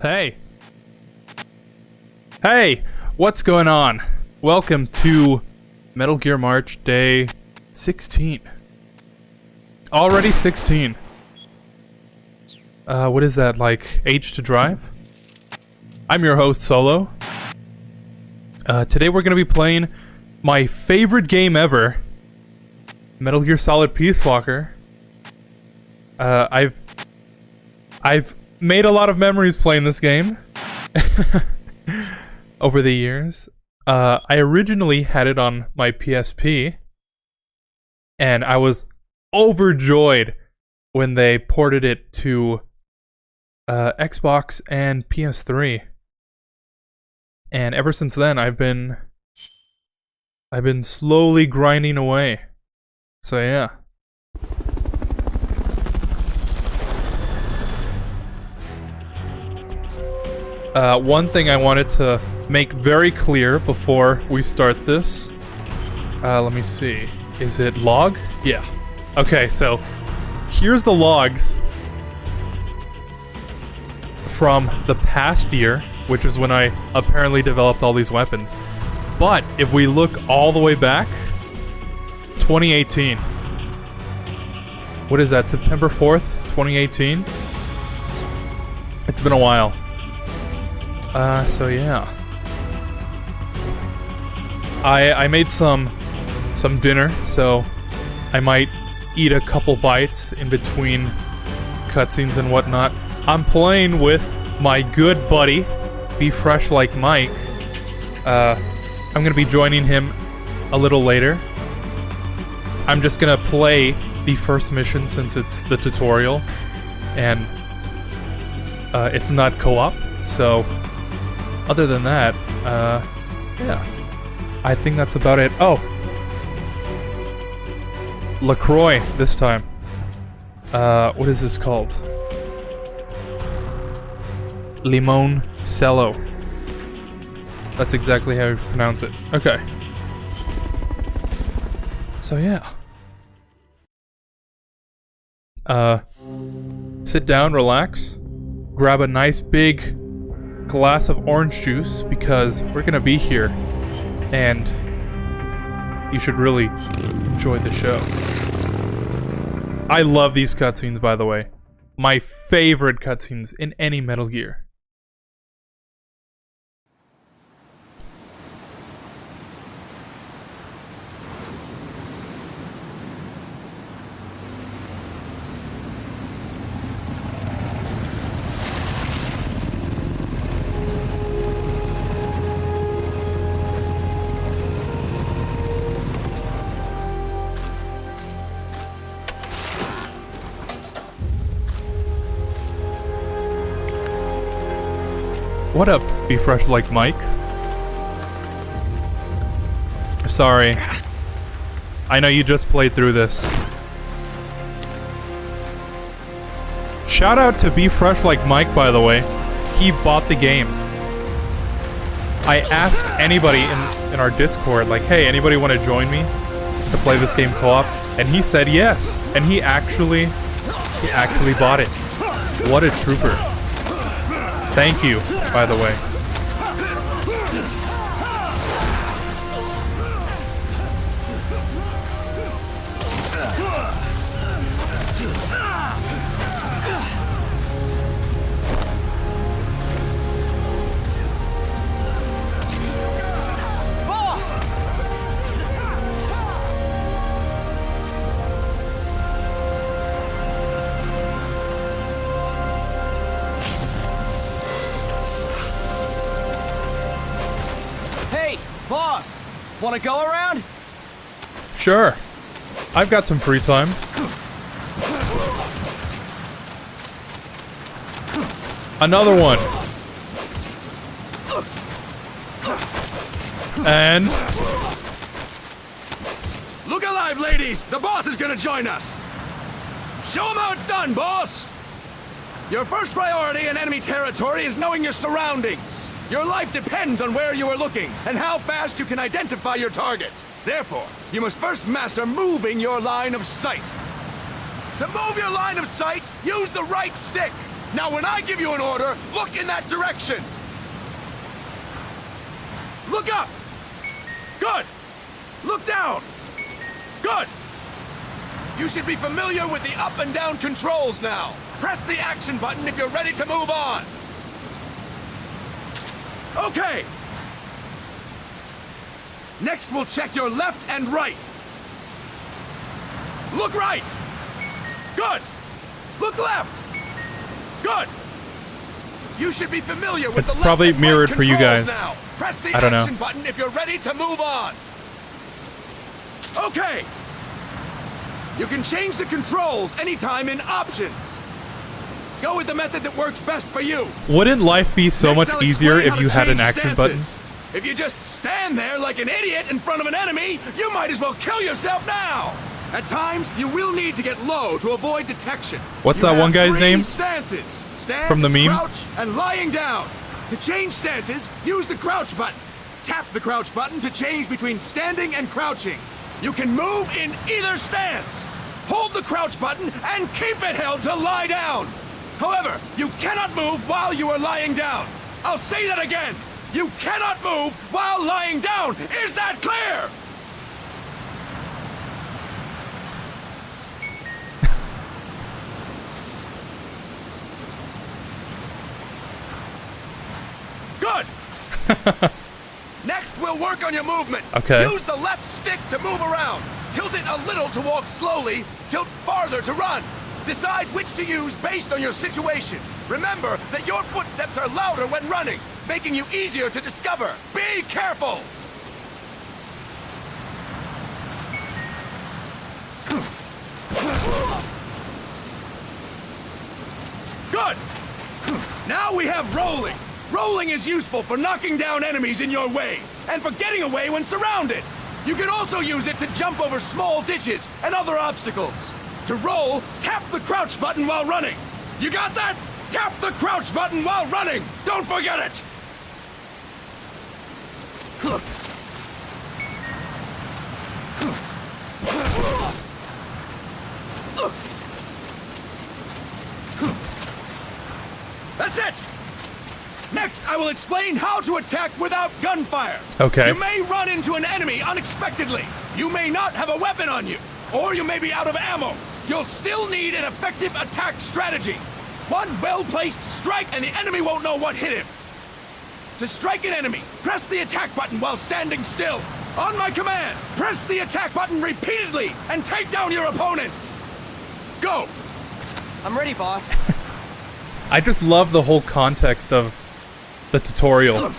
Hey. Hey, what's going on? Welcome to Metal Gear March Day 16. Already 16. What is that, like age to drive? I'm your host, Solo. Today we're gonna be playing my favorite game ever, Metal Gear Solid Peace Walker. I've made a lot of memories playing this game over the years. I originally had it on my PSP, and I was overjoyed when they ported it to Xbox and PS3. And ever since then, I've been slowly grinding away. So yeah. One thing I wanted to make very clear before we start this. Let me see. Is it log? Yeah. Okay, so here's the logs from the past year, which is when I apparently developed all these weapons. But if we look all the way back, 2018. What is that? September 4th, 2018? It's been a while. So yeah. I made some dinner, so I might eat a couple bites in between cutscenes and whatnot. I'm playing with my good buddy, Be Fresh Like Mike. I'm gonna be joining him a little later. I'm just gonna play the first mission since it's the tutorial, and it's not co-op, so other than that, yeah, I think that's about it. Oh, LaCroix this time. What is this called? Limon Cello. That's exactly how you pronounce it. Okay. So yeah. Sit down, relax, grab a nice big glass of orange juice because we're gonna be here, and you should really enjoy the show. I love these cutscenes, by the way. My favorite cutscenes in any Metal Gear. What up, Be Fresh Like Mike? Sorry. I know you just played through this. Shout out to Be Fresh Like Mike, by the way. He bought the game. I asked anybody in our Discord, like, hey, anybody want to join me to play this game co-op? And he said yes. And he actually bought it. What a trooper. Thank you, by the way. Boss, wanna go around? Sure. I've got some free time. Another one. And... Look alive, ladies! The boss is gonna join us! Show him how it's done, boss! Your first priority in enemy territory is knowing your surroundings. Your life depends on where you are looking and how fast you can identify your targets. Therefore, you must first master moving your line of sight. To move your line of sight, use the right stick. Now when I give you an order, look in that direction. Look up. Good. Look down. Good. You should be familiar with the up and down controls now. Press the action button if you're ready to move on. Okay. Next, we'll check your left and right. Look right. Good. Look left. Good. You should be familiar with It's the probably left and mirrored right for you controls guys. now. Press the I don't know. action button if you're ready to move on. Okay. You can change the controls anytime in options. Go with the method that works best for you. Wouldn't life be so Next, much I'll easier explain if how you to had an change action button? stances. If you just stand there like an idiot in front of an enemy, you might as well kill yourself now. At times, you will need to get low to avoid detection. What's You that have one guy's 3 name? Stances. Stand, From the meme? crouch, and lying down. To change stances, use the crouch button. Tap the crouch button to change between standing and crouching. You can move in either stance. Hold the crouch button and keep it held to lie down. However, you cannot move while you are lying down. I'll say that again. You cannot move while lying down. Is that clear? Good. Next, we'll work on your movement. Okay. Use the left stick to move around. Tilt it a little to walk slowly. Tilt farther to run. Decide which to use based on your situation. Remember that your footsteps are louder when running, making you easier to discover. Be careful. Good. Now we have rolling. Rolling is useful for knocking down enemies in your way, and for getting away when surrounded. You can also use it to jump over small ditches and other obstacles. To roll, tap the crouch button while running. You got that? Tap the crouch button while running. Don't forget it. That's it. Next, I will explain how to attack without gunfire. Okay. You may run into an enemy unexpectedly. You may not have a weapon on you, or you may be out of ammo. You'll still need an effective attack strategy. One well-placed strike and the enemy won't know what hit him. To strike an enemy, press the attack button while standing still. On my command, press the attack button repeatedly and take down your opponent. Go. I'm ready, boss. I just love the whole context of the tutorial.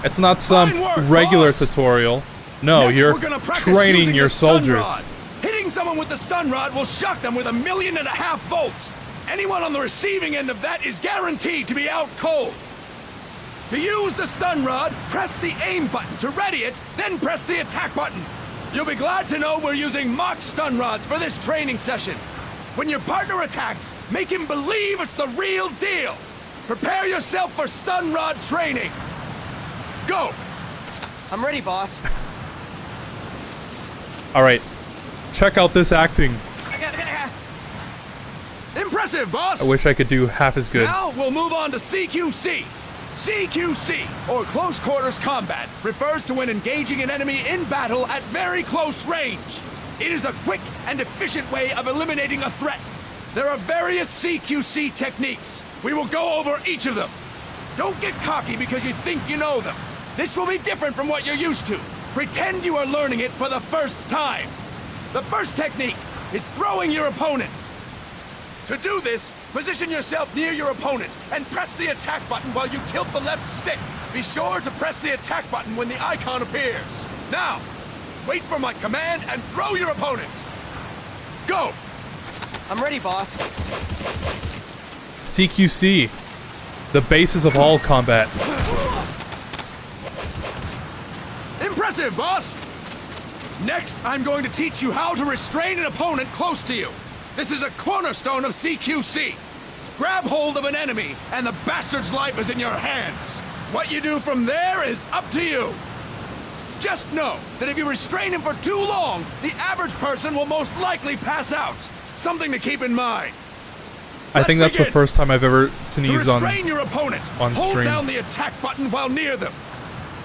It's not some Fine work, regular boss. tutorial. No, Next, you're we're gonna practice training using your the stun soldiers. rod. Hitting someone with the stun rod will shock them with 1.5 million volts. Anyone on the receiving end of that is guaranteed to be out cold. To use the stun rod, press the aim button to ready it, then press the attack button. You'll be glad to know we're using mock stun rods for this training session. When your partner attacks, make him believe it's the real deal. Prepare yourself for stun rod training. Go. I'm ready, boss. All right, check out this acting. Impressive, boss. I wish I could do half as good. Now we'll move on to CQC. CQC, or Close Quarters Combat, refers to when engaging an enemy in battle at very close range. It is a quick and efficient way of eliminating a threat. There are various CQC techniques. We will go over each of them. Don't get cocky because you think you know them. This will be different from what you're used to. Pretend you are learning it for the first time. The first technique is throwing your opponent. To do this, position yourself near your opponent and press the attack button while you tilt the left stick. Be sure to press the attack button when the icon appears. Now, wait for my command and throw your opponent. Go! I'm ready, boss. CQC, the basis of all combat. Impressive, boss! Next, I'm going to teach you how to restrain an opponent close to you. This is a cornerstone of CQC. Grab hold of an enemy, and the bastard's life is in your hands. What you do from there is up to you. Just know that if you restrain him for too long, the average person will most likely pass out. Something to keep in mind. I think that's the first time I've ever seen To used on restrain your opponent, on hold stream. down the attack button while near them.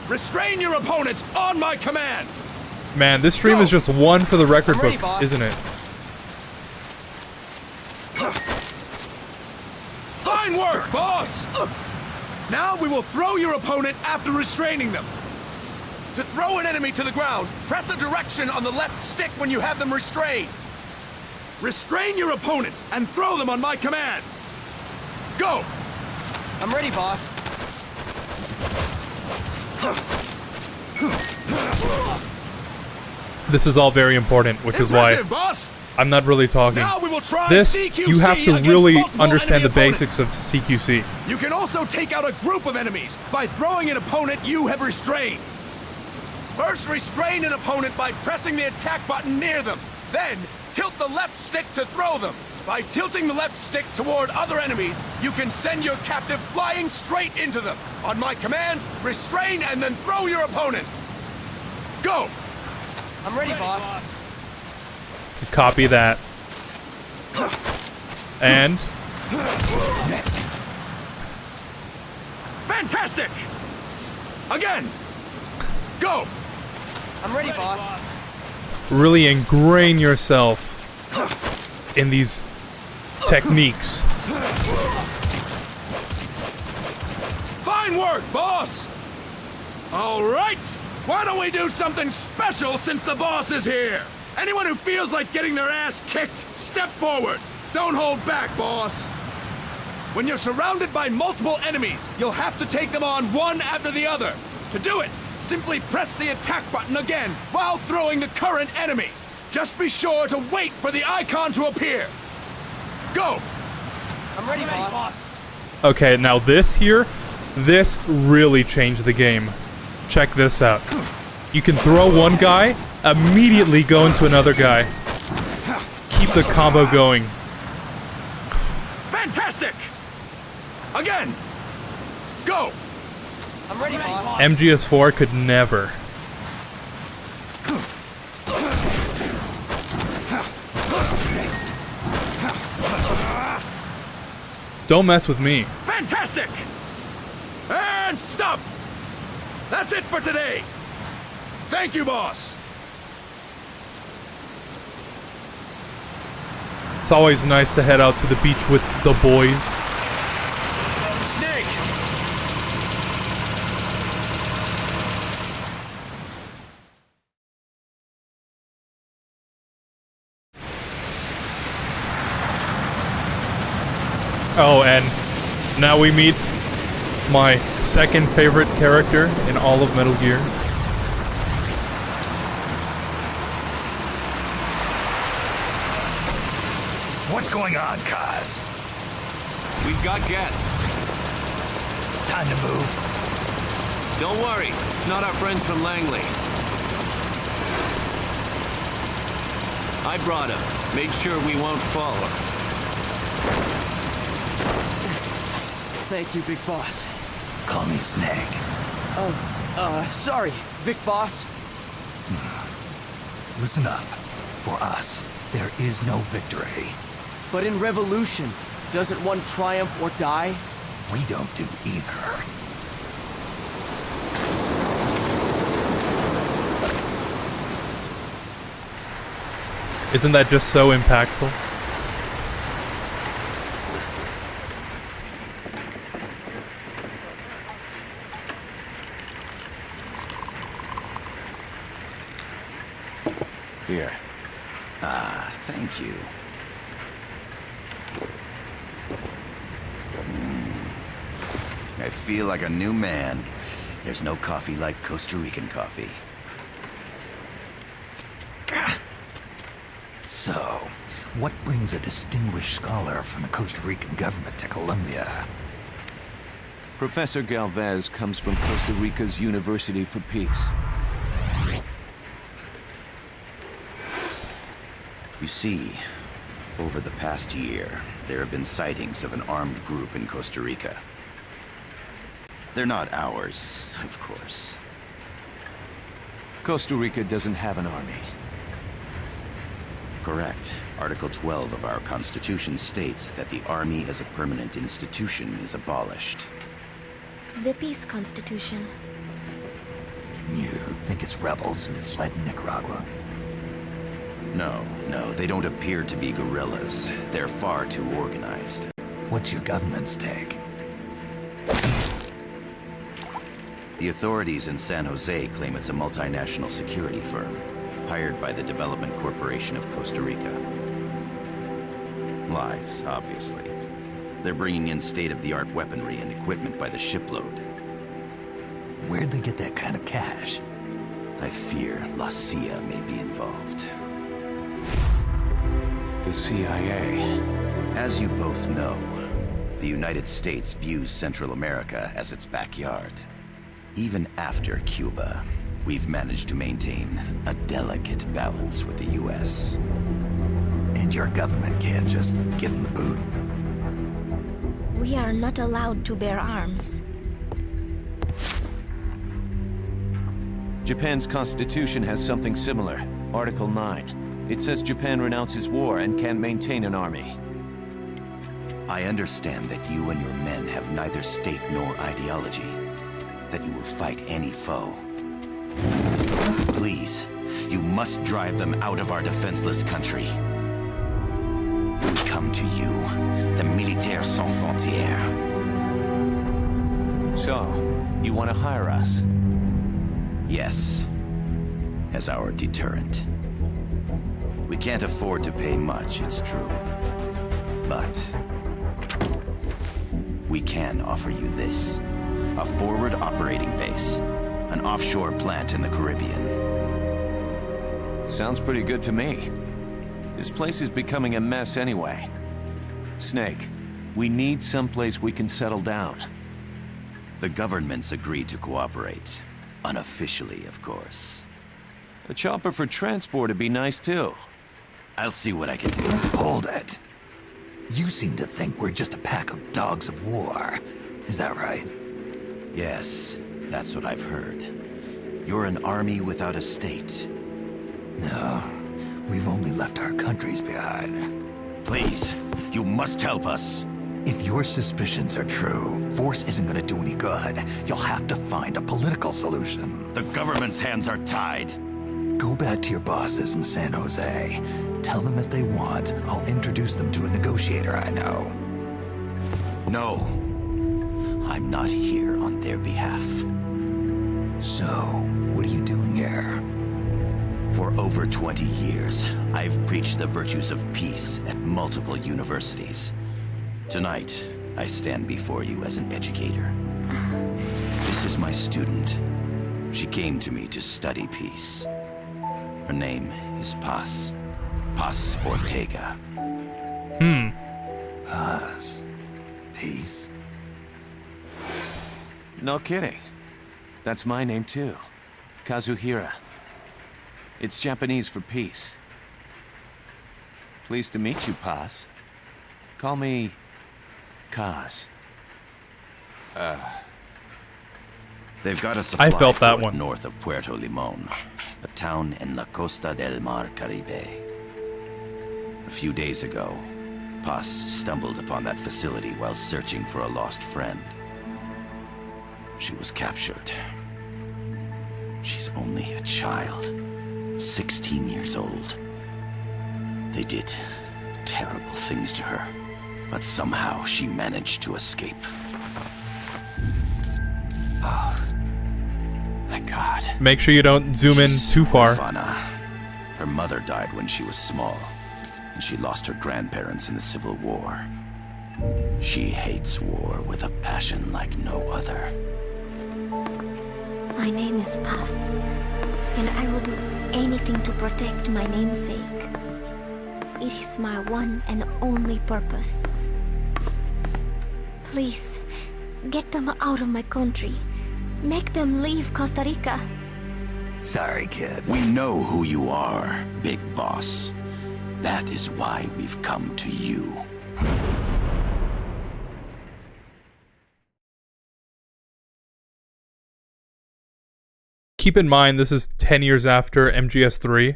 Restrain your opponent on my command. Man, this stream is just one for the record I'm ready, books, boss. isn't it? Fine work, boss! Now we will throw your opponent after restraining them. To throw an enemy to the ground, press a direction on the left stick when you have them restrained. Restrain your opponent and throw them on my command. Go! I'm ready, boss. This is all very important, which is why Impressive, boss! I'm not really talking. Now we will try This, CQC you have to against really multiple understand the enemy basics of CQC. You can also take out a group of enemies by throwing an opponent you have restrained. First, restrain an opponent by pressing the attack button near them. Then, tilt the left stick to throw them. By tilting the left stick toward other enemies, you can send your captive flying straight into them. On my command, restrain and then throw your opponent. Go! I'm ready, boss. Copy that. And Next. Fantastic! Again! Go! I'm ready, boss. really ingrain yourself in these techniques. Fine work, boss! All right! Why don't we do something special since the boss is here? Anyone who feels like getting their ass kicked, step forward. Don't hold back, boss. When you're surrounded by multiple enemies, you'll have to take them on one after the other. To do it, simply press the attack button again while throwing the current enemy. Just be sure to wait for the icon to appear. Go! I'm ready, boss. Okay, now this here, this really changed the game. Check this out. You can throw one guy, immediately go into another guy. Keep the combo going. Fantastic! Again! Go! I'm ready, boss. MGS4 could never. Next. Don't mess with me. Fantastic! And stop! That's it for today! Thank you, boss! It's always nice to head out to the beach with the boys. Snake! Oh, and now we meet my second favorite character in all of Metal Gear. What's going on, Kaz? We've got guests. Time to move. Don't worry, it's not our friends from Langley. I brought him. Made sure we won't fall. Thank you, Big Boss. Call me Snake. Sorry, Vic Boss. Listen up. For us, there is no victory. But in Revolution, doesn't one triumph or die? We don't do either. Isn't that just so impactful? Here. Ah, thank you. I feel like a new man. There's no coffee like Costa Rican coffee. So, what brings a distinguished scholar from the Costa Rican government to Colombia? Professor Galvez comes from Costa Rica's University for Peace. You see, over the past year, there have been sightings of an armed group in Costa Rica. They're not ours, of course. Costa Rica doesn't have an army. Correct. Article 12 of our Constitution states that the Army as a permanent institution is abolished. The peace constitution. You think it's rebels who fled Nicaragua? No, they don't appear to be guerrillas. They're far too organized. What's your government's take? The authorities in San Jose claim it's a multinational security firm, hired by the Development Corporation of Costa Rica. Lies, obviously. They're bringing in state-of-the-art weaponry and equipment by the shipload. Where'd they get that kind of cash? I fear La CIA may be involved. The CIA. As you both know, the United States views Central America as its backyard. Even after Cuba, we've managed to maintain a delicate balance with the U.S. And your government can't just give them the boot? We are not allowed to bear arms. Japan's constitution has something similar. Article 9. It says Japan renounces war and can maintain an army. I understand that you and your men have neither state nor ideology. That you will fight any foe. Please, you must drive them out of our defenseless country. We come to you, the Militaires Sans Frontières. So, you want to hire us? Yes, as our deterrent. We can't afford to pay much, it's true. But we can offer you this. A forward operating base. An offshore plant in the Caribbean. Sounds pretty good to me. This place is becoming a mess anyway. Snake, we need someplace we can settle down. The government's agreed to cooperate. Unofficially, of course. A chopper for transport would be nice too. I'll see what I can do. Hold it. You seem to think we're just a pack of dogs of war. Is that right? Yes, that's what I've heard. You're an army without a state. No, we've only left our countries behind. Please, you must help us. If your suspicions are true, force isn't gonna do any good. You'll have to find a political solution. The government's hands are tied. Go back to your bosses in San Jose. Tell them if they want, I'll introduce them to a negotiator I know. No. I'm not here on their behalf. So, what are you doing here? For over 20 years, I've preached the virtues of peace at multiple universities. Tonight, I stand before you as an educator. This is my student. She came to me to study peace. Her name is Paz. Paz Ortega. Paz. Peace. No kidding. That's my name too. Kazuhira. It's Japanese for peace. Pleased to meet you, Paz. Call me Kaz. They've got a supply I felt that port one. north of Puerto Limon, a town in La Costa del Mar Caribe. A few days ago, Paz stumbled upon that facility while searching for a lost friend. She was captured. She's only a child, 16 years old. They did terrible things to her, but somehow she managed to escape. Thank God. Make sure you don't zoom in She's too far. Orphana. Her mother died when she was small, and she lost her grandparents in the Civil War. She hates war with a passion like no other. My name is Paz, and I will do anything to protect my namesake. It is my one and only purpose. Please, get them out of my country. Make them leave Costa Rica. Sorry, kid. We know who you are, Big Boss. That is why we've come to you. Keep in mind, this is 10 years after MGS 3.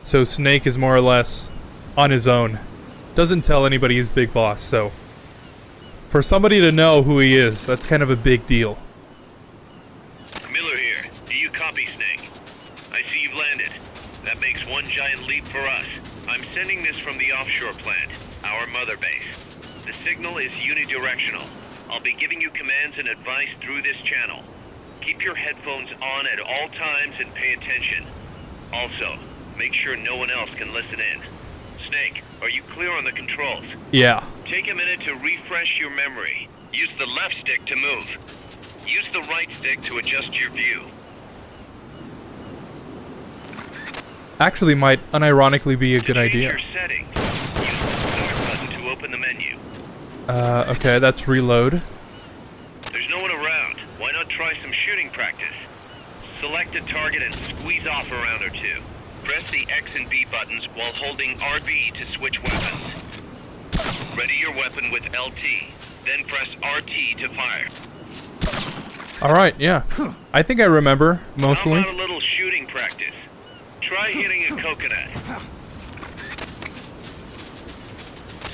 So Snake is more or less on his own. Doesn't tell anybody he's Big Boss, so... For somebody to know who he is, that's kind of a big deal. Miller here. Do you copy, Snake? I see you've landed. That makes one giant leap for us. I'm sending this from the offshore plant, our mother base. The signal is unidirectional. I'll be giving you commands and advice through this channel. Keep your headphones on at all times and pay attention. Also, make sure no one else can listen in. Snake, are you clear on the controls? Yeah. Take a minute to refresh your memory. Use the left stick to move. Use the right stick to adjust your view. Actually might unironically be a good Change idea. your settings. Use the start button to open the menu. Okay, that's reload. There's no one around. Why not try some shooting practice? Select a target and squeeze off a round or two. Press the X and B buttons while holding RB to switch weapons. Ready your weapon with LT, then press RT to fire. Alright, yeah. I think I remember, mostly. How about a little shooting practice? Try hitting a coconut.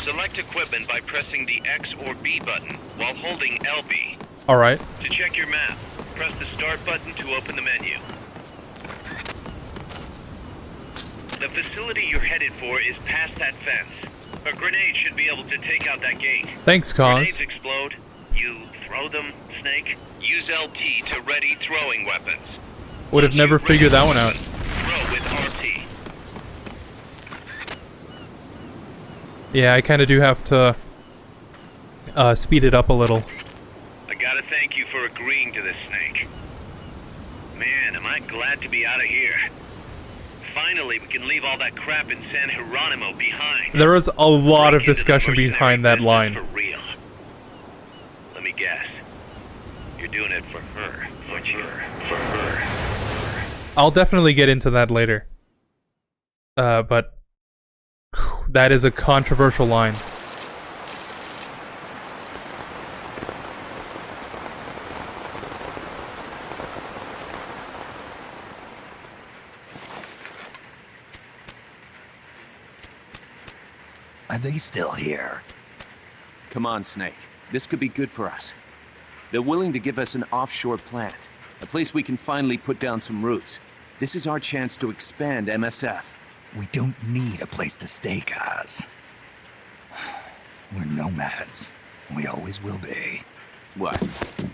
Select equipment by pressing the X or B button while holding LB. Alright. To check your map, press the start button to open the menu. The facility you're headed for is past that fence. A grenade should be able to take out that gate. Thanks, Cause. Grenades explode. You throw them, Snake. Use LT to ready throwing weapons. Would have never figured that one out. Throw with RT. Yeah, I kind of do have to speed it up a little. I gotta thank you for agreeing to this, Snake. Man, am I glad to be out of here. Finally, we can leave all that crap in San Geronimo behind. There was a lot of Break into the discussion mercenary behind that business line. For real. Let me guess. You're doing it for her, aren't you? For her. I'll definitely get into that later. But that is a controversial line. Are they still here? Come on, Snake. This could be good for us. They're willing to give us an offshore plant, a place we can finally put down some roots. This is our chance to expand MSF. We don't need a place to stay, guys. We're nomads. We always will be. What?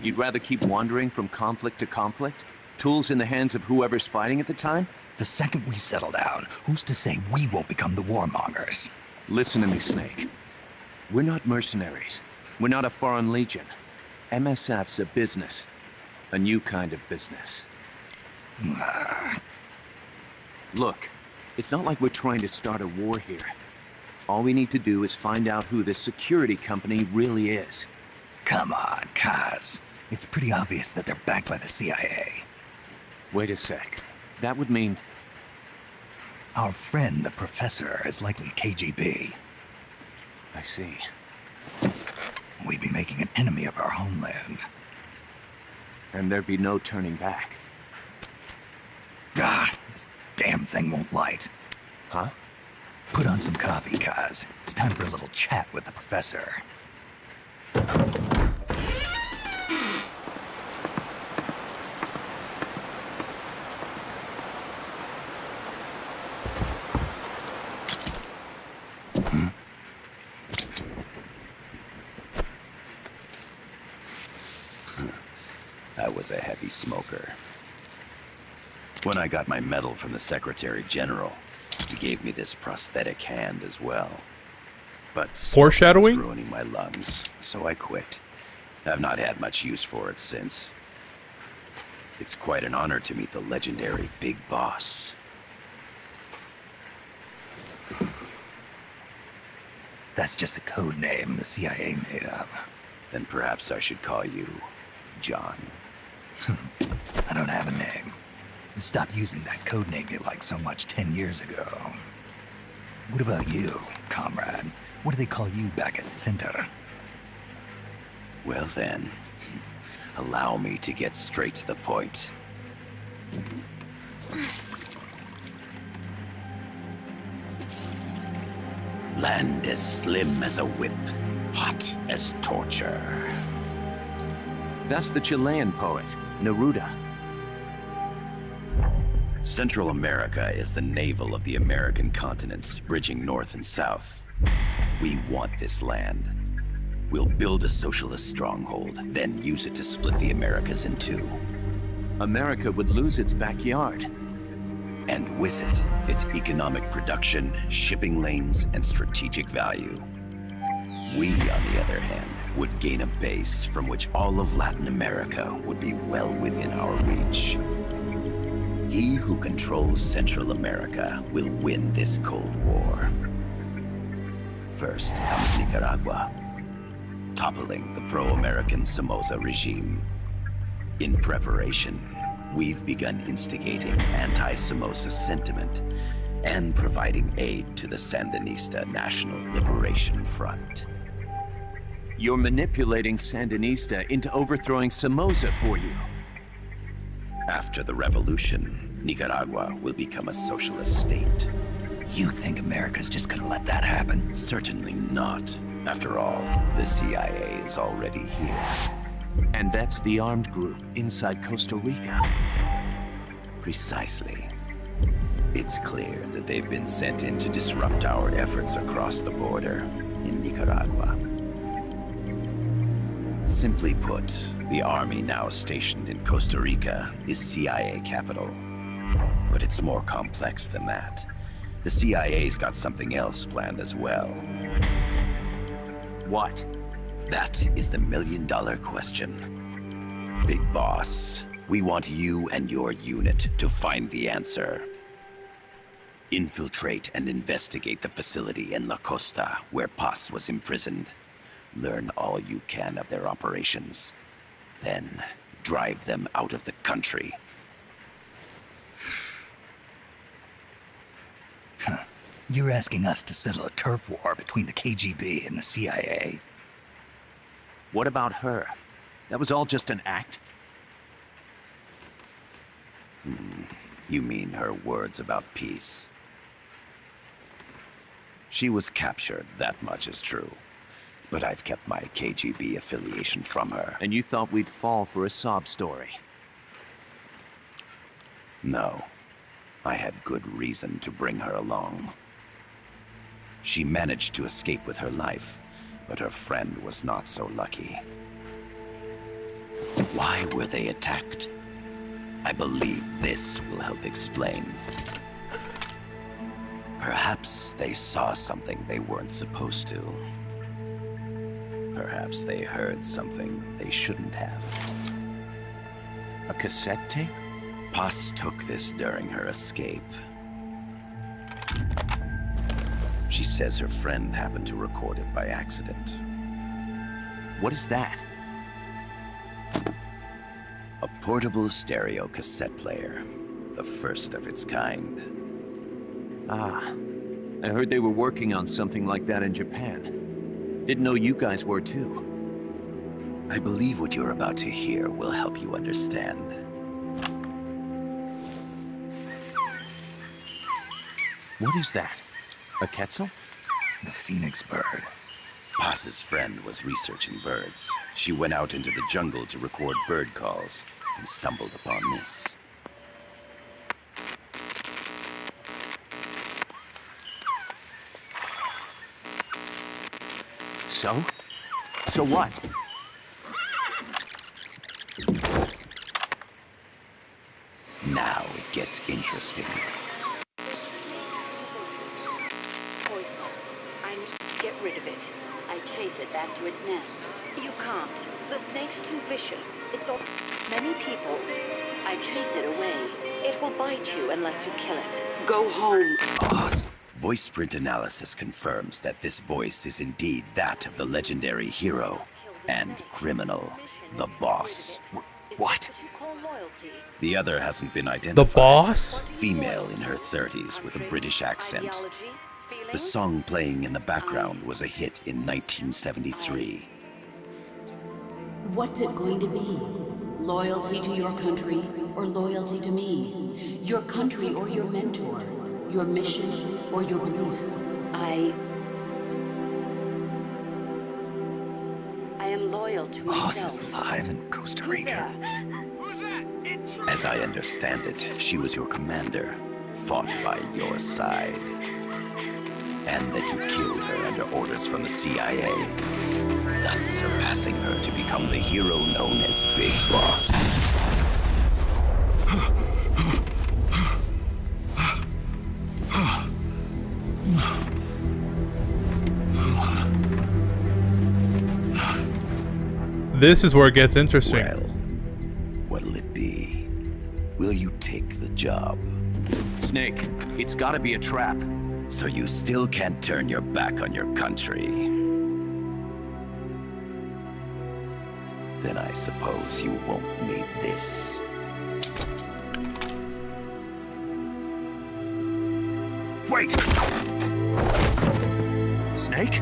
You'd rather keep wandering from conflict to conflict? Tools in the hands of whoever's fighting at the time? The second we settle down, who's to say we won't become the warmongers? Listen to me, Snake. We're not mercenaries. We're not a foreign legion. MSF's a business. A new kind of business. Look, it's not like we're trying to start a war here. All we need to do is find out who this security company really is. Come on, Kaz. It's pretty obvious that they're backed by the CIA. Wait a sec. That would mean... Our friend, the professor, is likely KGB. I see. We'd be making an enemy of our homeland. And there'd be no turning back. Ah, this damn thing won't light. Huh? Put on some coffee, Kaz. It's time for a little chat with the professor. I was a heavy smoker. When I got my medal from the Secretary General, he gave me this prosthetic hand as well. But Foreshadowing? smoking was ruining my lungs, so I quit. I've not had much use for it since. It's quite an honor to meet the legendary Big Boss. That's just a code name the CIA made up. Then perhaps I should call you John. I don't have a name. I stopped using that code name you liked so much 10 years ago. What about you, comrade? What do they call you back at Center? Well then, allow me to get straight to the point. land as slim as a whip, hot as torture. That's the Chilean poet, Neruda. Central America is the navel of the American continents, bridging north and south. We want this land. We'll build a socialist stronghold, then use it to split the Americas in two. America would lose its backyard. And with it, its economic production, shipping lanes, and strategic value. We, on the other hand, would gain a base from which all of Latin America would be well within our reach. He who controls Central America will win this Cold War. First comes Nicaragua, toppling the pro-American Somoza regime. In preparation, we've begun instigating anti-Somoza sentiment and providing aid to the Sandinista National Liberation Front. You're manipulating Sandinista into overthrowing Somoza for you. After the revolution, Nicaragua will become a socialist state. You think America's just gonna let that happen? Certainly not. After all, the CIA is already here. And that's the armed group inside Costa Rica. Precisely. It's clear that they've been sent in to disrupt our efforts across the border in Nicaragua. Simply put, the army now stationed in Costa Rica is CIA capital. But it's more complex than that. The CIA's got something else planned as well. What? That is the million-dollar question. Big Boss, we want you and your unit to find the answer. Infiltrate and investigate the facility in La Costa where Paz was imprisoned. Learn all you can of their operations. Then, drive them out of the country. You're asking us to settle a turf war between the KGB and the CIA. What about her? That was all just an act? You mean her words about peace? She was captured, that much is true. But I've kept my KGB affiliation from her. And you thought we'd fall for a sob story? No. I had good reason to bring her along. She managed to escape with her life, but her friend was not so lucky. Why were they attacked? I believe this will help explain. Perhaps they saw something they weren't supposed to. Perhaps they heard something they shouldn't have. A cassette tape? Paz took this during her escape. She says her friend happened to record it by accident. What is that? A portable stereo cassette player. The first of its kind. Ah, I heard they were working on something like that in Japan. Didn't know you guys were too. I believe what you're about to hear will help you understand. What is that? A Quetzal? The phoenix bird. Paz's friend was researching birds. She went out into the jungle to record bird calls and stumbled upon this. So? So what? Now it gets interesting. Poisonous. I need to get rid of it. I chase it back to its nest. You can't. The snake's too vicious. It's all many people. I chase it away. It will bite you unless you kill it. Go home. Boss. Voice print analysis confirms that this voice is indeed that of the legendary hero and criminal, the Boss. What? The other hasn't been The identified. boss? Female in her 30s with a British accent. The song playing in the background was a hit in 1973. What's it going to be? Loyalty to your country or loyalty to me? Your country or your mentor? Your mission or your beliefs? I loyal to Boss is himself. alive in Costa Rica. As I understand it, she was your commander, fought by your side. And that you killed her under orders from the CIA, thus surpassing her to become the hero known as Big Boss. This is where it gets interesting. Well, what'll it be? Will you take the job? Snake, it's gotta be a trap. So you still can't turn your back on your country? Then I suppose you won't need this. Wait! Snake?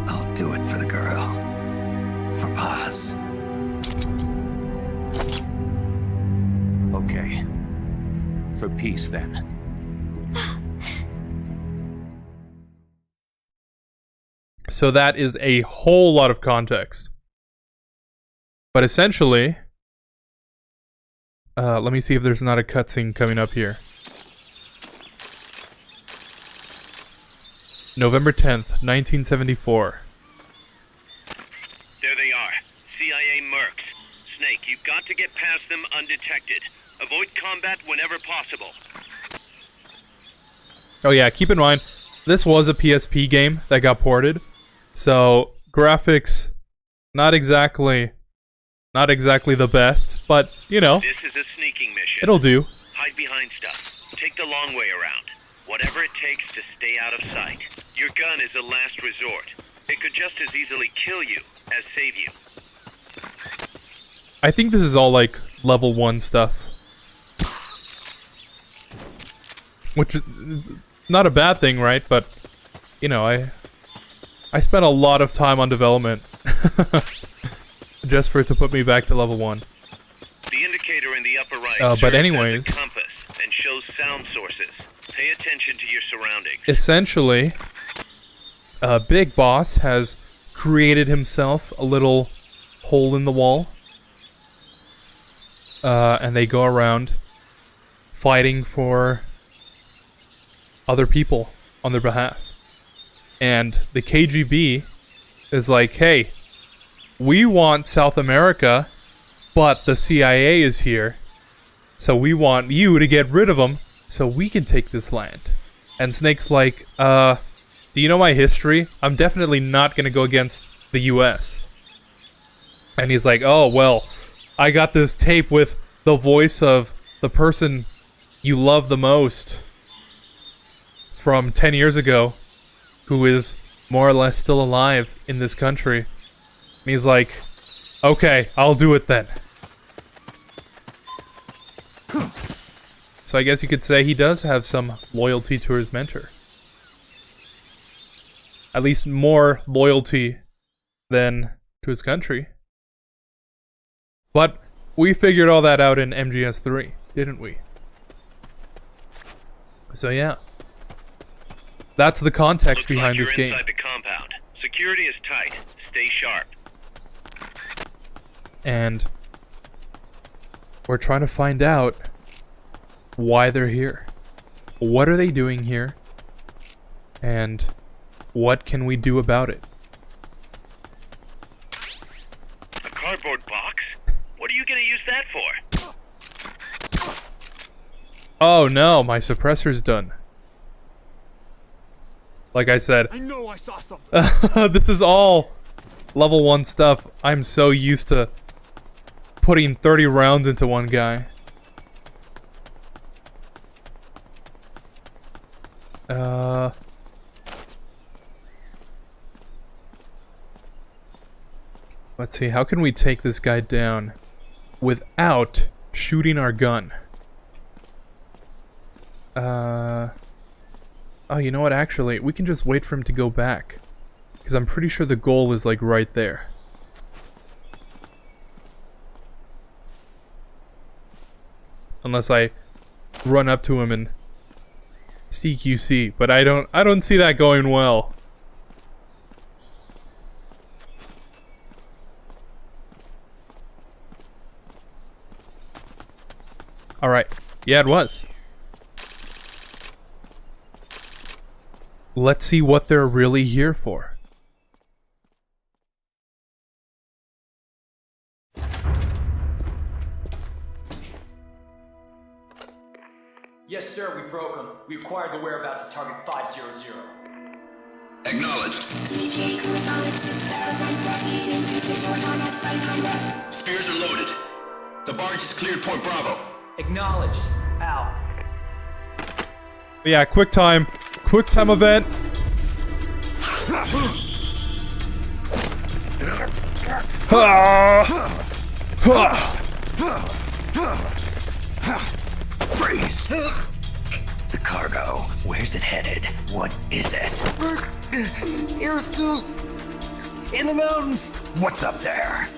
I'll do it for the girl. For Paz. Okay. For peace, then. So that is a whole lot of context. But essentially, let me see if there's not a cutscene coming up here. November 10th, 1974. There they are. CIA mercs. Snake, you've got to get past them undetected. Avoid combat whenever possible. Oh yeah, keep in mind, this was a PSP game that got ported. So, graphics, not exactly the best, but, you know, This is a sneaking mission. it'll do. Hide behind stuff. Take the long way around. Whatever it takes to stay out of sight. Your gun is a last resort. It could just as easily kill you as save you. I think this is all, like, level 1 stuff. Which is not a bad thing, right? But, you know, I spent a lot of time on development. just for it to put me back to level 1. The indicator in the upper right But serves anyways, as a compass and shows sound sources. Pay attention to your surroundings. essentially, Big Boss has created himself a little hole in the wall. And they go around fighting for other people on their behalf. And the KGB is like, hey, we want South America, but the CIA is here. So we want you to get rid of them so we can take this land. And Snake's like, do you know my history? I'm definitely not going to go against the US. And he's like, oh, well, I got this tape with the voice of the person you love the most from 10 years ago, who is more or less still alive in this country. And he's like, okay, I'll do it then. So I guess you could say he does have some loyalty to his mentor. At least more loyalty than to his country. But we figured all that out in MGS 3, didn't we? So yeah. That's the context Looks behind like this you're game. inside the compound. Security is tight. Stay sharp. And we're trying to find out why they're here. What are they doing here? And what can we do about it? A cardboard box? What are you gonna use that for? Oh no, my suppressor's done. Like I said, I know I saw something. this is all level 1 stuff. I'm so used to putting 30 rounds into one guy. Let's see, how can we take this guy down without shooting our gun? Oh, you know what, actually, we can just wait for him to go back. Because I'm pretty sure the goal is, like, right there. Unless I run up to him and CQC, but I don't see that going well. Alright. Yeah, it was. Let's see what they're really here for. Yes, sir, we broke them. We acquired the whereabouts of target 500. Acknowledged. Spears are loaded. The barge has cleared Point Bravo. Acknowledged. Out. Yeah, quick time event. Freeze. The cargo. Where's it headed? What is it? Air suit. In the mountains. What's up there?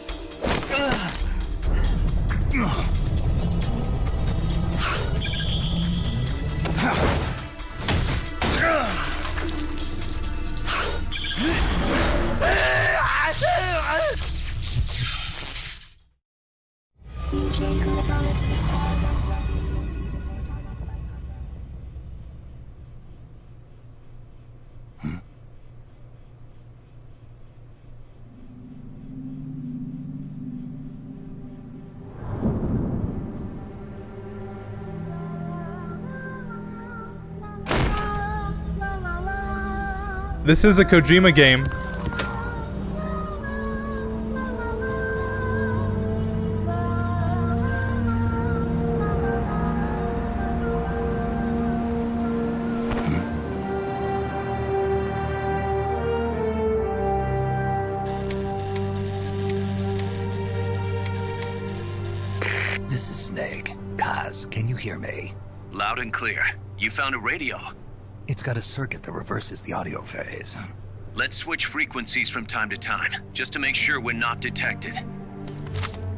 This is a Kojima game. This is Snake. Kaz, can you hear me? Loud and clear. You found a radio. It's got a circuit that reverses the audio phase. Let's switch frequencies from time to time, just to make sure we're not detected.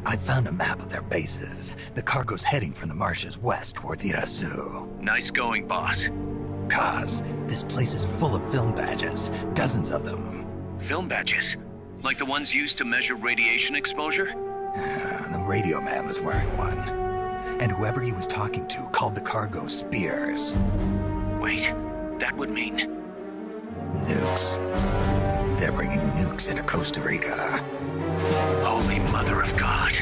I found a map of their bases. The cargo's heading from the marshes west towards Irasu. Nice going, boss. Kaz, this place is full of film badges. Dozens of them. Film badges? Like the ones used to measure radiation exposure? The radio man was wearing one. And whoever he was talking to called the cargo Spears. Wait, that would mean... Nukes. They're bringing nukes into Costa Rica. Holy Mother of God.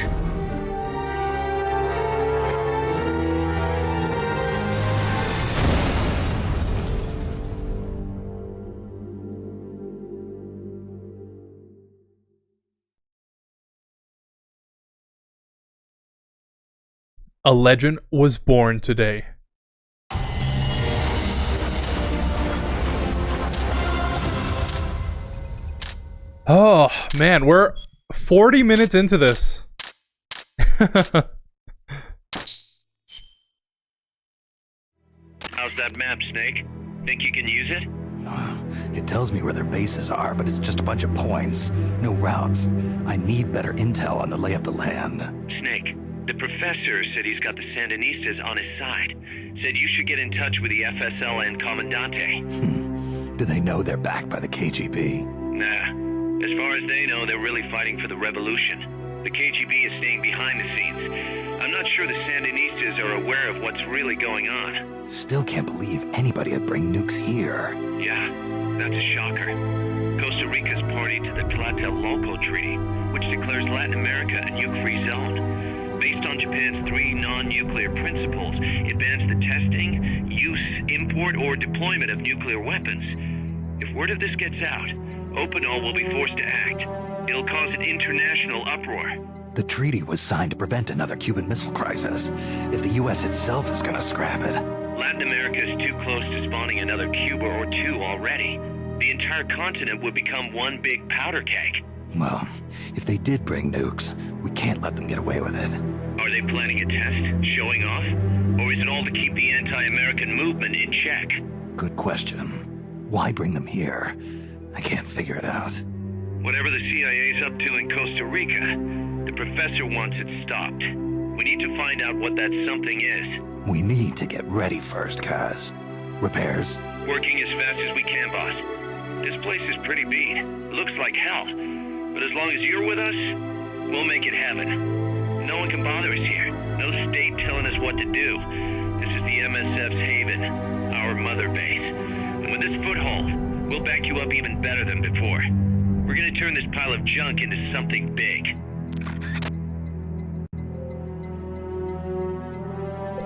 A legend was born today. Oh, man, we're 40 minutes into this. How's that map, Snake? Think you can use it? It tells me where their bases are, but it's just a bunch of points. No routes. I need better intel on the lay of the land. Snake, the professor said he's got the Sandinistas on his side. Said you should get in touch with the FSL and Commandante. Do they know they're backed by the KGB? Nah. As far as they know, they're really fighting for the revolution. The KGB is staying behind the scenes. I'm not sure the Sandinistas are aware of what's really going on. Still can't believe anybody would bring nukes here. Yeah, that's a shocker. Costa Rica's party to the Tlatelolco Treaty, which declares Latin America a nuke-free zone. Based on Japan's 3 non-nuclear principles, it bans the testing, use, import, or deployment of nuclear weapons. If word of this gets out, Opinol will be forced to act. It'll cause an international uproar. The treaty was signed to prevent another Cuban Missile Crisis. If the U.S. itself is gonna scrap it... Latin America is too close to spawning another Cuba or two already. The entire continent would become one big powder keg. Well, if they did bring nukes, we can't let them get away with it. Are they planning a test? Showing off? Or is it all to keep the anti-American movement in check? Good question. Why bring them here? I can't figure it out. Whatever the CIA's up to in Costa Rica, the professor wants it stopped. We need to find out what that something is. We need to get ready first, Kaz. Repairs? Working as fast as we can, boss. This place is pretty beat. Looks like hell. But as long as you're with us, we'll make it heaven. No one can bother us here. No state telling us what to do. This is the MSF's haven, our mother base. And with this foothold, we'll back you up even better than before. We're gonna turn this pile of junk into something big.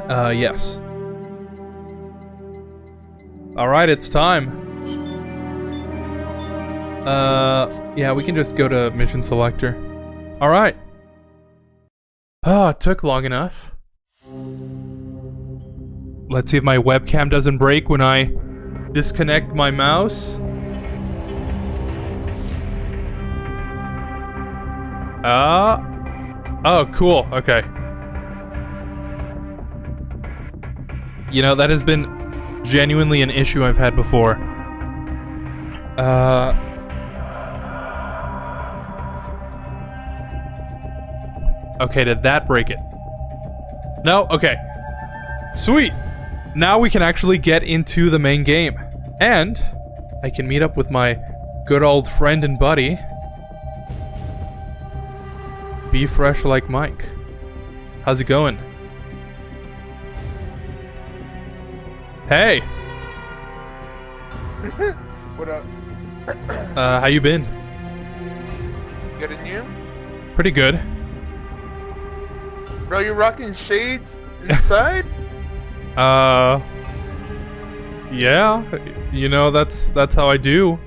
Yes. Alright, it's time. Yeah, we can just go to mission selector. Alright. Oh, it took long enough. Let's see if my webcam doesn't break when I disconnect my mouse. Oh, cool. Okay. You know, that has been genuinely an issue I've had before. Okay, did that break it? No? Okay. Sweet! Now we can actually get into the main game. And I can meet up with my good old friend and buddy. Be fresh like Mike. How's it going? Hey! What up? How you been? Good and you? Pretty good. Bro, you rocking shades inside? Yeah. You know, that's how I do.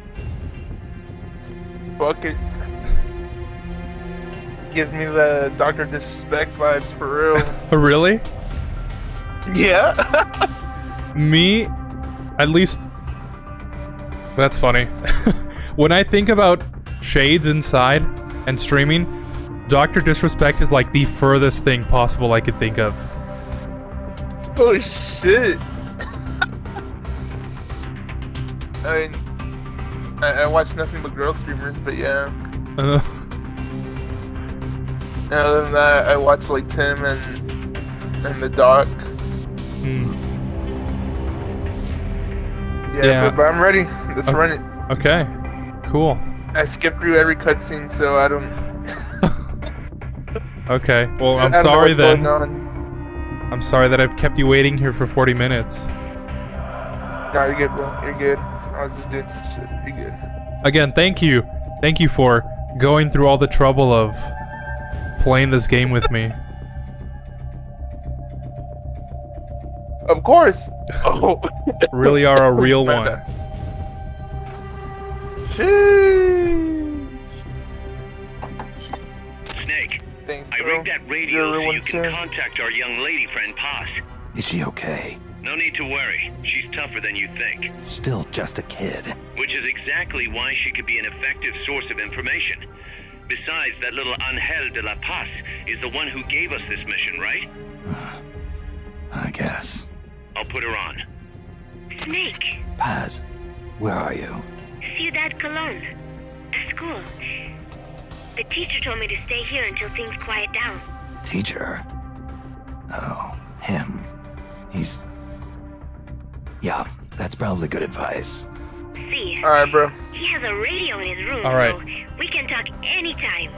Fuck it. Gives me the Dr. Disrespect vibes for real. Really? Yeah. Me, at least... That's funny. When I think about shades inside and streaming, Dr. Disrespect is like the furthest thing possible I could think of. Holy shit. I mean, I watch nothing but girl streamers, but yeah. Other than that, I watch like Tim and the Doc. Yeah. But I'm ready. Let's run it. Okay. Cool. I skipped through every cutscene, so I don't... Okay. Well, I'm sorry then. I'm sorry that I've kept you waiting here for 40 minutes. No, you're good, bro. You're good. I was just doing some shit. You're good. Again, thank you. Thank you for going through all the trouble of playing this game with me. Of course. Oh. Really are a real one. Sheesh. Snake, Thanks, I bro. rigged that radio so you can sir. contact our young lady friend Paz. Is she okay? No need to worry. She's tougher than you think. Still just a kid. Which is exactly why she could be an effective source of information. Besides, that little Angel de la Paz is the one who gave us this mission, right? I guess. I'll put her on. Snake, Paz, where are you? Ciudad Colon. A school. The teacher told me to stay here until things quiet down. Teacher? Oh, him. He's... Yeah, that's probably good advice. See, Alright, bro. he has a radio in his room, All right. so we can talk anytime.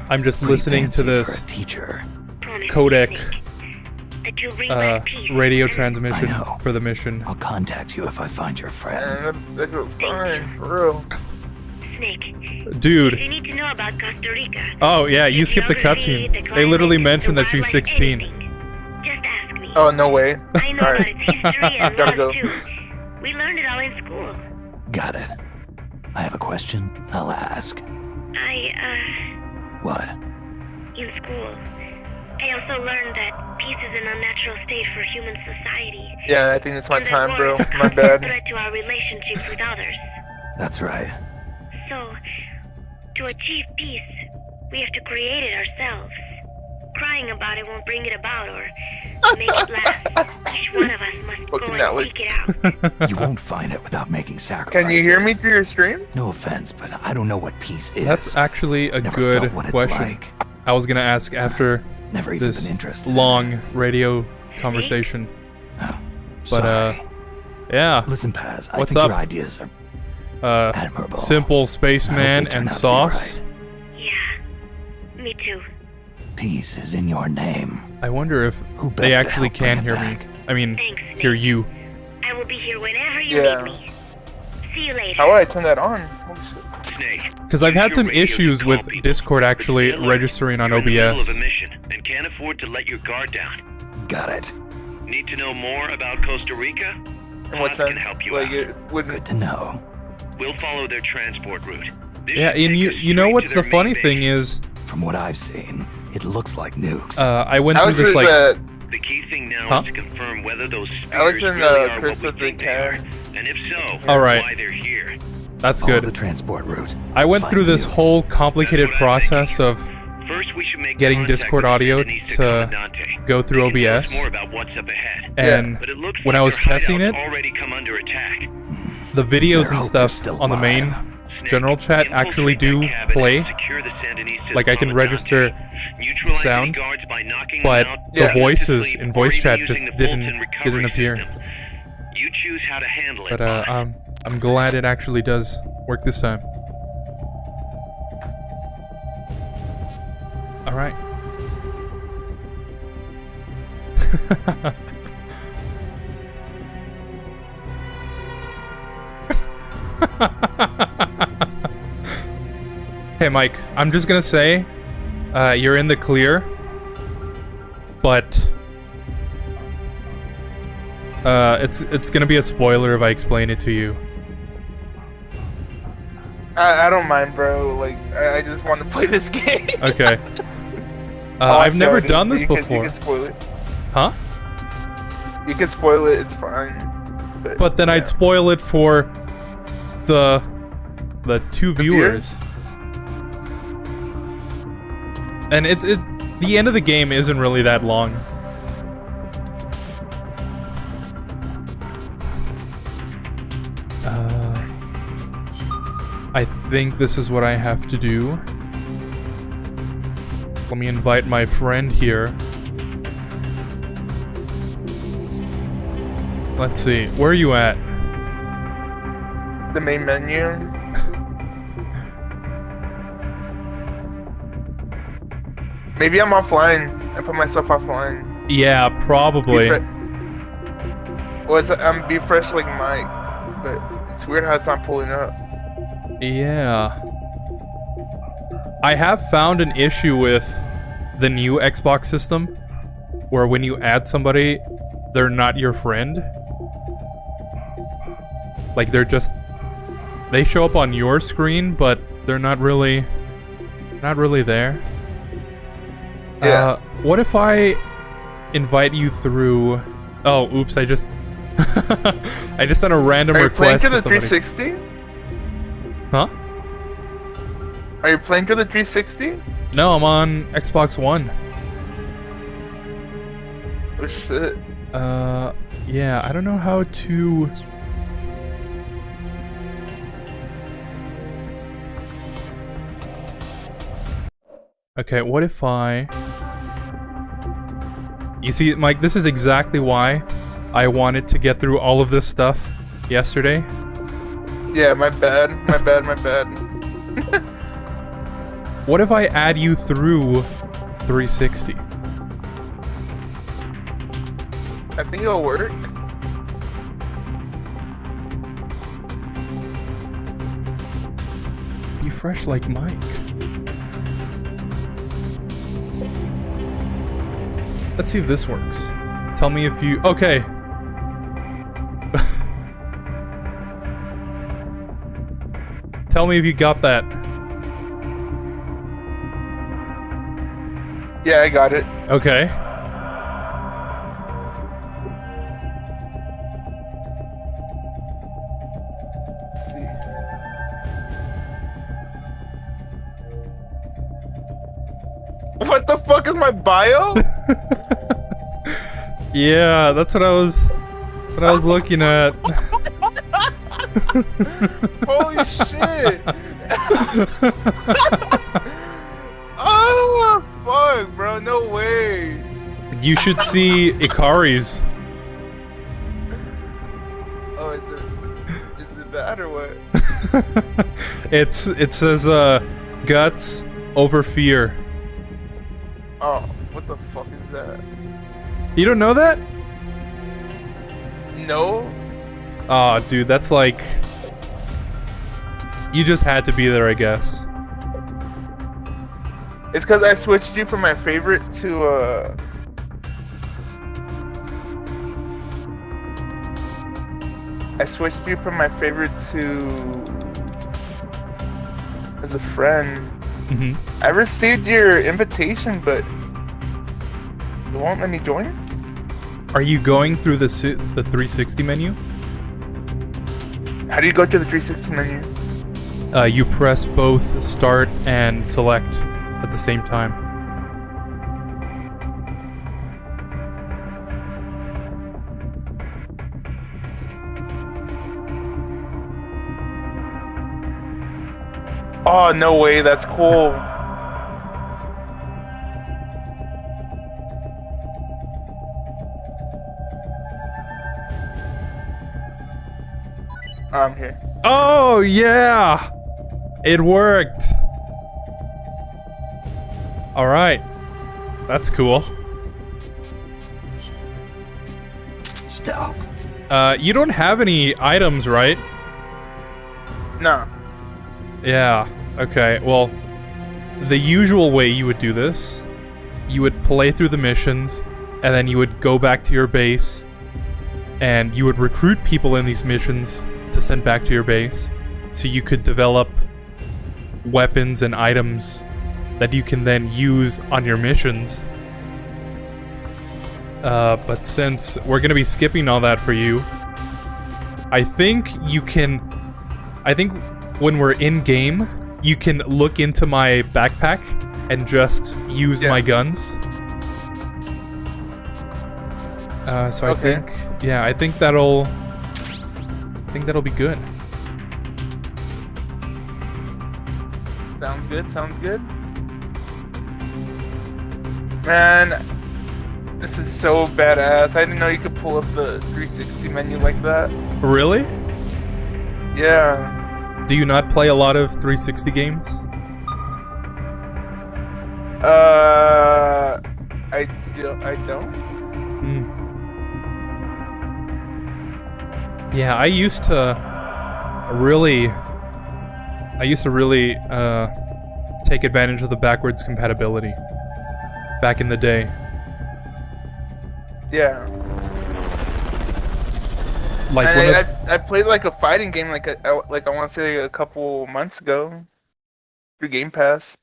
I'm just Pretty listening to fancy this for a teacher. Promise codec me, Snake, that you'll bring back peace. radio and transmission I know. for the mission. I'll contact you if I find your friend. Man, that girl's fine, for real. Snake, Dude. if you need to know about Costa Rica, Oh, yeah, you the skipped the geography, cutscenes. the They literally climate, mentioned the that she's wildlife, 16. anything, just ask me. Oh, no way. I know about Alright. its history and Gotta laws go. too. We learned it all in school. Got it. I have a question. I'll ask. What? In school, I also learned that peace is an unnatural state for human society. Yeah, I think it's my And that time, bro. wars My cause a bad. threat to our relationships with others. That's right. So, to achieve peace, we have to create it ourselves. Crying about it won't bring it about or make it last. Each one of us must go Fucking and Alex. seek it out. You won't find it without making sacrifices. Can you hear me through your stream? No offense, but I don't know what peace is. That's actually a Never good felt what it's question. like. I was gonna ask after Never even this been interested. long radio conversation. Oh, But, sorry. Yeah. Listen, Paz, I What's think up? your ideas are admirable. Simple I spaceman hope they turn and out to be sauce. right. Yeah, me too. peace is in your name. I wonder if Who better they to actually help bring can it hear back? me. I mean, Thanks, hear Snake. you. I will be here whenever you Yeah. need me. See you later. How would I turn that on? Holy shit. Snake. Because I've use had your some radio to issues call with people. Discord actually But stay alert. registering on You're in the middle OBS. of a mission and can't afford to let your guard down. Got it. Need to know more about Costa Rica? In what Haas sense? can help you Like out. it wouldn't. Good to know. We'll follow their transport route. This Yeah, should and take us you know straight what's to the their funny main thing base. is, From what I've seen, it looks like nukes. I went I through was this in like, the The key thing now Huh? is to confirm whether those Alex spears in really the are Curse what of we the think they are, Cat. and if so, All right. why they're here. that's Follow good. the transport route. I went Find through this nukes. whole complicated That's what I'm process of First, we should make getting contact Discord with audio Sandinista to Comandante. go through He can tell us OBS. more about what's up ahead. And But it looks when like I was their testing hideout's it, already come under attack. the videos Better and hope stuff they're still on the main alive. Snake, general chat actually infiltrate do that cabin play. and secure the Sandinistas' Like I can Comandante. register Neutralize any sound, guards by knocking but them out, the Yeah. voices sleep, in or voice even chat using just the didn't Fulton recovery didn't appear. system. You choose how to handle it, But boss. I'm glad it actually does work this time. All right. Hey Mike, I'm just gonna say, you're in the clear, but it's gonna be a spoiler if I explain it to you. I don't mind, bro. Like I just want to play this game. Okay. Oh, I'm I've never sorry, done this you can- before. You can spoil it. Huh? You can spoil it. It's fine. But then I'd spoil it for the two viewers. And the end of the game isn't really that long. I think this is what I have to do. Let me invite my friend here. Let's see, where are you at? The main menu. Maybe I'm offline. I put myself offline. Yeah, probably. I'm Be Fresh like Mike, but it's weird how it's not pulling up. Yeah. I have found an issue with the new Xbox system where when you add somebody, they're not your friend. Like they show up on your screen, but they're not really there. Yeah. What if I invite you through? Oh, oops! I just I just sent a random Are you playing request to to the somebody. 360? Huh? Are you playing to the 360? No, I'm on Xbox One. Oh shit. Yeah, I don't know how to. Okay, what if I... You see, Mike, this is exactly why I wanted to get through all of this stuff yesterday. Yeah, my bad. My bad, my bad. What if I add you through 360? I think it'll work. Be fresh like Mike. Let's see if this works. Tell me if you... Okay. Tell me if you got that. Yeah, I got it. Okay. Let's see. What the fuck is my bio? Yeah, that's what I was looking at. Holy shit! Oh fuck, bro! No way. You should see Ikari's. Oh, is it that or what? It says guts over fear. Oh, what the fuck is that? You don't know that? No. Aw, dude, that's like... You just had to be there, I guess. It's because I switched you from my favorite to, I switched you from my favorite to... as a friend. Mm-hmm. I received your invitation, but... you won't let me join? Are you going through the 360 menu? How do you go to the 360 menu? You press both start and select at the same time. Oh, no way, that's cool. I'm here. Oh, yeah! It worked! Alright. That's cool. Stuff. You don't have any items, right? No. Yeah. Okay, well, the usual way you would do this, you would play through the missions, and then you would go back to your base, and you would recruit people in these missions to send back to your base, so you could develop weapons and items that you can then use on your missions. But since we're gonna be skipping all that for you, I think when we're in-game, you can look into my backpack and just use my guns. So Okay. I think that'll be good. Sounds good, sounds good. Man, this is so badass. I didn't know you could pull up the 360 menu like that. Really? Yeah. Do you not play a lot of 360 games? I don't. Yeah, I used to really take advantage of the backwards compatibility back in the day. Yeah. Like I played like a fighting game like I want to say a couple months ago through Game Pass.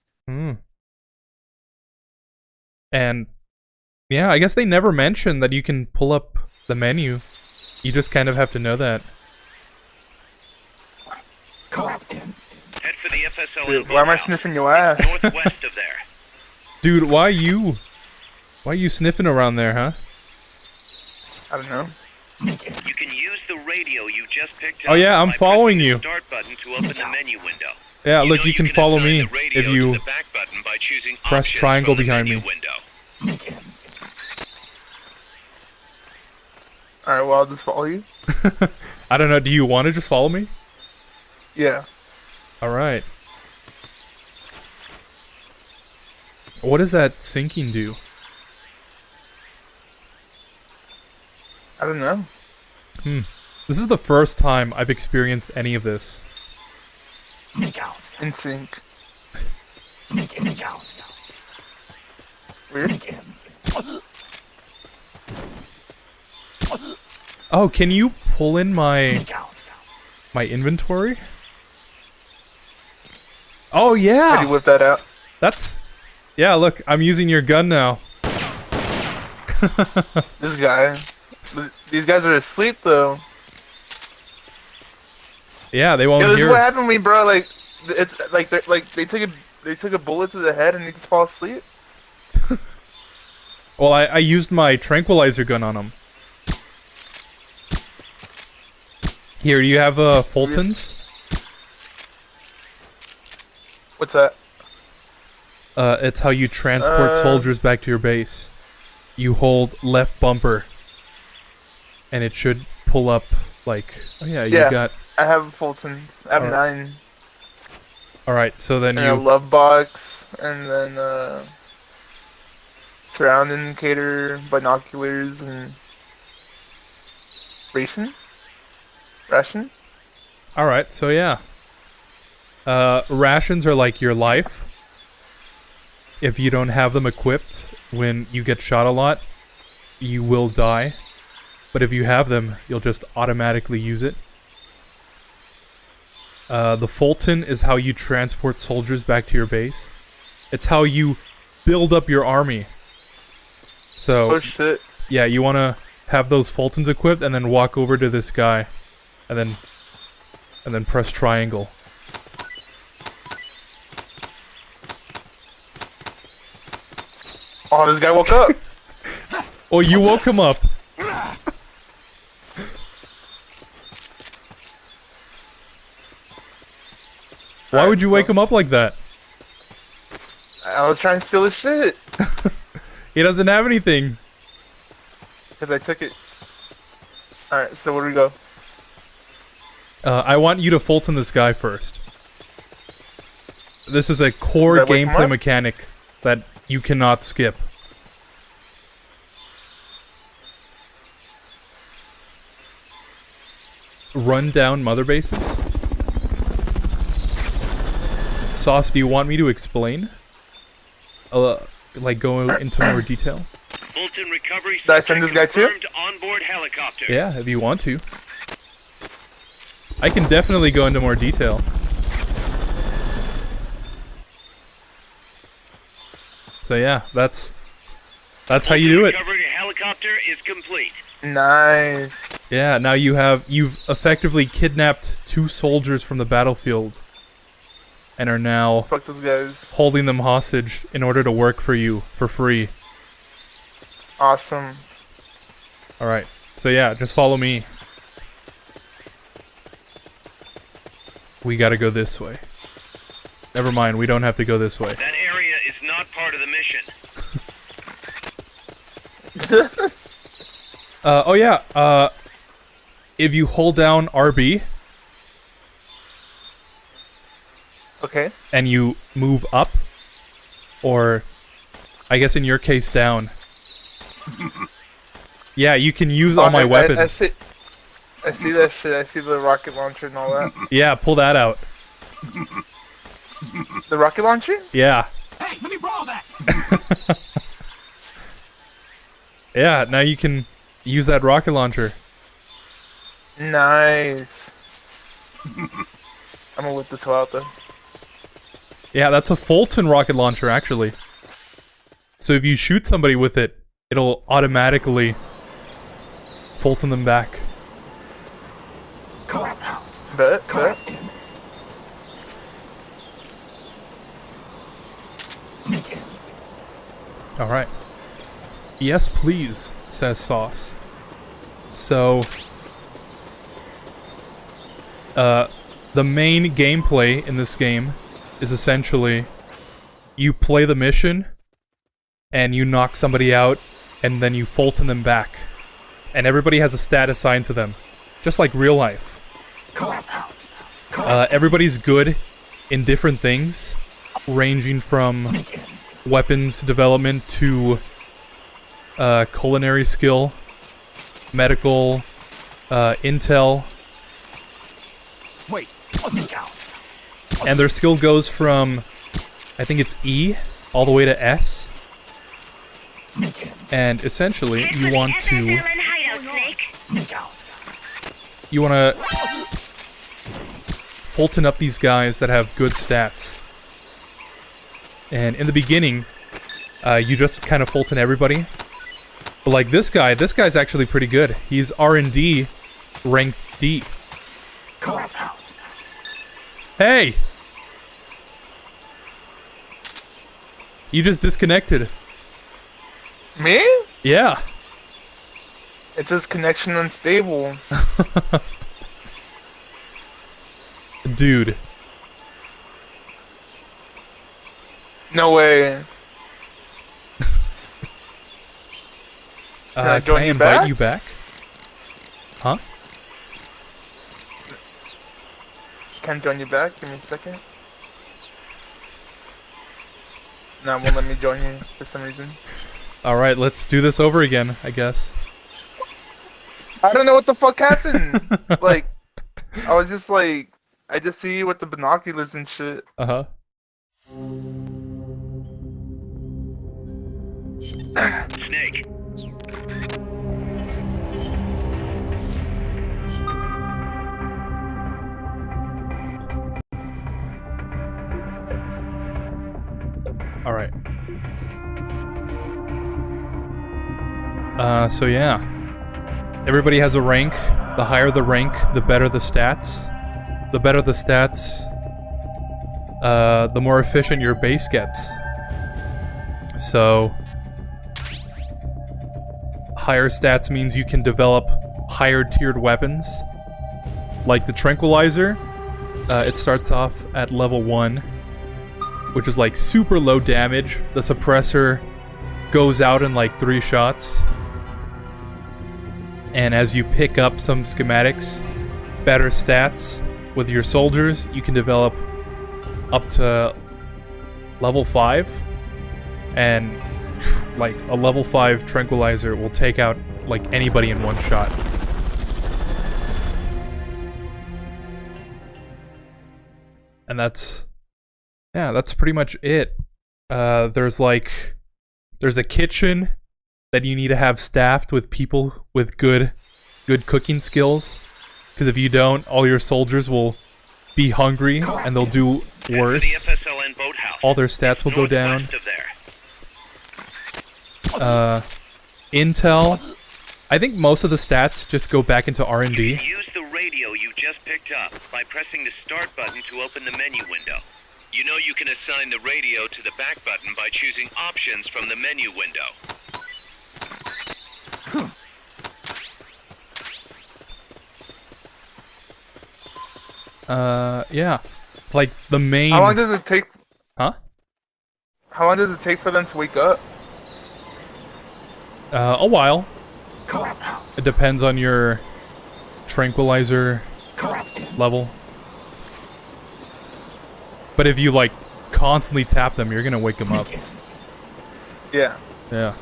And yeah, I guess they never mentioned that you can pull up the menu. You just kind of have to know that. Head for the FSL. Dude, why am I sniffing your ass? Northwest of there. Dude, why you sniffing around there, huh? I don't know. You can use the radio you just picked up. Oh yeah, I'm by following pressing you. the start button to open the menu window. Yeah, look, know you can follow assign me the radio if to you the back button by choosing press options triangle from the behind menu me. window. Alright, well, I'll just follow you. I don't know, do you want to just follow me? Yeah. Alright. What does that sinking do? I don't know. This is the first time I've experienced any of this. In sync. Weird. Oh, can you pull in my inventory? Oh yeah! How do you whip that out? Yeah, look, I'm using your gun now. This guy. These guys are asleep though. Yeah, they won't Yo, this hear. is what happened to me, bro. Like, it's like they took a bullet to the head and they just fall asleep. Well, I used my tranquilizer gun on them. Here, do you have Fultons? What's that? It's how you transport soldiers back to your base. You hold left bumper, and it should pull up like. Oh yeah, you got. I have a Fulton. I have 9. All right, so then and a love box, and then surround indicator, binoculars, and ration. All right, so yeah. Rations are like your life. If you don't have them equipped when you get shot a lot, you will die. But if you have them, you'll just automatically use it. The Fulton is how you transport soldiers back to your base. It's how you build up your army. So, Oh shit. yeah, you want to have those Fultons equipped and then walk over to this guy. And then press triangle. Oh, this guy woke up. Oh, you woke him up. Why would you wake him up like that? I was trying to steal his shit. He doesn't have anything. Because I took it. Alright, so where do we go? I want you to Fulton this guy first. This is a core Does that wake him gameplay up? mechanic that you cannot skip. Run down mother bases? Sauce, do you want me to explain? Like go into more detail? Fulton recovery Did I send this guy too? confirmed onboard helicopter. Yeah, if you want to. I can definitely go into more detail. So yeah, that's how you do it. Recovery helicopter is complete. Nice. Yeah, now you've effectively kidnapped 2 soldiers from the battlefield and are now Fuck those guys. holding them hostage in order to work for you for free. Awesome. Alright, so yeah, just follow me. We gotta go this way. Never mind, we don't have to go this way. That area is not part of the mission. Oh yeah, if you hold down RB Okay. and you move up, or I guess in your case down. Yeah, you can use all my weapons. I see that shit. I see the rocket launcher and all that. Yeah, pull that out. The rocket launcher? Yeah. Hey, let me borrow that! Yeah, now you can use that rocket launcher. Nice. I'm gonna whip this hoe out though. Yeah, that's a Fulton rocket launcher, actually. So if you shoot somebody with it, it'll automatically Fulton them back. Bet. Alright. Yes, please, says Sauce. So, the main gameplay in this game is essentially you play the mission and you knock somebody out and then you Fulton them back. And everybody has a stat assigned to them, just like real life. Everybody's good in different things, ranging from weapons development to culinary skill, medical, intel. Wait. And their skill goes from, I think it's E, all the way to S. And essentially, you want to Fulton up these guys that have good stats. And in the beginning, you just kind of Fulton everybody. But like this guy's actually pretty good. He's R&D rank D. Hey! You just disconnected. Me? Yeah. It says connection unstable. Dude. No way. Can join I you invite back? you back? Huh? Can I join you back? Give me a second. No, it won't let me join you for some reason. Alright, let's do this over again, I guess. I don't know what the fuck happened. Like, I was just like, I just see you with the binoculars and shit. Uh-huh. Snake. Alright. So yeah. Everybody has a rank. The higher the rank, the better the stats. The better the stats, the more efficient your base gets. So, higher stats means you can develop higher tiered weapons. Like the Tranquilizer, it starts off at level 1, which is like super low damage. The suppressor goes out in like 3 shots. And as you pick up some schematics, better stats with your soldiers, you can develop up to level 5. And like a level 5 Tranquilizer will take out like anybody in one shot. And that's pretty much it. There's a kitchen that you need to have staffed with people with good cooking skills. Because if you don't, all your soldiers will be hungry and they'll do worse. All their stats will go down. Intel. I think most of the stats just go back into R&D. Use the radio you just picked up by pressing the start button to open the menu window. You know you can assign the radio to the back button by choosing options from the menu window. Yeah. Like, the main... How long does it take... Huh? How long does it take for them to wake up? A while. It depends on your Tranquilizer level. But if you, like, constantly tap them, you're gonna wake them up. Yeah. Yeah.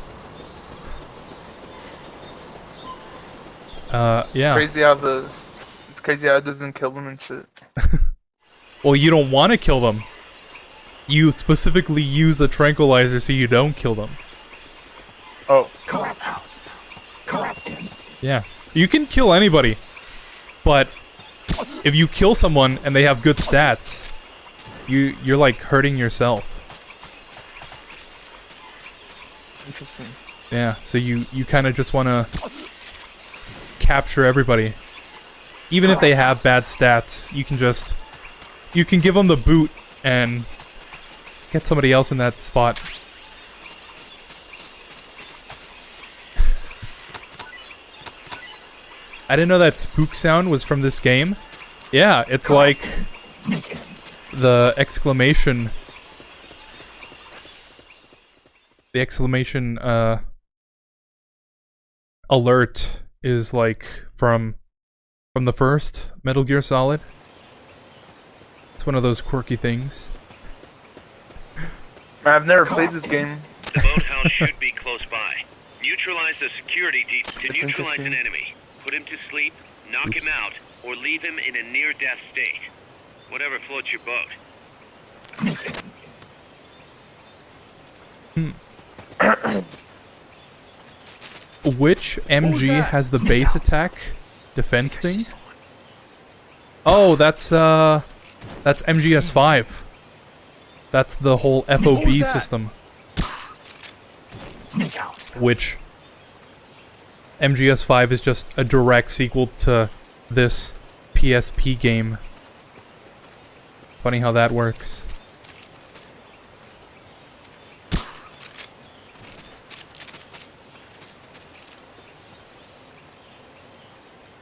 Yeah. It's crazy how it doesn't kill them and shit. Well, you don't want to kill them. You specifically use the Tranquilizer so you don't kill them. Oh. Yeah. You can kill anybody. But if you kill someone and they have good stats, you're like hurting yourself. Interesting. Yeah, so you kind of just want to capture everybody. Even if they have bad stats, you can give them the boot and get somebody else in that spot. I didn't know that spook sound was from this game. Yeah, it's like the exclamation. The exclamation alert is like from the first Metal Gear Solid. It's one of those quirky things. I've never played this game. The boathouse should be close by. Neutralize the security to neutralize an enemy. Put him to sleep, knock him out, or leave him in a near-death state. Whatever floats your boat. Which MG has the base attack defense thing? Oh, that's MGS 5. That's the whole FOB system. Which MGS 5 is just a direct sequel to this PSP game. Funny how that works.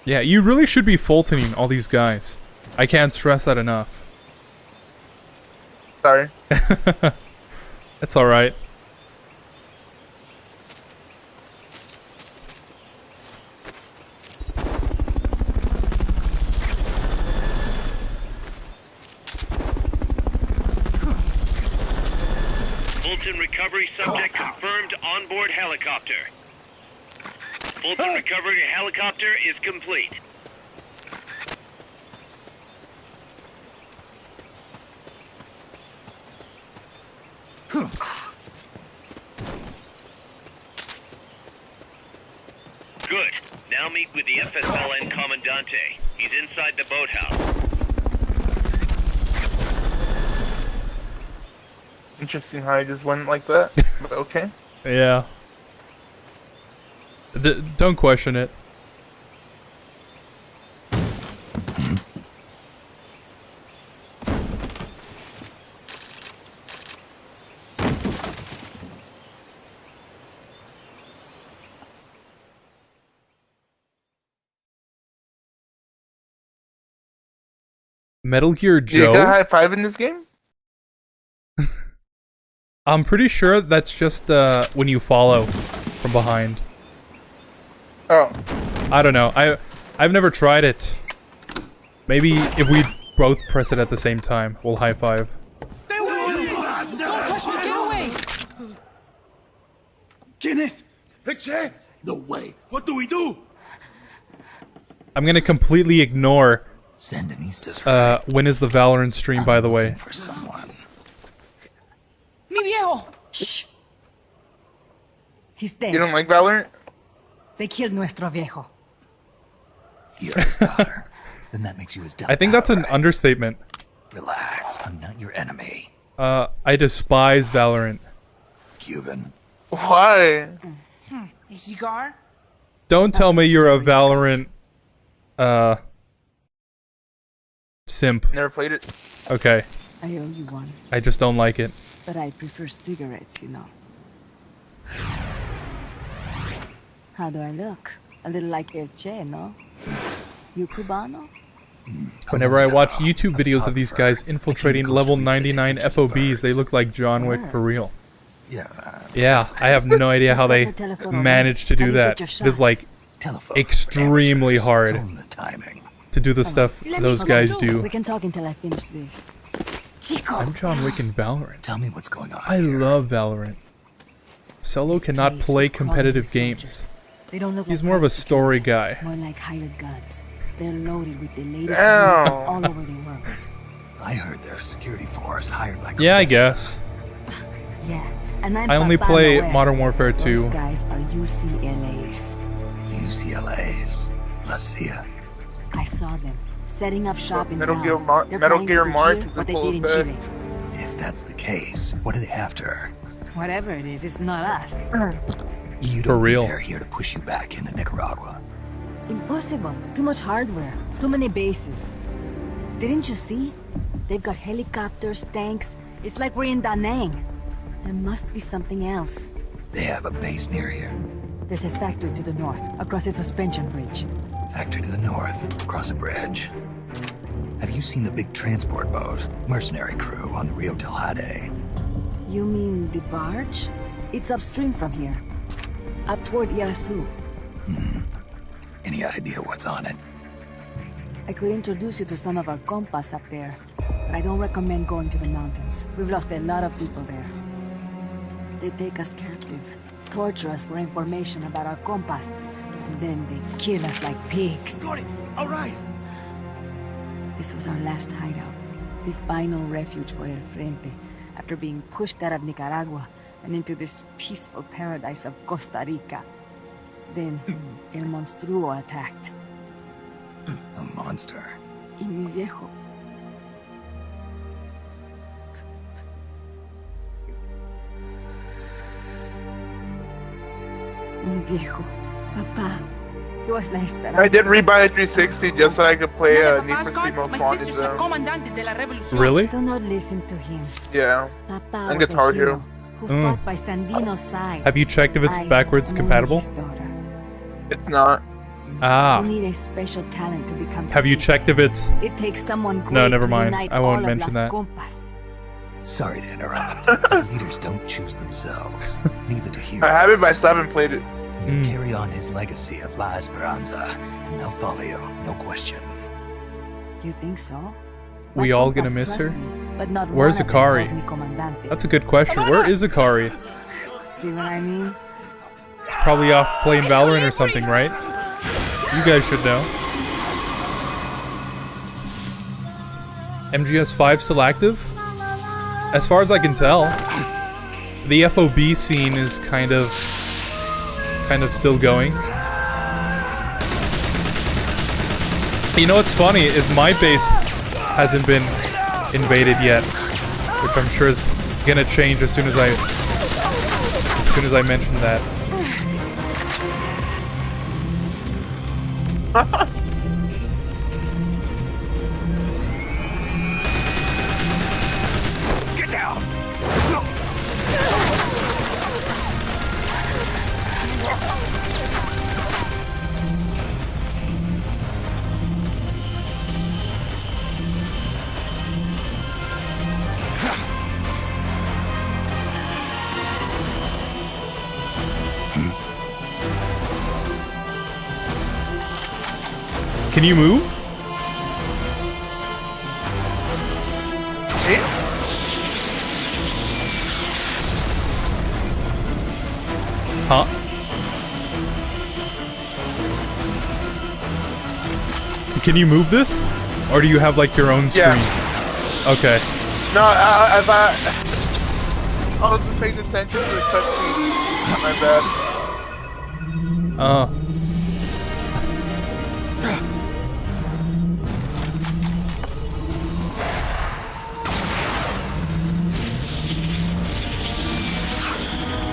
Yeah, you really should be Fultoning all these guys. I can't stress that enough. Sorry. It's alright. Fulton recovery subject confirmed onboard helicopter. Fulton recovery helicopter is complete. Good. Now meet with the FSLN Commandante. He's inside the boathouse. Interesting how I just went like that, but okay. Yeah. Don't question it. Metal Gear You got Joe? high five in this game? I'm pretty sure that's just when you follow from behind. Oh. I don't know. I've never tried it. Maybe if we both press it at the same time, we'll high five. Stay away! Don't push me! Get away! Guinness! Picture? No way. What do we do? I'm gonna completely ignore Sandinista's when is the Valorant stream, by the way. for someone. Mi viejo! Shh! He's dead. You don't like Valorant? They killed nuestro viejo. You're his daughter. Then that makes you his daughter. I think that's an understatement. Relax. I'm not your enemy. I despise Valorant. Cuban. Why? A cigar? Don't tell me you're a Valorant simp. Never played it. Okay. I owe you one, I just don't like it. but I prefer cigarettes, you know. How do I look? A little like El Che, no? You Cubano? Whenever I watch YouTube videos of these guys infiltrating level 99 FOBs, they look like John Wick for real. Yeah, I have no idea how they managed to do that. It is like extremely hard to do the stuff those guys do. We can talk until I finish this. Chico! I'm John Wick in Valorant. Tell me what's going on. I love Valorant. Solo cannot play competitive games. They don't look He's like more of a practical story people, guy. More like hired guns. They're loaded with the latest Damn. news from all over the world. I heard they're a security force hired by. Yeah, I guess. Yeah, and I'm I only Papa play Noel. Modern Warfare Those 2. guys are UCLA's. UCLA's. La CIA. I saw them setting up shop in Metal town. Gear Mar- They're Metal trying Gear to do March here is what a they full did in Chile. effect. If that's the case, what are they after? Whatever it is, it's not us. You For don't real. think they're here to push you back into Nicaragua. Impossible. Too much hardware. Too many bases. Didn't you see? They've got helicopters, tanks. It's like we're in Da Nang. There must be something else. They have a base near here. There's a factory to the north, across a suspension bridge. Factory to the north, across a bridge. Have you seen the big transport boat, mercenary crew on the Rio del Jade? You mean the barge? It's upstream from here. Up toward Irasu. Any idea what's on it? I could introduce you to some of our compas up there. But I don't recommend going to the mountains. We've lost a lot of people there. They take us captive, torture us for information about our compas, and then they kill us like pigs. Got it. All right. This was our last hideout, the final refuge for El Frente, after being pushed out of Nicaragua and into this peaceful paradise of Costa Rica. Then, El Monstruo attacked. A monster. Y mi viejo. Mi viejo. Papá. He was la esperanza. I did rebuy a 360 just so I could play Need for Speed Most Wanted zone. Really? Do not listen to him. Yeah. Papa And was Guitar a Hero. who fought by Sandino's side. Have you checked if it's I backwards am compatible? his daughter. It's not. Ah. You need a special talent to become. Have you checked if it's... It takes someone great No, never to mind. unite I won't all of mention Las that. Compas. Sorry to interrupt. But leaders don't choose themselves. Neither do heroes. I have it, but I still haven't played it. You carry on his legacy of La Esperanza, and they'll follow you, no question. You think so? We My all gonna compas miss trust her? me. but not Where's one of them Akari? calls me Comandante. That's a good question. Where is Akari? See what I mean? It's probably off playing Valorant or something, right? You guys should know. MGS 5 still active? As far as I can tell. The FOB scene is kind of still going. You know what's funny is my base hasn't been invaded yet, which I'm sure is gonna change as soon as I mention that. Get down! Can you move? Huh? Can you move this? Or do you have like your own screen? Yeah. Okay. No, I wasn't paying attention to the cutscene. My bad.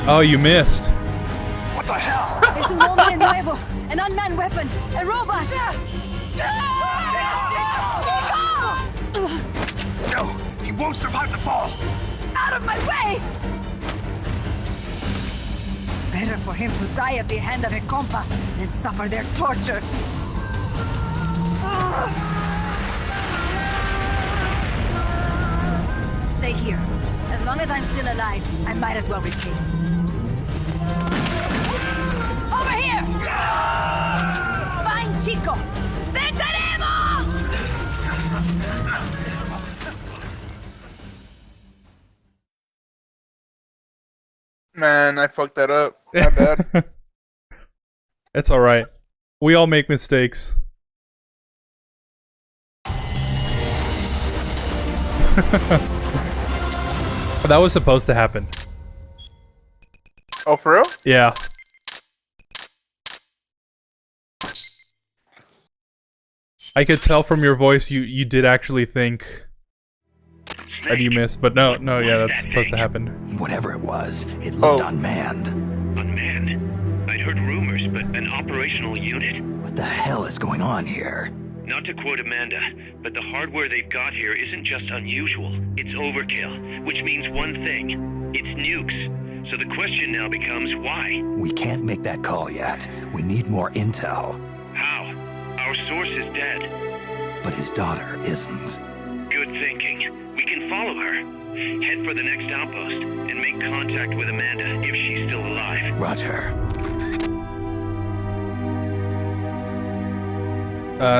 Oh, you missed. What the hell? Es un hombre nuevo, an unmanned weapon, a robot. No, he won't survive the fall. Out of my way! Better for him to die at the hand of a compa than suffer their torture. Stay here. As long as I'm still alive, I might as well retreat. Over here! Fine, Chico! ¡Venceremos! Man, I fucked that up. My bad. It's alright. We all make mistakes. That was supposed to happen. Oh, for real? Yeah. I could tell from your voice you did actually think that you missed, but no, yeah, that's supposed to happen. Whatever it was, it looked unmanned. Unmanned? I'd heard rumors, but an operational unit? What the hell is going on here? Not to quote Amanda, but the hardware they've got here isn't just unusual, it's overkill, which means one thing, it's nukes. So the question now becomes why? We can't make that call yet. We need more intel. How? Our source is dead. But his daughter isn't. Good thinking. We can follow her. Head for the next outpost and make contact with Amanda if she's still alive. Roger.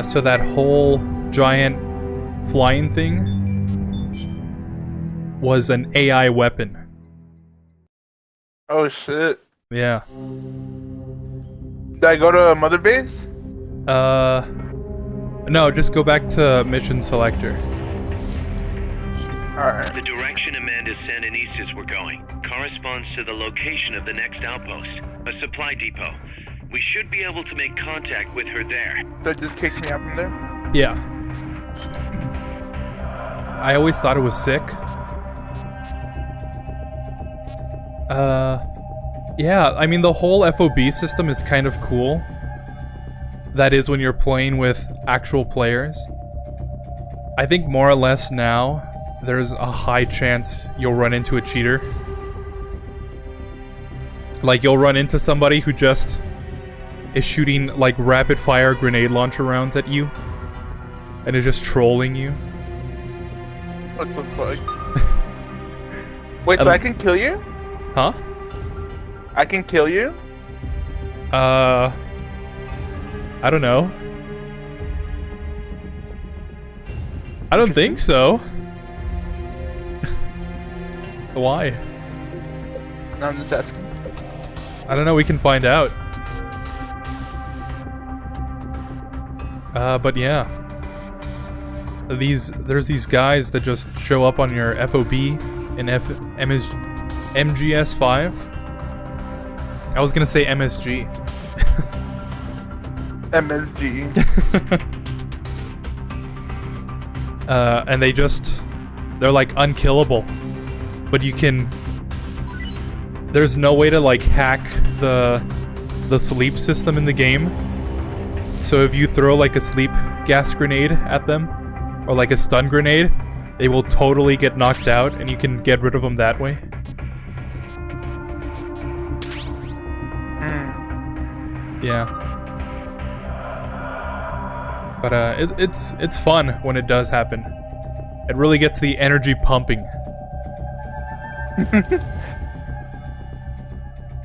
So that whole giant flying thing was an AI weapon. Oh shit. Yeah. Did I go to Mother Base? No, just go back to Mission Selector. Alright. The direction Amanda's Sandinistas were going corresponds to the location of the next outpost, a supply depot. We should be able to make contact with her there. So just kicks me out from there? Yeah. I always thought it was sick. Yeah, I mean the whole FOB system is kind of cool. That is when you're playing with actual players. I think more or less now, there's a high chance you'll run into a cheater. Like you'll run into somebody who just is shooting like rapid fire grenade launcher rounds at you and is just trolling you. What the fuck? Wait, so I can kill you? Huh? I can kill you? I don't know. I don't think so. Why? No, I'm just asking. I don't know, we can find out. But yeah. There's these guys that just show up on your FOB in MGS 5. I was gonna say MSG. MSG. And they're like unkillable. But you can... There's no way to like hack the sleep system in the game. So if you throw like a sleep gas grenade at them, or like a stun grenade, they will totally get knocked out and you can get rid of them that way. Yeah. But it's fun when it does happen. It really gets the energy pumping.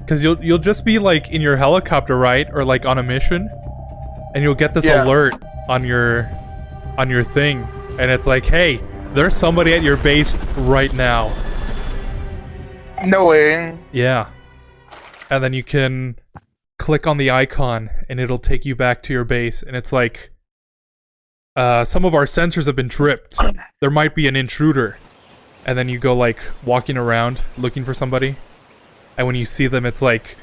Cause you'll just be like in your helicopter, right? Or like on a mission, and you'll get this alert on your thing, and it's like, hey, there's somebody at your base right now. No way. Yeah. And then you can click on the icon and it'll take you back to your base, and it's like, some of our sensors have been tripped. There might be an intruder. And then you go like walking around looking for somebody, and when you see them, it's like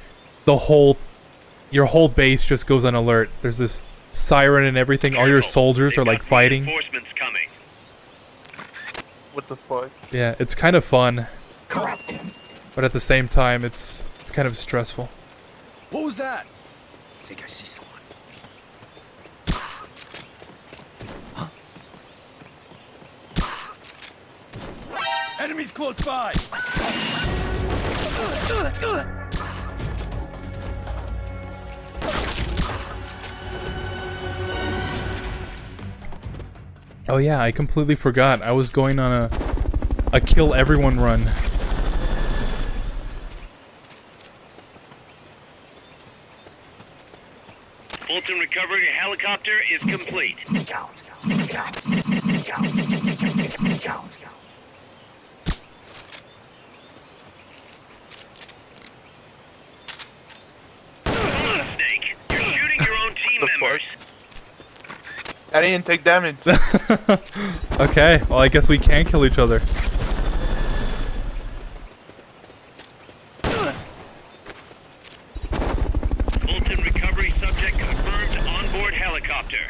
your whole base just goes on alert. There's this siren and everything. All your soldiers are like fighting. Reinforcements coming. What the fuck? Yeah, it's kind of fun, but at the same time, it's kind of stressful. What was that? I think I see someone. Enemies close by! Oh yeah, I completely forgot. I was going on a kill everyone run. Fulton recovery helicopter is complete. Snake, you're shooting your own team members. I didn't take damage. Okay, well I guess we can kill each other. Fulton recovery subject confirmed onboard helicopter.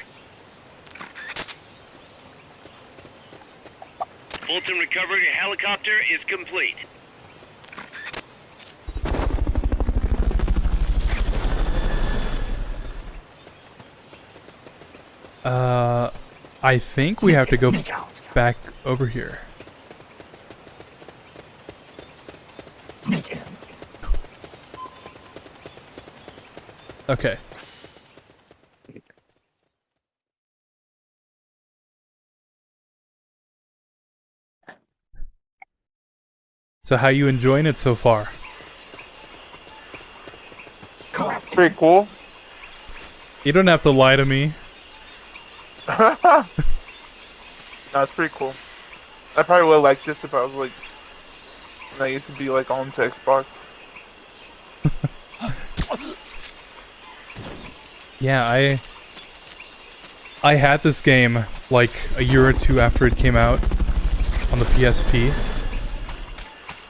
Fulton recovery helicopter is complete. I think we have to go back over here. Okay. So how you enjoying it so far? Pretty cool. You don't have to lie to me. No, it's pretty cool. I probably would like this if I was like, when I used to be like on to Xbox. Yeah, I had this game like a year or two after it came out on the PSP.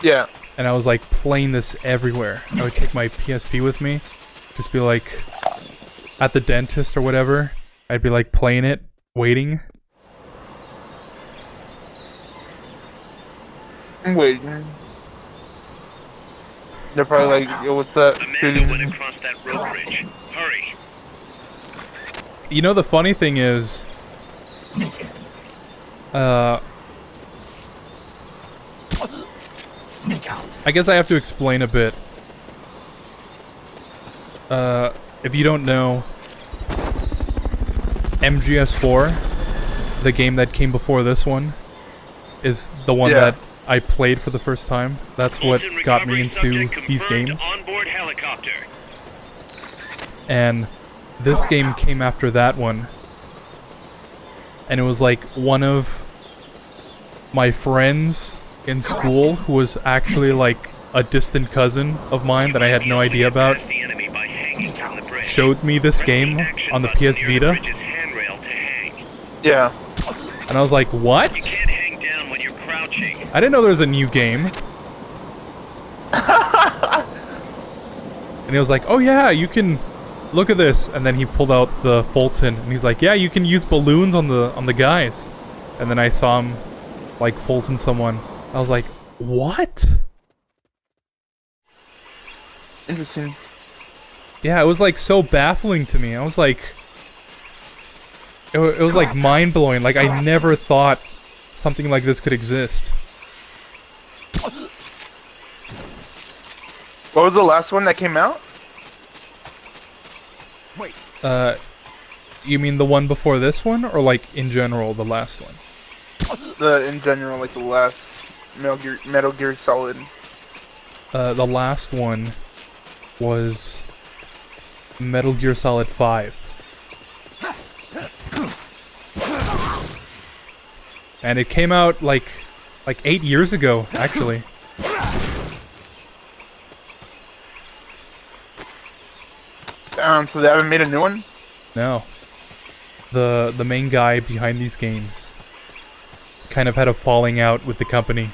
Yeah. And I was like playing this everywhere. I would take my PSP with me, just be like at the dentist or whatever. I'd be like playing it, waiting. I'm waiting. They're probably like, yo, what's that? Amanda went across that road bridge. Hurry. You know, the funny thing is, I guess I have to explain a bit. If you don't know, MGS4, the game that came before this one, is the one that I played for the first time. That's what got me into these games. Onboard helicopter. And this game came after that one. And it was like one of my friends in school who was actually like a distant cousin of mine that I had no idea about showed me this game on the PS Vita. Yeah. And I was like, what? I didn't know there was a new game. And he was like, oh yeah, you can look at this. And then he pulled out the Fulton and he's like, yeah, you can use balloons on the guys. And then I saw him like Fulton someone. I was like, what? Interesting. Yeah, it was like so baffling to me. I was like, it was like mind blowing. Like I never thought something like this could exist. What was the last one that came out? Wait. You mean the one before this one, or like in general the last one? In general, like the last Metal Gear Solid. The last one was Metal Gear Solid 5. And it came out like 8 years ago, actually. So they haven't made a new one? No. The main guy behind these games kind of had a falling out with the company.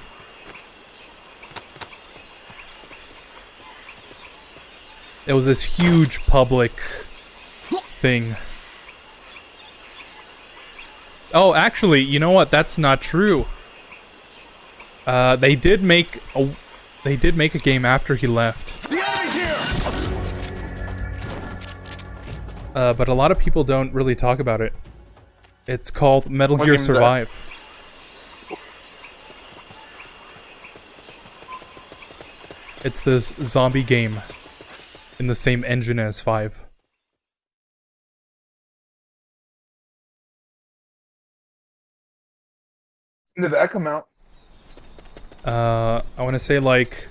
It was this huge public thing. Oh, actually, you know what? That's not true. They did make a game after he left. The enemy's here! But a lot of people don't really talk about it. It's called Metal Gear Survive. It's this zombie game in the same engine as 5. When did that come out? I want to say like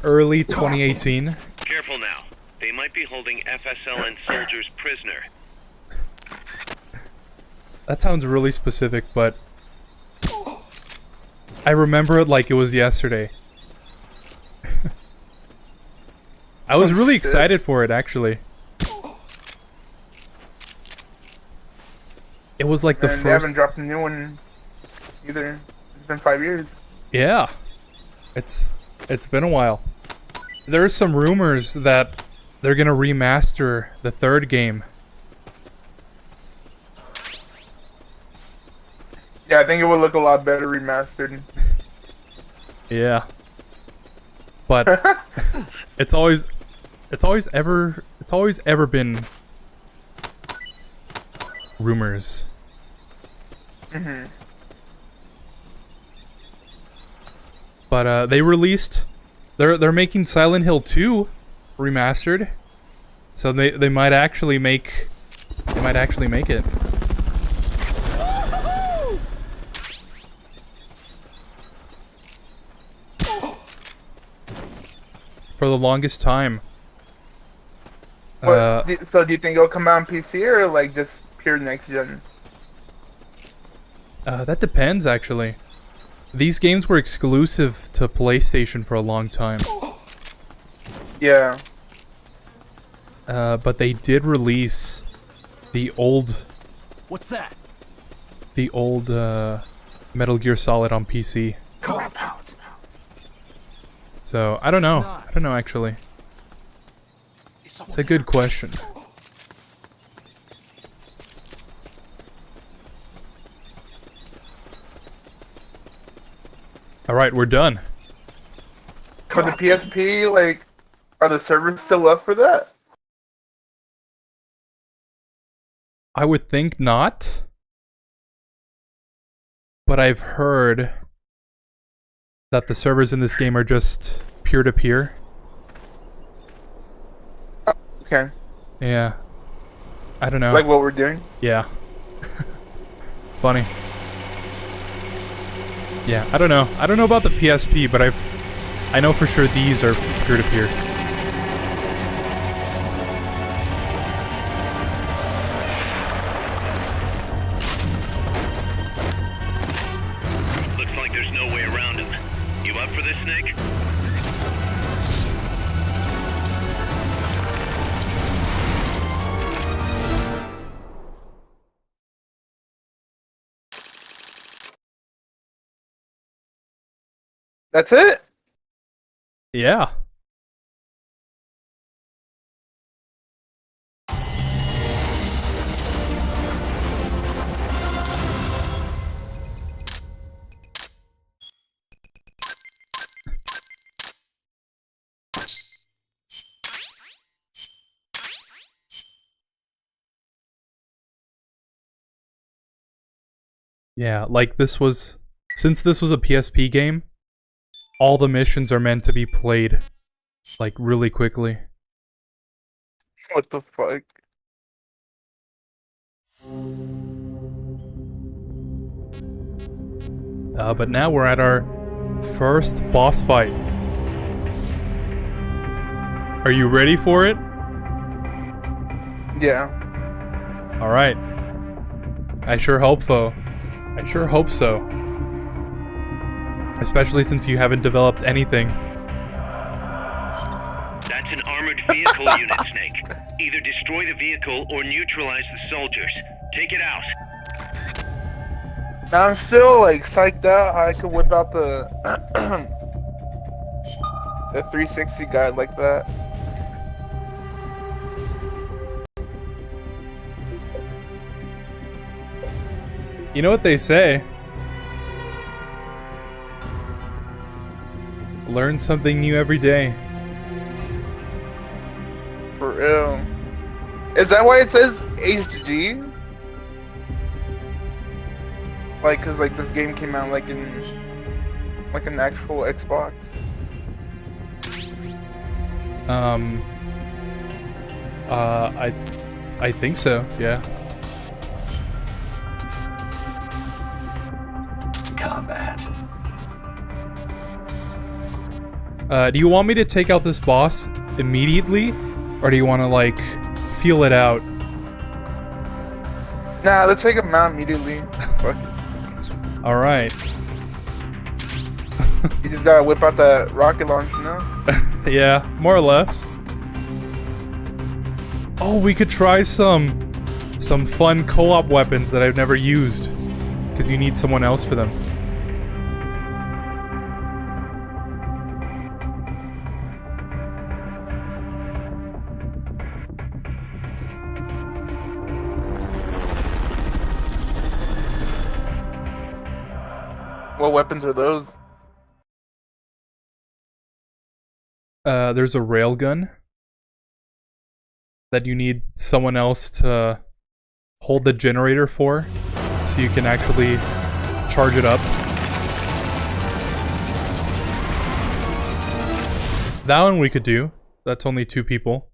early 2018. Careful now. They might be holding FSLN soldiers prisoner. That sounds really specific, but I remember it like it was yesterday. I was really excited for it, actually. It was like the first... They haven't dropped a new one either. It's been 5 years. Yeah. It's been a while. There are some rumors that they're gonna remaster the third game. Yeah, I think it would look a lot better remastered. Yeah. But it's always ever been rumors. Mm-hmm. But they released they're making Silent Hill 2 remastered. So they might actually make it. For the longest time. So do you think it'll come out on PC or like just pure next gen? That depends, actually. These games were exclusive to PlayStation for a long time. Yeah. But they did release the old... What's that? The old Metal Gear Solid on PC. So, I don't know. I don't know, actually. It's a good question. Alright, we're done. For the PSP, like, are the servers still up for that? I would think not. But I've heard that the servers in this game are just peer-to-peer. Okay. Yeah. I don't know. Like what we're doing? Yeah. Funny. Yeah, I don't know. I don't know about the PSP, but I know for sure these are peer-to-peer. Looks like there's no way around for this, Snake? That's it? Yeah. Yeah, like since this was a PSP game, all the missions are meant to be played, like, really quickly. What the fuck? But now we're at our first boss fight. Are you ready for it? Yeah. Alright. I sure hope so. I sure hope so. Especially since you haven't developed anything. That's an armored vehicle unit, Snake. Either destroy the vehicle or neutralize the soldiers. Take it out. I'm still like psyched out how I could whip out the the 360 guy like that. You know what they say? Learn something new every day. For real. Is that why it says HD? Like, cause like this game came out like in like an actual Xbox. I think so, yeah. Combat. Do you want me to take out this boss immediately? Or do you want to, like, feel it out? Nah, let's take him out immediately. Fuck it. Alright. You just gotta whip out that rocket launcher now. Yeah, more or less. Oh, we could try some fun co-op weapons that I've never used. Because you need someone else for them. What weapons are those? There's a railgun that you need someone else to hold the generator for, so you can actually charge it up. That one we could do. That's only 2 people.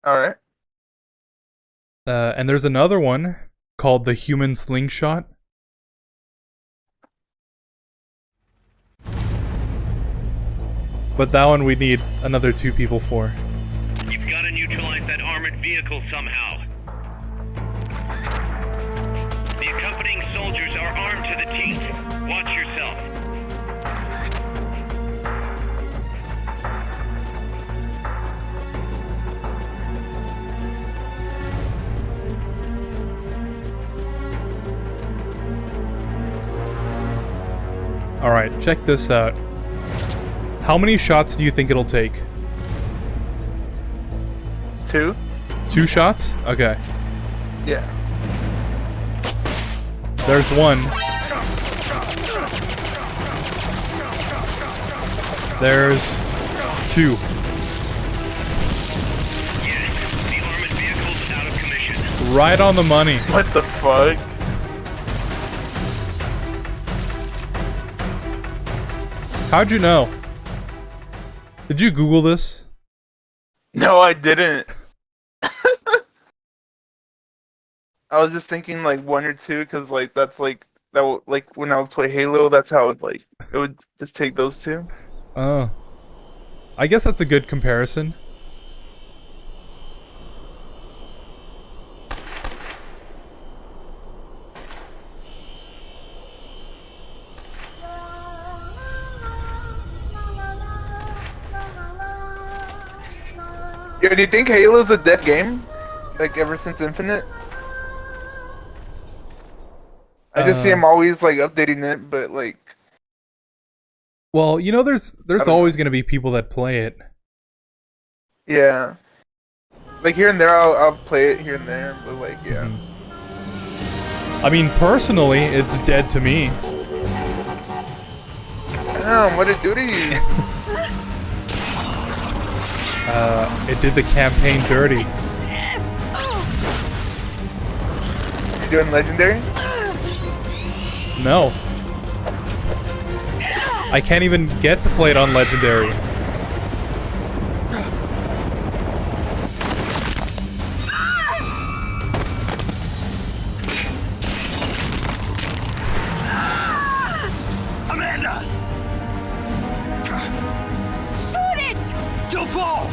Alright. And there's another one called the human slingshot. But that one we need another 2 people for. You've got to neutralize that armored vehicle somehow. The accompanying soldiers are armed to the teeth. Watch yourself. Alright, check this out. How many shots do you think it'll take? 2? 2 shots? Okay. Yeah. There's one. There's 2. The armored vehicle's out of commission. Right on the money. What the fuck? How'd you know? Did you Google this? No, I didn't. I was just thinking like 1 or 2, cause like that's like like when I would play Halo, that's how it would just take those 2. Oh. I guess that's a good comparison. Yo, do you think Halo's a dead game? Like ever since Infinite? I just see him always like updating it, but like. Well, you know, there's always going to be people that play it. Yeah. Like here and there, I'll play it here and there, but like, yeah. I mean, personally, it's dead to me. Damn, what'd it do to you? It did the campaign dirty. You doing Legendary? No. I can't even get to play it on Legendary. Amanda! Shoot it! You'll fall!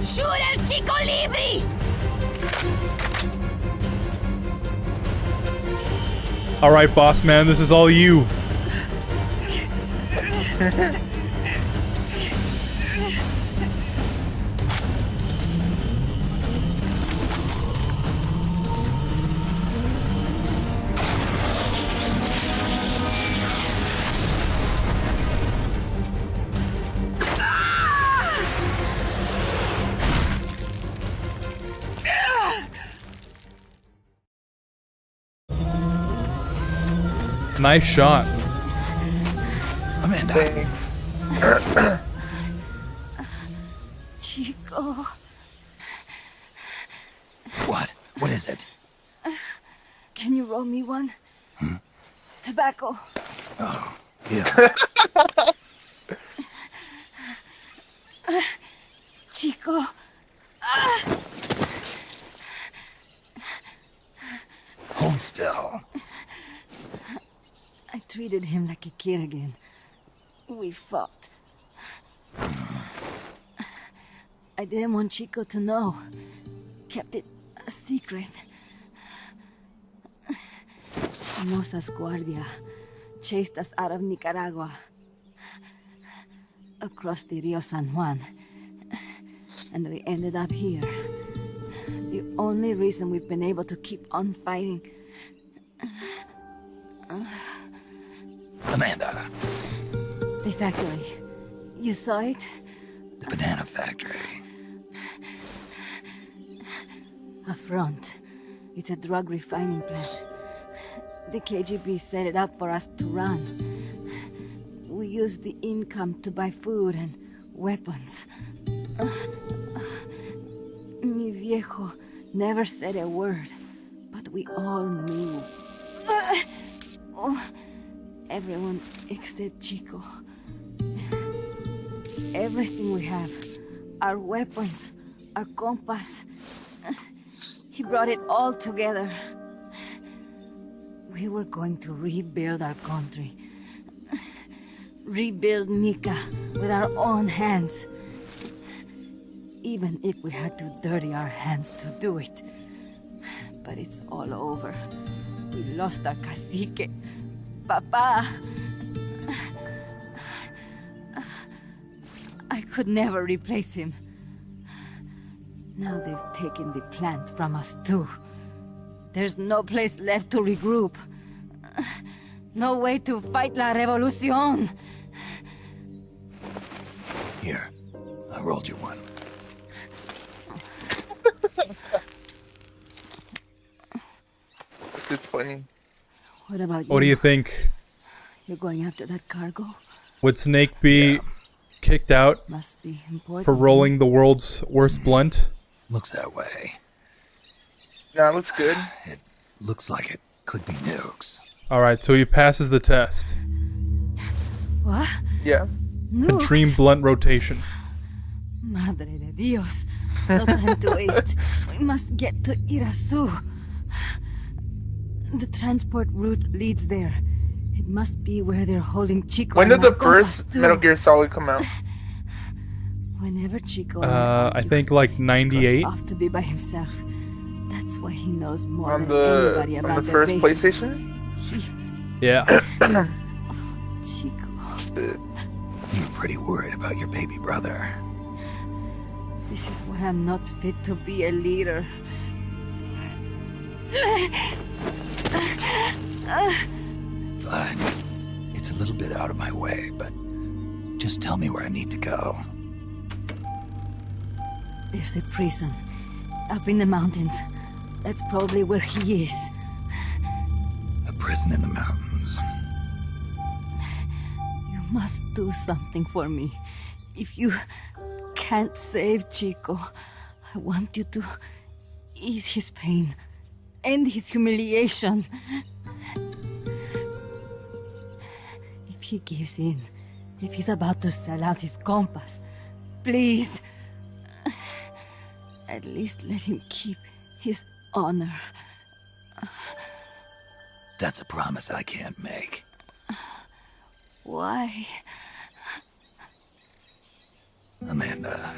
Shoot el Chico Libre! Alright, boss man, this is all you. Nice shot. Amanda. Chico. What? What is it? Can you roll me one? Tobacco. Oh, yeah. Chico. Hold still. I treated him like a kid again. We fought. I didn't want Chico to know. Kept it a secret. Somoza's Guardia chased us out of Nicaragua. Across the Rio San Juan. And we ended up here. The only reason we've been able to keep on fighting. Amanda. The factory. You saw it? The banana factory. A front. It's a drug refining plant. The KGB set it up for us to run. We used the income to buy food and weapons. Mi viejo never said a word, but we all knew. Everyone except Chico. Everything we have. Our weapons, our compass. He brought it all together. We were going to rebuild our country. Rebuild Nika with our own hands. Even if we had to dirty our hands to do it. But it's all over. We lost our cacique. Papa. I could never replace him. Now they've taken the plant from us too. There's no place left to regroup. No way to fight la revolución. Here, I rolled you one. It's funny. What about you? What do you think? You're going after that cargo? Would Snake be kicked out Must be important. for rolling the world's worst blunt? Looks that way. Nah, it looks good. It looks like it could be nukes. Alright, so he passes the test. What? Yeah. Nukes? Dream blunt rotation. Madre de Dios. No time to waste. We must get to Irasu. The transport route leads there. It must be where they're holding Chico. When did and the Marcos first too. Metal Gear Solid come out? Whenever Chico I think like 98. goes off to be by himself. That's why he knows more On than anybody the about first their bases. PlayStation? Yeah. Chico. You're pretty worried about your baby brother. This is why I'm not fit to be a leader. Fine. It's a little bit out of my way, but just tell me where I need to go. There's a prison up in the mountains. That's probably where he is. A prison in the mountains. You must do something for me. If you can't save Chico, I want you to ease his pain, end his humiliation. If he gives in, if he's about to sell out his compass, please, at least let him keep his honor. That's a promise I can't make. Why? Amanda,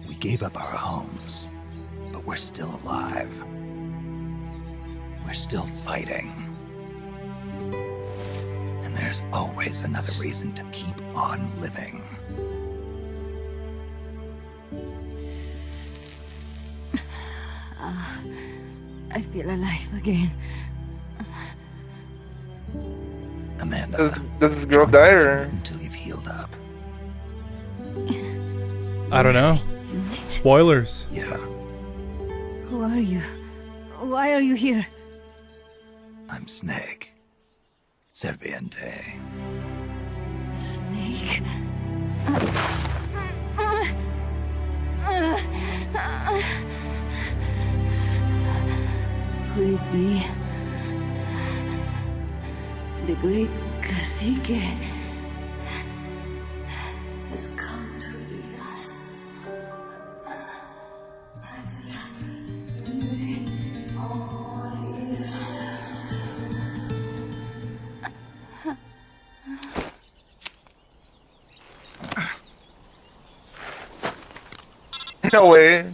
we gave up our homes, but we're still alive. We're still fighting. And there's always another reason to keep on living. I feel alive again. Amanda, does this girl die or? Until you've healed up. I don't know. Spoilers. Yeah. Who are you? Why are you here? I'm Snake. Serviente. Snake? Could it be the great cacique has come to lead us? No way.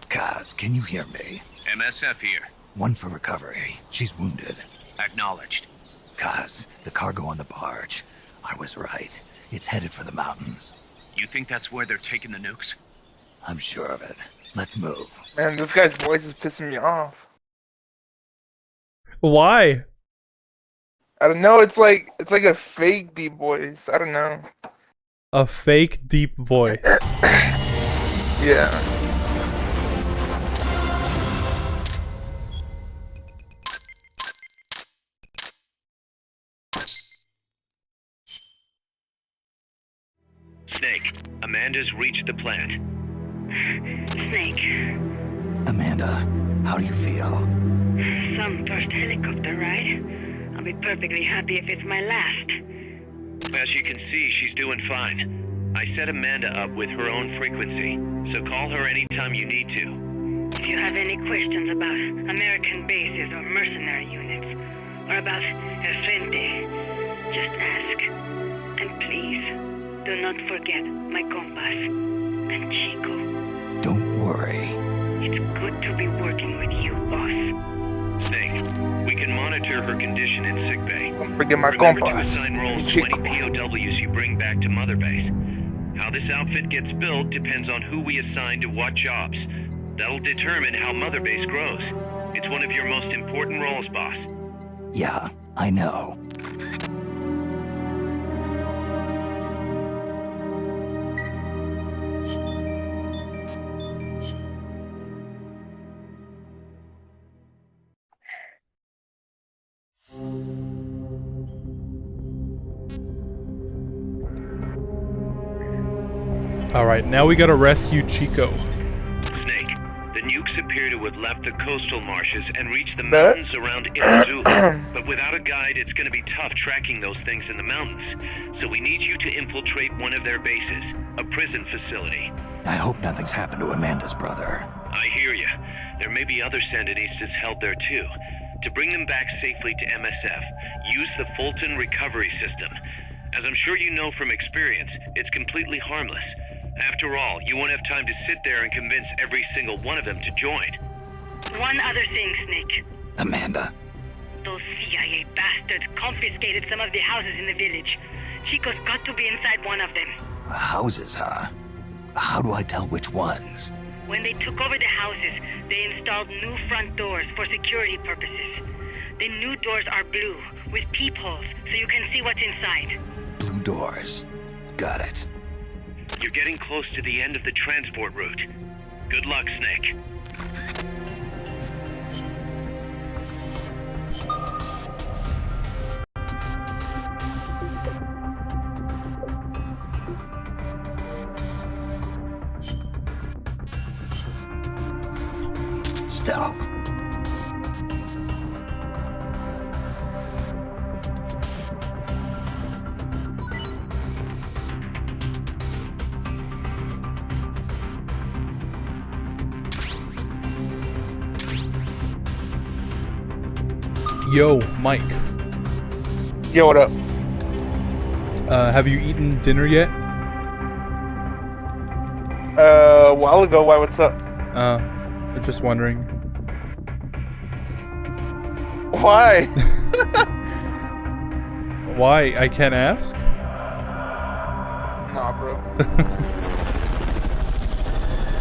Kaz, can you hear me? MSF here. One for recovery. She's wounded. Acknowledged. Kaz, the cargo on the barge. I was right. It's headed for the mountains. You think that's where they're taking the nukes? I'm sure of it. Let's move. Man, this guy's voice is pissing me off. Why? I don't know. It's like a fake deep voice. I don't know. A fake deep voice. Yeah. Snake, Amanda's reached the plant. Snake, Amanda, how do you feel? some first helicopter ride. I'll be perfectly happy if it's my last. As you can see, she's doing fine. I set Amanda up with her own frequency, so call her anytime you need to. If you have any questions about American bases or mercenary units, or about El Frente, just ask. And please, do not forget my compass and Chico. Don't worry. It's good to be working with you, boss. Snake, we can monitor her condition in sickbay. Don't forget my Remember to compass. assign roles to Chico. any POWs you bring back to Mother Base. How this outfit gets built depends on who we assign to what jobs. That'll determine how Mother Base grows. It's one of your most important roles, boss. Yeah, I know. Alright, now we gotta rescue Chico. Snake, the nukes appear to have left the coastal marshes and reached the mountains around Irazul. But without a guide, it's gonna be tough tracking those things in the mountains. So we need you to infiltrate one of their bases, a prison facility. I hope nothing's happened to Amanda's brother. I hear ya. There may be other Sandinistas held there too. To bring them back safely to MSF, use the Fulton recovery system. As I'm sure you know from experience, it's completely harmless. After all, you won't have time to sit there and convince every single one of them to join. One other thing, Snake. Amanda. Those CIA bastards confiscated some of the houses in the village. Chico's got to be inside one of them. Houses, huh? How do I tell which ones? When they took over the houses, they installed new front doors for security purposes. The new doors are blue, with peepholes, so you can see what's inside. Blue doors. Got it. You're getting close to the end of the transport route. Good luck, Snake. Stealth. Yo, Mike. Yo, what up? Have you eaten dinner yet? A while ago. Why? What's up? I'm just wondering. Why? Why? I can't ask? Nah, bro.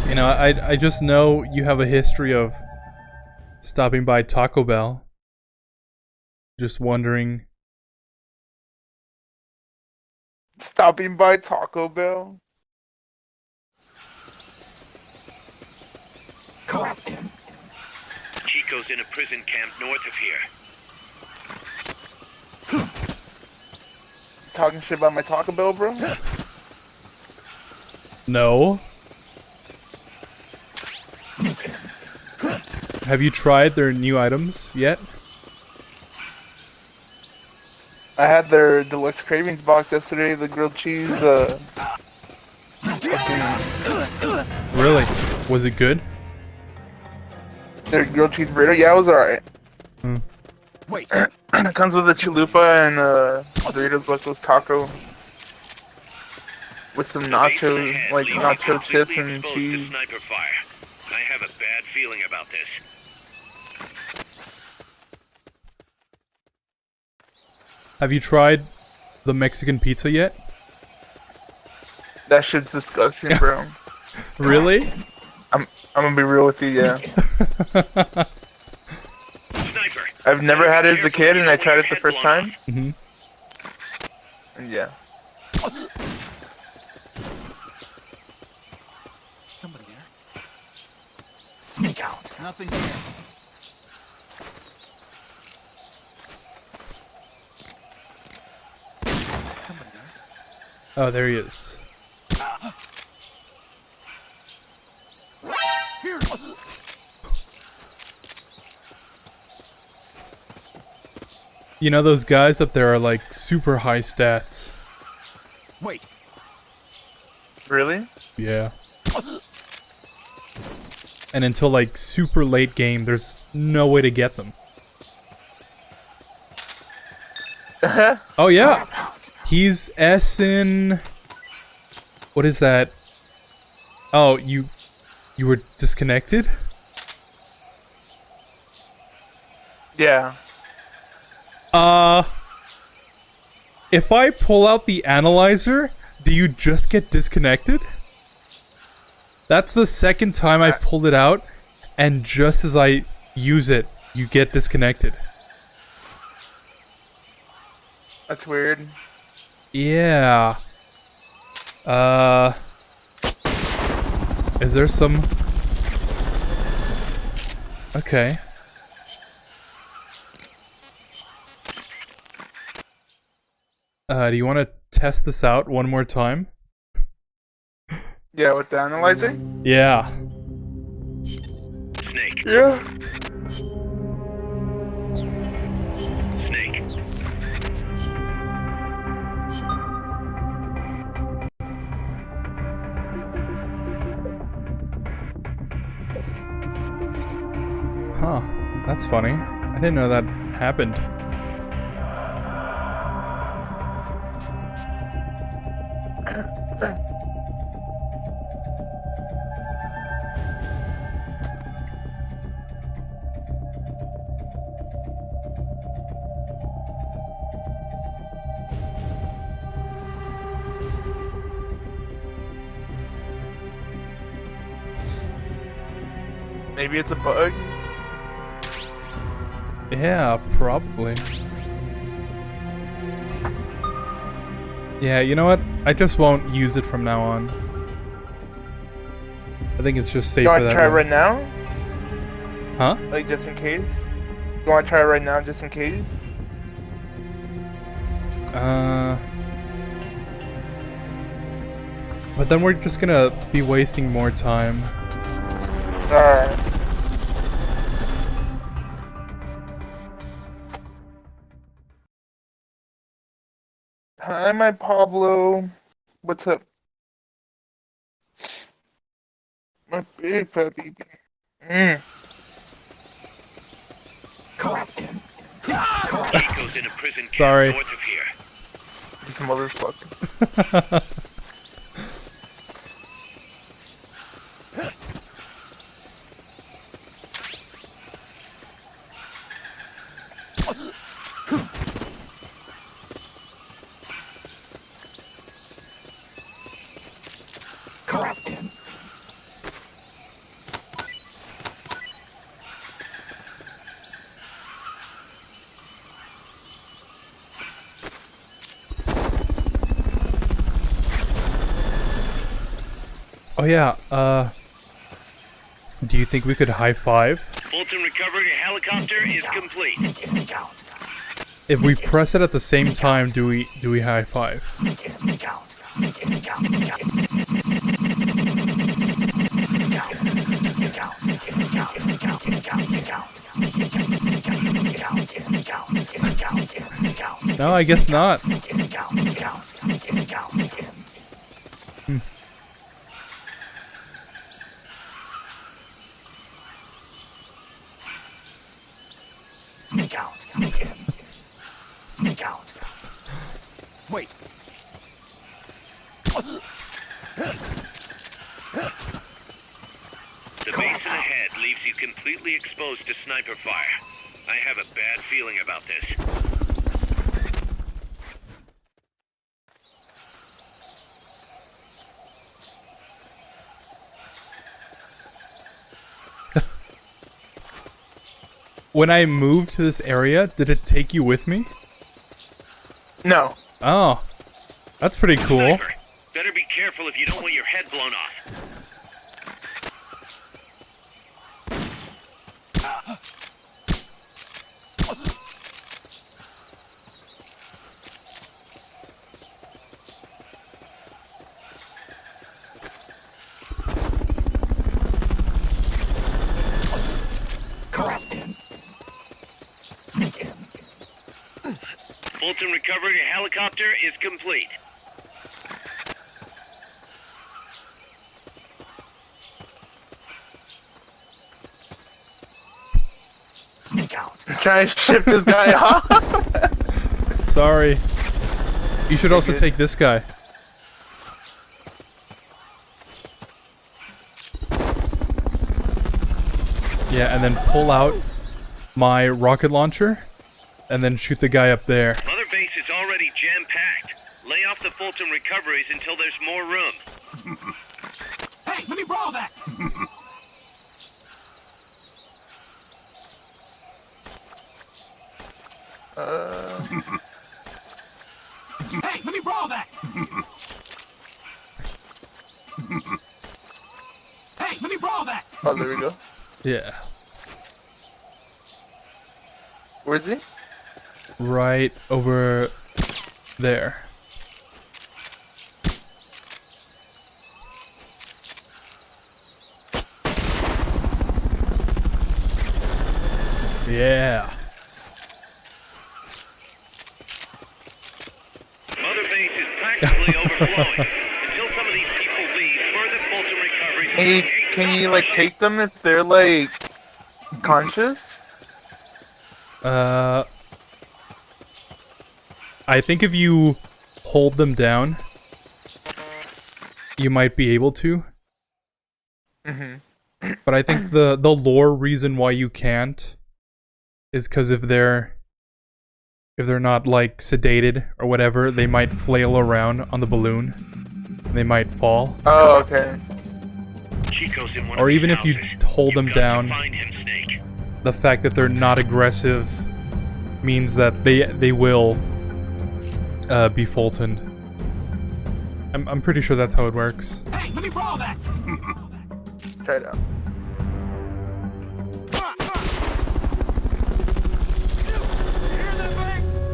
You know, I just know you have a history of stopping by Taco Bell. Just wondering. Stopping by Taco Bell? Collect him. Chico's in a prison camp north of here. Talking shit about my Taco Bell, bro? No. Have you tried their new items yet? I had their deluxe cravings box yesterday. The grilled cheese. Really? Was it good? Their grilled cheese burrito. Yeah, it was alright. Wait. It comes with a chalupa and Doritos Locos taco with some nacho, like nacho chips and cheese. Sniper fire. I have a bad feeling about this. Have you tried the Mexican pizza yet? That shit's disgusting, bro. Really? I'm gonna be real with you, yeah. Sniper. I've never had it as a kid, and I tried it the first time. Mm-hmm. And yeah. Somebody there? Sneak out. Nothing here. Somebody there? Oh, there he is. Here! You know, those guys up there are like super high stats. Wait. Really? Yeah. And until like super late game, there's no way to get them. Oh yeah. He's S in... What is that? Oh, you were disconnected? Yeah. If I pull out the analyzer, do you just get disconnected? That's the second time I pulled it out, and just as I use it, you get disconnected. That's weird. Yeah. Is there some... Okay. Do you want to test this out one more time? Yeah, with the analyzing? Yeah. Snake. Yeah. Snake. Huh. That's funny. I didn't know that happened. Maybe it's a bug? Yeah, probably. Yeah, you know what? I just won't use it from now on. I think it's just safer You want to that try way. right now? Huh? Like, just in case? You want to try right now, just in case? But then we're just gonna be wasting more time. Alright. Hi, my Pablo. What's up? My big fat baby. Chico's in a prison camp Sorry. north of here. This motherfucker. Oh yeah, do you think we could high five? Fulton recovery helicopter is complete. If we press it at the same time, do we high five? No, I guess not. Wait. The basin ahead leaves you completely exposed to sniper fire. I have a bad feeling about this. When I moved to this area, did it take you with me? No. Oh, that's pretty cool. Sniper, better be careful if you don't want your head blown off. Fulton recovery helicopter is complete. Trying to ship this guy off. Sorry. You should also take this guy. Yeah, and then pull out my rocket launcher, and then shoot the guy up there. Mother base is already jam-packed. Lay off the Fulton recoveries until there's more room. Hey, let me borrow that! Hey, let me borrow that! Hey, let me borrow that! Oh, there we go. Yeah. Where is he? Right over there. Yeah. Mother base is practically overflowing. Until some of these people leave, further Fulton recoveries... Can you like take them if they're like conscious? I think if you hold them down, you might be able to. But I think the lore reason why you can't is because if they're not like sedated or whatever, they might flail around on the balloon. They might fall. Oh, okay. Chico's in one Or of even these if you houses. hold them You've got down, to find him, Snake. the fact that they're not aggressive means that they will be Fulton. I'm pretty sure that's how it works. Hey, let me borrow that! Let's try it out.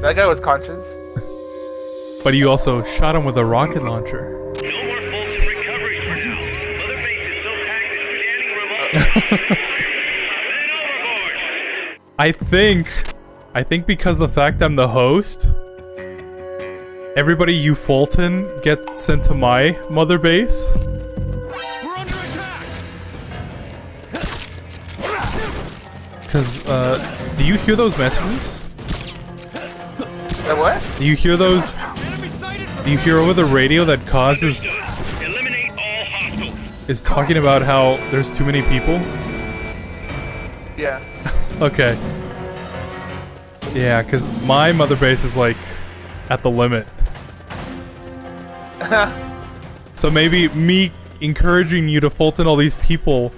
That guy was conscious. But you also shot him with a rocket launcher. No more Fulton recoveries for now. Mother Base is so packed it's standing room only. Men overboard! I think because the fact I'm the host, everybody you Fulton gets sent to my mother base. We're under attack! Cause do you hear those messages? That what? Do you hear those? Do you hear over the radio that causes Eliminate all hostiles. is talking about how there's too many people? Yeah. Okay. Yeah, cause my mother base is like at the limit. So maybe me encouraging you to Fulton all these people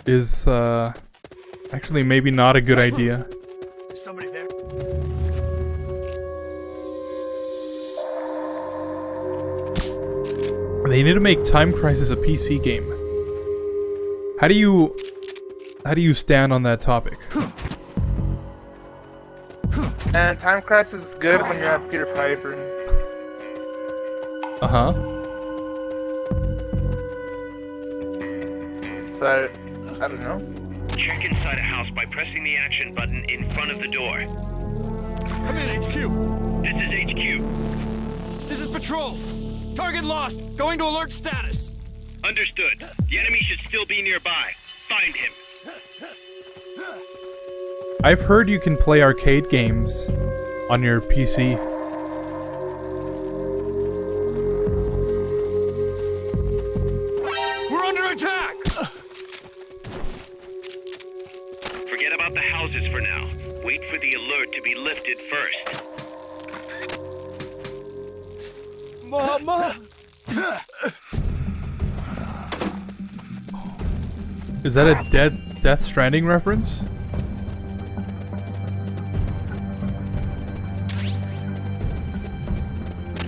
is actually maybe not a good idea. Is somebody there? They need to make Time Crisis a PC game. How do you stand on that topic? And Time Crisis is good when you're at Peter Piper. Uh-huh. So, I don't know. Check inside a house by pressing the action button in front of the door. Come in, HQ. This is HQ. This is Patrol. Target lost. Going to alert status. Understood. The enemy should still be nearby. Find him. I've heard you can play arcade games on your PC. We're under attack! Forget about the houses for now. Wait for the alert to be lifted first. Mama! Is that a Death Stranding reference?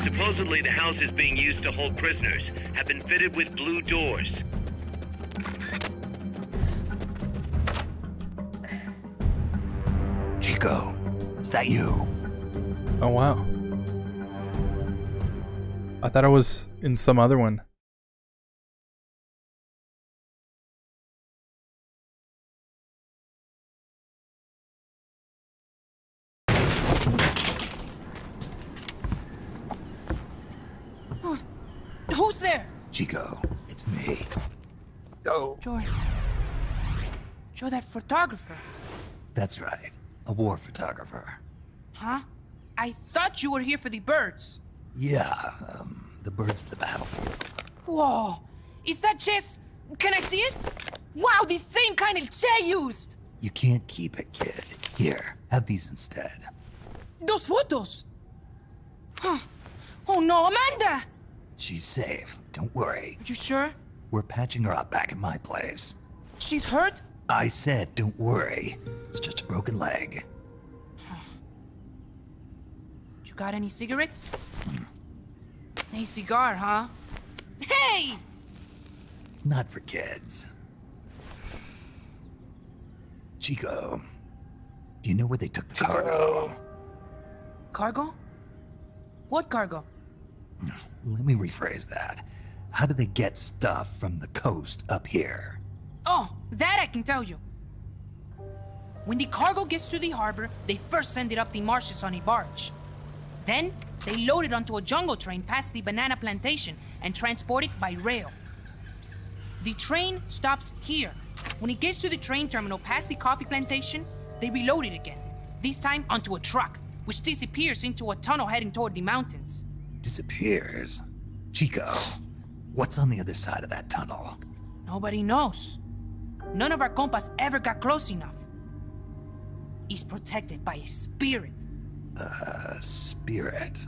Supposedly, the houses being used to hold prisoners have been fitted with blue doors. Chico, is that you? Oh wow. I thought I was in some other one. Who's there? Chico, it's me. Yo. You're that photographer. That's right. A war photographer. Huh? I thought you were here for the birds. Yeah, the birds of the battlefield. Whoa. Is that chess? Can I see it? Wow, the same kind of chair used. You can't keep it, kid. Here, have these instead. Those photos. Huh. Oh no, Amanda! She's safe. Don't worry. You sure? We're patching her up back at my place. She's hurt? I said, don't worry. It's just a broken leg. You got any cigarettes? A cigar, huh? Hey! It's not for kids. Chico, do you know where they took the cargo? Cargo? What cargo? Let me rephrase that. How do they get stuff from the coast up here? Oh, that I can tell you. When the cargo gets to the harbor, they first send it up the marshes on a barge. Then, they load it onto a jungle train past the banana plantation and transport it by rail. The train stops here. When it gets to the train terminal past the coffee plantation, they reload it again. This time onto a truck, which disappears into a tunnel heading toward the mountains. Disappears? Chico, what's on the other side of that tunnel? Nobody knows. None of our compas ever got close enough. He's protected by a spirit. Spirit?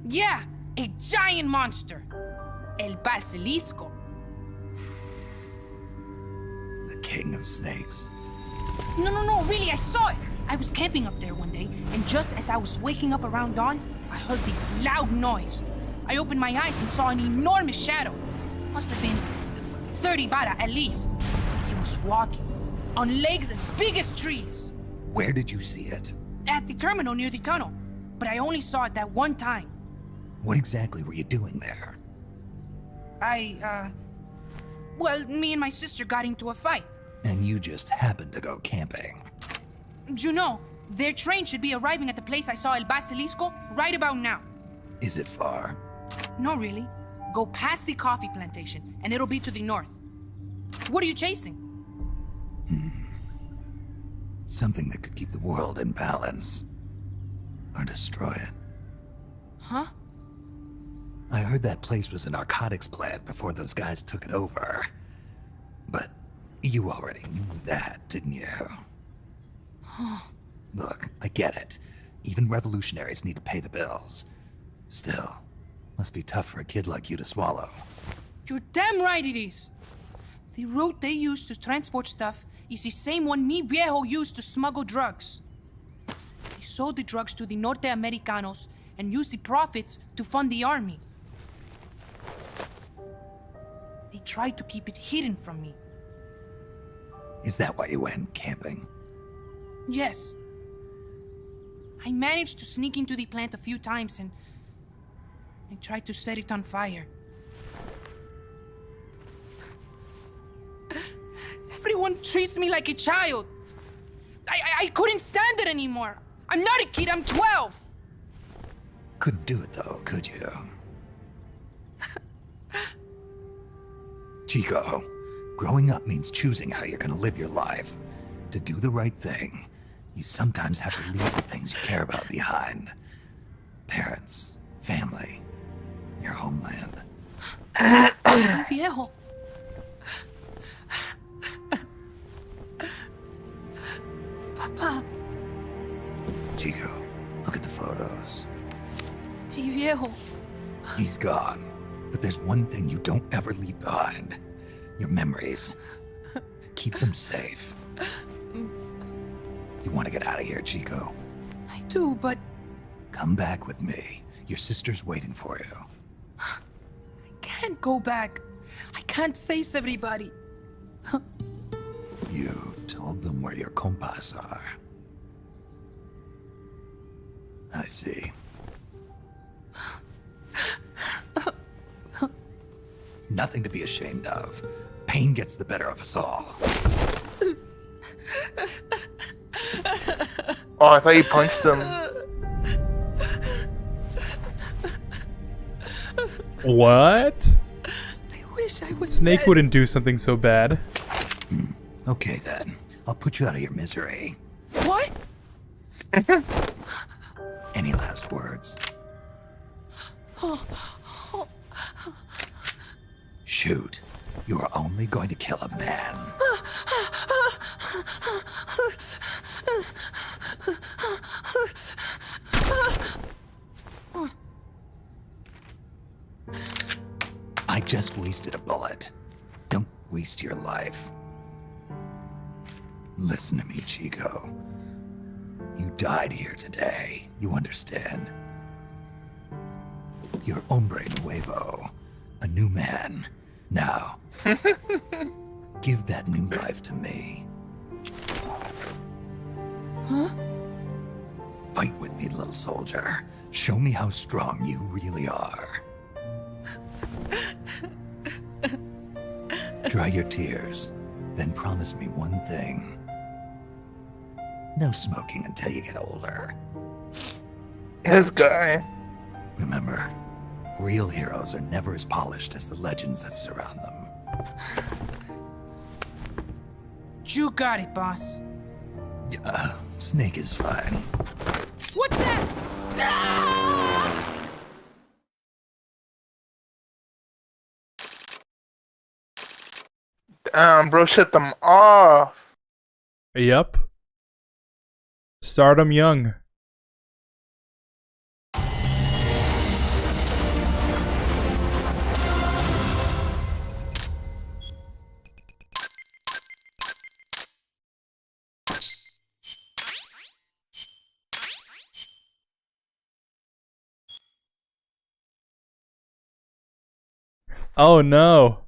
Yeah, a giant monster. El Basilisco. king of snakes. No, really, I saw it. I was camping up there one day, and just as I was waking up around dawn, I heard this loud noise. I opened my eyes and saw an enormous shadow. Must have been 30 bara at least. It was walking, on legs as big as trees. Where did you see it? At the terminal near the tunnel, but I only saw it that one time. What exactly were you doing there? Well, me and my sister got into a fight. And you just happened to go camping. You know, their train should be arriving at the place I saw El Basilisco right about now. Is it far? No, really. Go past the coffee plantation, and it'll be to the north. What are you chasing? Something that could keep the world in balance. Or destroy it. Huh? I heard that place was a narcotics plant before those guys took it over. But you already knew that, didn't you? Look, I get it. Even revolutionaries need to pay the bills. Still, must be tough for a kid like you to swallow. You're damn right it is. The route they use to transport stuff is the same one mi viejo used to smuggle drugs. He sold the drugs to the Norte Americanos and used the profits to fund the army. They tried to keep it hidden from me. Is that why you went camping? Yes. I managed to sneak into the plant a few times and I tried to set it on fire. Everyone treats me like a child. I couldn't stand it anymore. I'm not a kid, I'm 12. Couldn't do it though, could you? Chico, growing up means choosing how you're gonna live your life. To do the right thing, you sometimes have to leave the things you care about behind. Parents, family, your homeland. Viejo. Papa. Chico, look at the photos. Mi viejo. He's gone, but there's one thing you don't ever leave behind. Your memories. Keep them safe. You want to get out of here, Chico? I do, but... Come back with me. Your sister's waiting for you. I can't go back. I can't face everybody. You told them where your compas are. I see. Nothing to be ashamed of. Pain gets the better of us all. Oh, I thought you punched him. What? I wish I was Snake dead. wouldn't do something so bad. Okay then. I'll put you out of your misery. What? Any last words? Shoot. You are only going to kill a man. I just wasted a bullet. Don't waste your life. Listen to me, Chico. You died here today. You understand? You're hombre nuevo. A new man. Now, give that new life to me. Huh? Fight with me, little soldier. Show me how strong you really are. Dry your tears, then promise me one thing. No smoking until you get older. This guy. Remember, real heroes are never as polished as the legends that surround them. You got it, boss. Snake is fine. What's that? Bro, shut them off. Yep. Start 'em young. Oh no.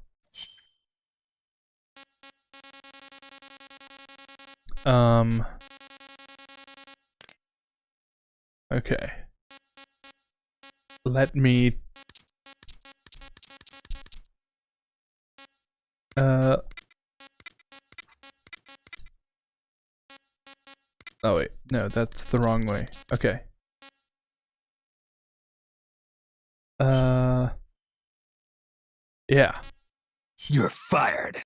Okay. Let me oh wait, no, that's the wrong way. Okay. Yeah. You're fired.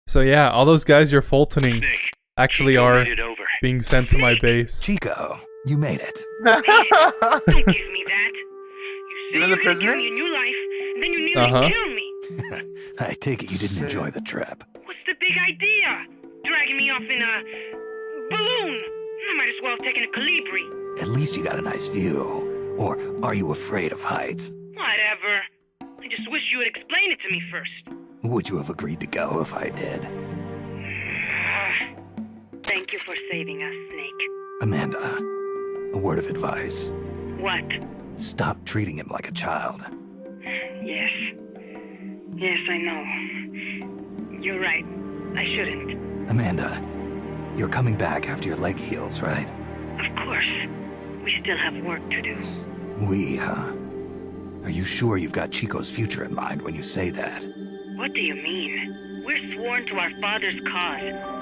So yeah, all those guys you're Fultoning Snake, actually Chico are made it over. being sent to my base. Chico, you made it. Don't give me that. You say You're you're the gonna give prisoner? me a new life, and then you nearly kill me. I take it you didn't enjoy the trip. What's the big idea? Dragging me off in a balloon? I might as well have taken a Calibri. At least you got a nice view. Or are you afraid of heights? Whatever. I just wish you would explain it to me first. Would you have agreed to go if I did? Thank you for saving us, Snake. Amanda, a word of advice. What? Stop treating him like a child. Yes. Yes, I know. You're right. I shouldn't. Amanda, you're coming back after your leg heals, right? Of course. We still have work to do. We, huh? Are you sure you've got Chico's future in mind when you say that? What do you mean? We're sworn to our father's cause,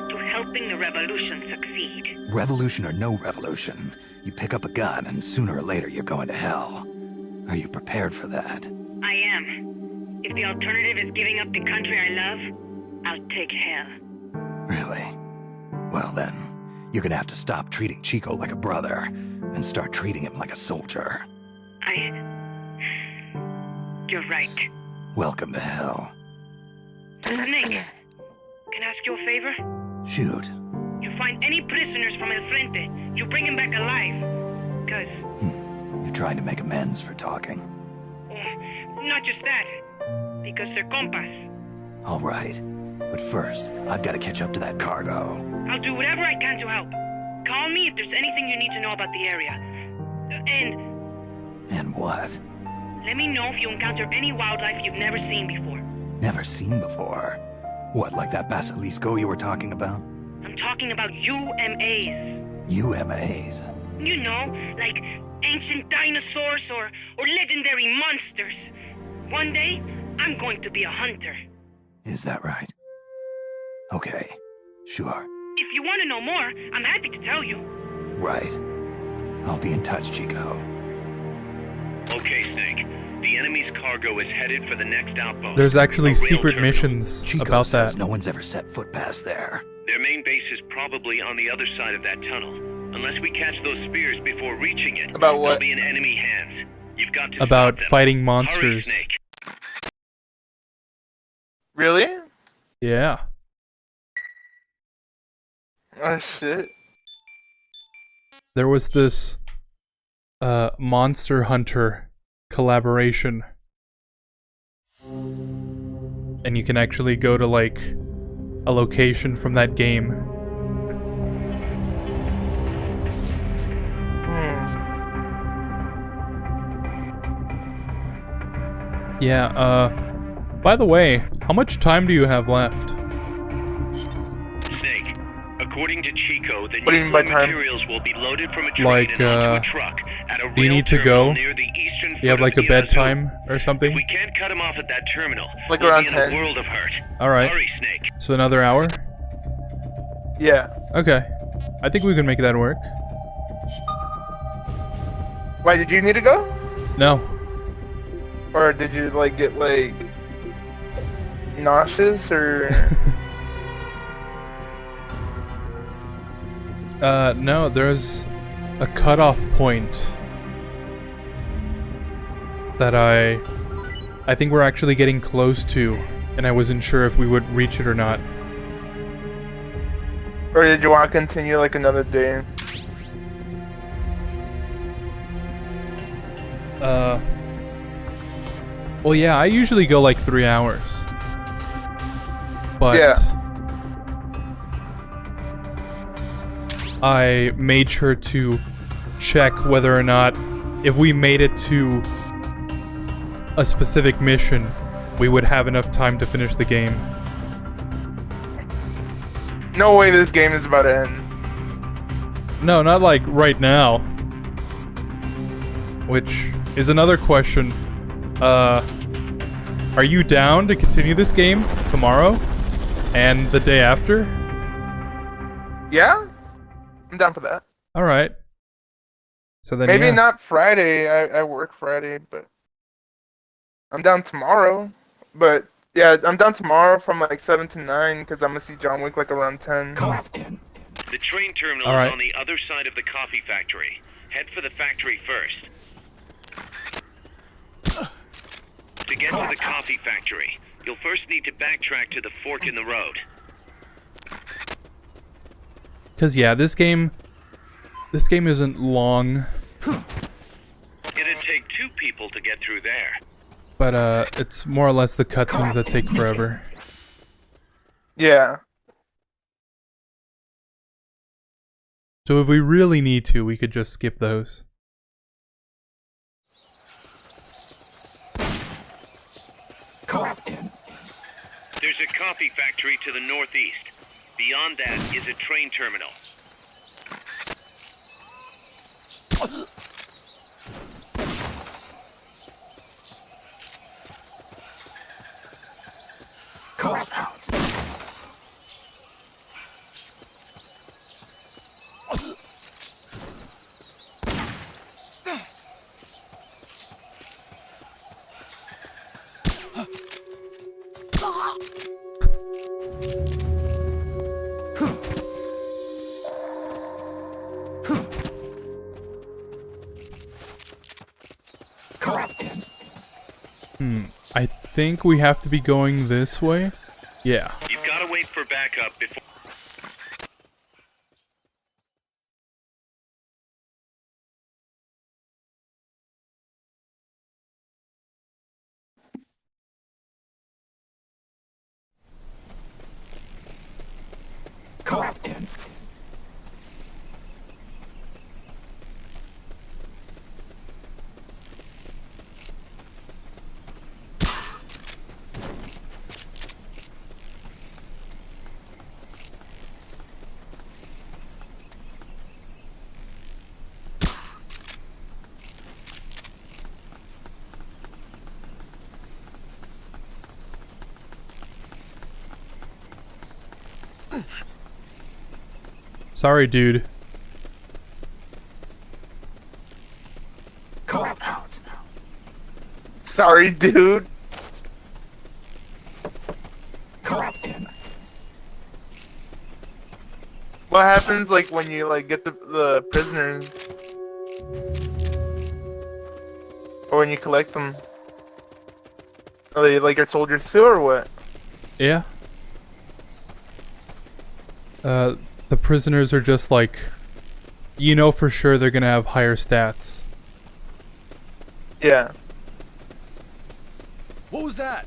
to helping the revolution succeed. Revolution or no revolution, you pick up a gun and sooner or later you're going to hell. Are you prepared for that? I am. If the alternative is giving up the country I love, I'll take hell. Really? Well then, you're gonna have to stop treating Chico like a brother and start treating him like a soldier. You're right. Welcome to hell. Snake, can I ask you a favor? Shoot. You find any prisoners from El Frente, you bring them back alive. Cause... You're trying to make amends for talking. Not just that. Because they're compas. All right. But first, I've got to catch up to that cargo. I'll do whatever I can to help. Call me if there's anything you need to know about the area. And what? Let me know if you encounter any wildlife you've never seen before. Never seen before. What, like that basilisco you were talking about? I'm talking about UMAs. UMAs? You know, like ancient dinosaurs or legendary monsters. One day, I'm going to be a hunter. Is that right? Okay, sure. If you want to know more, I'm happy to tell you. Right. I'll be in touch, Chico. Okay, Snake. The enemy's cargo is headed for the next outpost. There's actually a rail secret terminal. missions Chico about says that. no one's ever set foot past there. Their main base is probably on the other side of that tunnel. Unless we catch those spears before reaching it, About what? they'll be in enemy hands. You've got to About stop them. fighting Hurry, monsters. Snake. Really? Yeah. Oh shit. There was this Monster Hunter collaboration. And you can actually go to like a location from that game. Yeah, by the way, how much time do you have left? Snake, according to Chico, the What do you mean by nuclear time? materials will be loaded from a train Like, and onto a truck at a do you rail need to terminal go? near the eastern You have foot like of a the Yazoo. bedtime or something? If we can't cut him off at that terminal, Like we'll around be in 10. a world of hurt. Alright. Hurry, Snake. So another hour? Yeah. Okay. I think we can make that work. Why, did you need to go? No. Or did you, like, get, like, nauseous, or... No, there's a cutoff point that I think we're actually getting close to, and I wasn't sure if we would reach it or not. Or did you want to continue, like, another day? Well, yeah, I usually go like 3 hours. But Yeah. I made sure to check whether or not if we made it to a specific mission, we would have enough time to finish the game. No way this game is about to end. No, not like right now. Which is another question. Are you down to continue this game tomorrow? And the day after? Yeah? I'm down for that. Alright. So then Maybe yeah. not Friday. I work Friday, but I'm down tomorrow. But yeah, I'm down tomorrow from like 7 to 9 because I'm gonna see John Wick like around 10. The train terminal All right. is on the other side of the coffee factory. Head for the factory first. To get to the coffee factory, you'll first need to backtrack to the fork in the road. Cause yeah, this game isn't long. It'd take 2 people to get through there. But it's more or less the cutscenes that take forever. Yeah. So if we really need to, we could just skip those. There's a coffee factory to the northeast. Beyond that is a train terminal. I think we have to be going this way. Yeah. You've got to wait for backup before... Sorry, dude. Sorry, dude. What happens like when you like get the prisoners? Or when you collect them? Are they like your soldiers too or what? Yeah. The prisoners are just like, you know for sure they're gonna have higher stats. Yeah. What was that?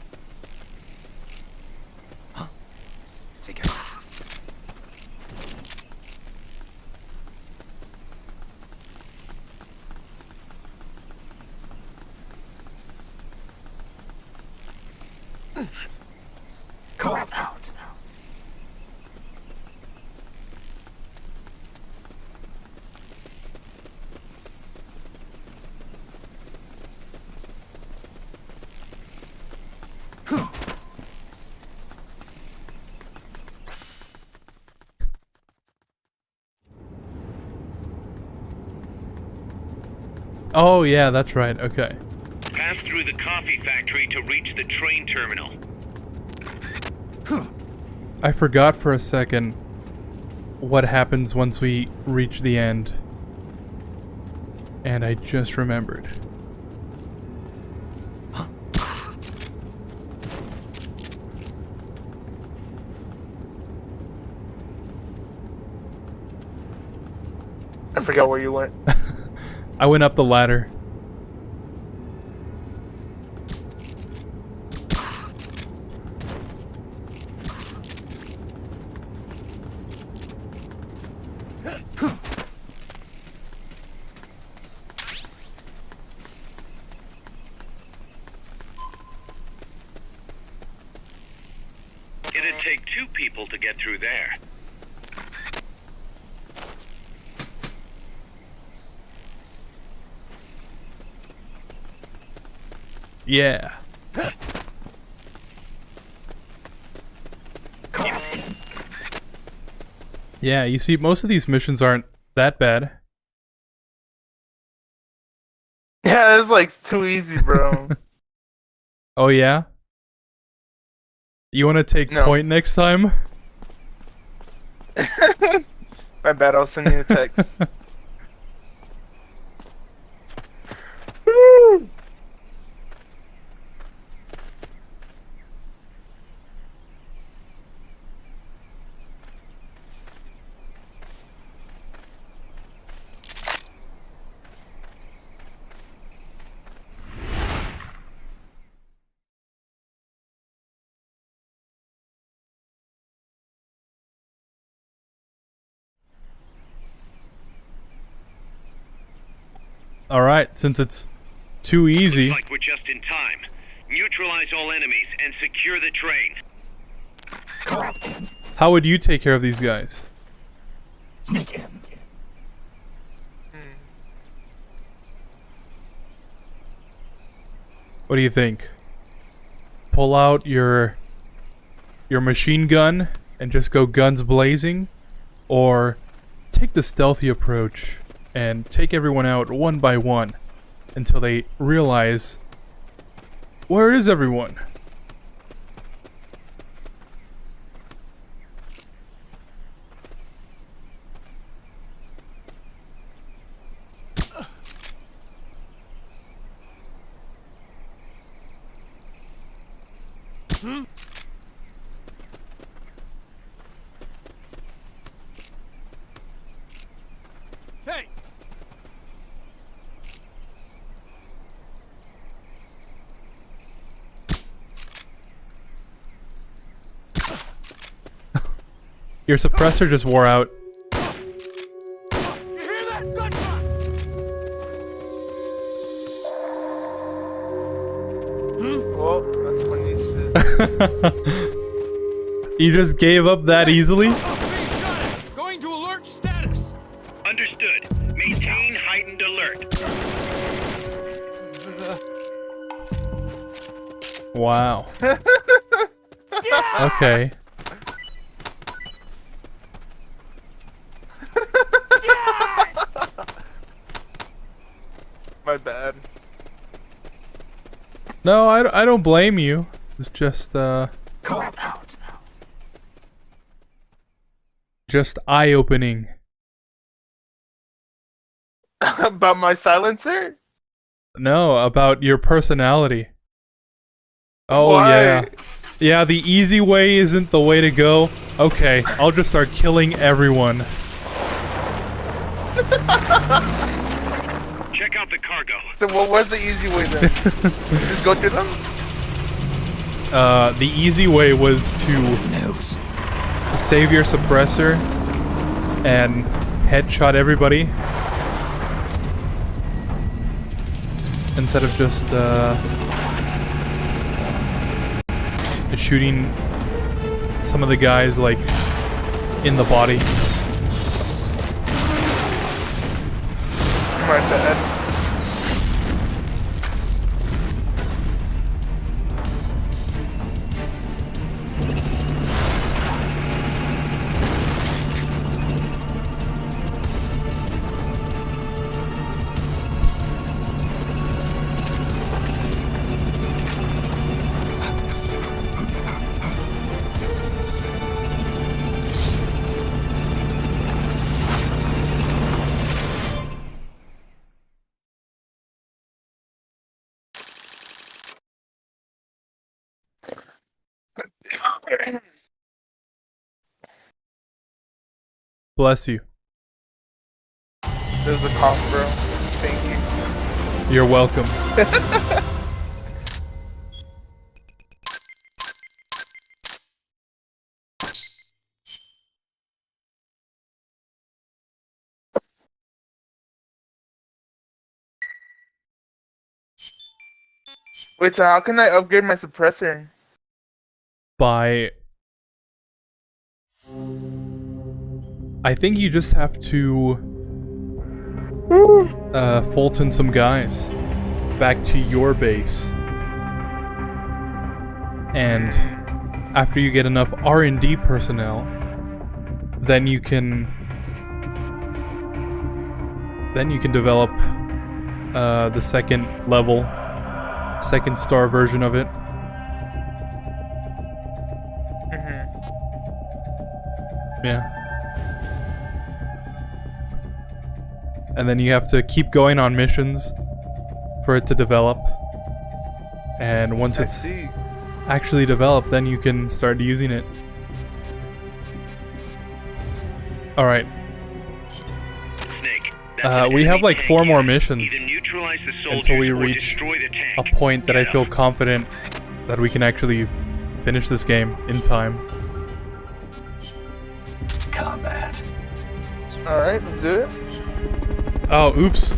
Oh yeah, that's right. Okay. Pass through the coffee factory to reach the train terminal. I forgot for a second what happens once we reach the end. And I just remembered. I forgot where you went. I went up the ladder. take 2 people to get through there. Yeah. Yeah, you see, most of these missions aren't that bad. Yeah, it's like too easy, bro. Oh yeah? You want to take No. point next time? My bad, I'll send you a text. Woo! Alright, since it's too easy. Looks like we're just in time. Neutralize all enemies and secure the train. How would you take care of these guys? What do you think? Pull out your machine gun and just go guns blazing? Or take the stealthy approach and take everyone out one by one until they realize, where is everyone? Hey! Your suppressor just wore out. You hear that? Gunshot! Well, that's funny shit. You just gave up that easily? Going to alert status. Understood. Maintain heightened alert. Wow. Okay. My bad. No, I don't blame you. It's just eye-opening. About my silencer? No, about your personality. Oh Why? yeah. Yeah, the easy way isn't the way to go. Okay, I'll just start killing everyone. Check out the cargo. So what was the easy way then? Just go through them? The easy way was to save your suppressor and headshot everybody instead of just shooting some of the guys like in the body. My bad. Bless you. There's a cough, bro. Thank you. You're welcome. Wait, so how can I upgrade my suppressor? By I think you just have to Fulton some guys back to your base. And after you get enough R&D personnel, then you can develop the second level, second star version of it. Yeah. And then you have to keep going on missions for it to develop. And once it's actually developed, then you can start using it. Alright. We have like 4 more missions until we reach a point that I feel confident that we can actually finish this game in time. Combat. Alright, let's do it. Oh, oops.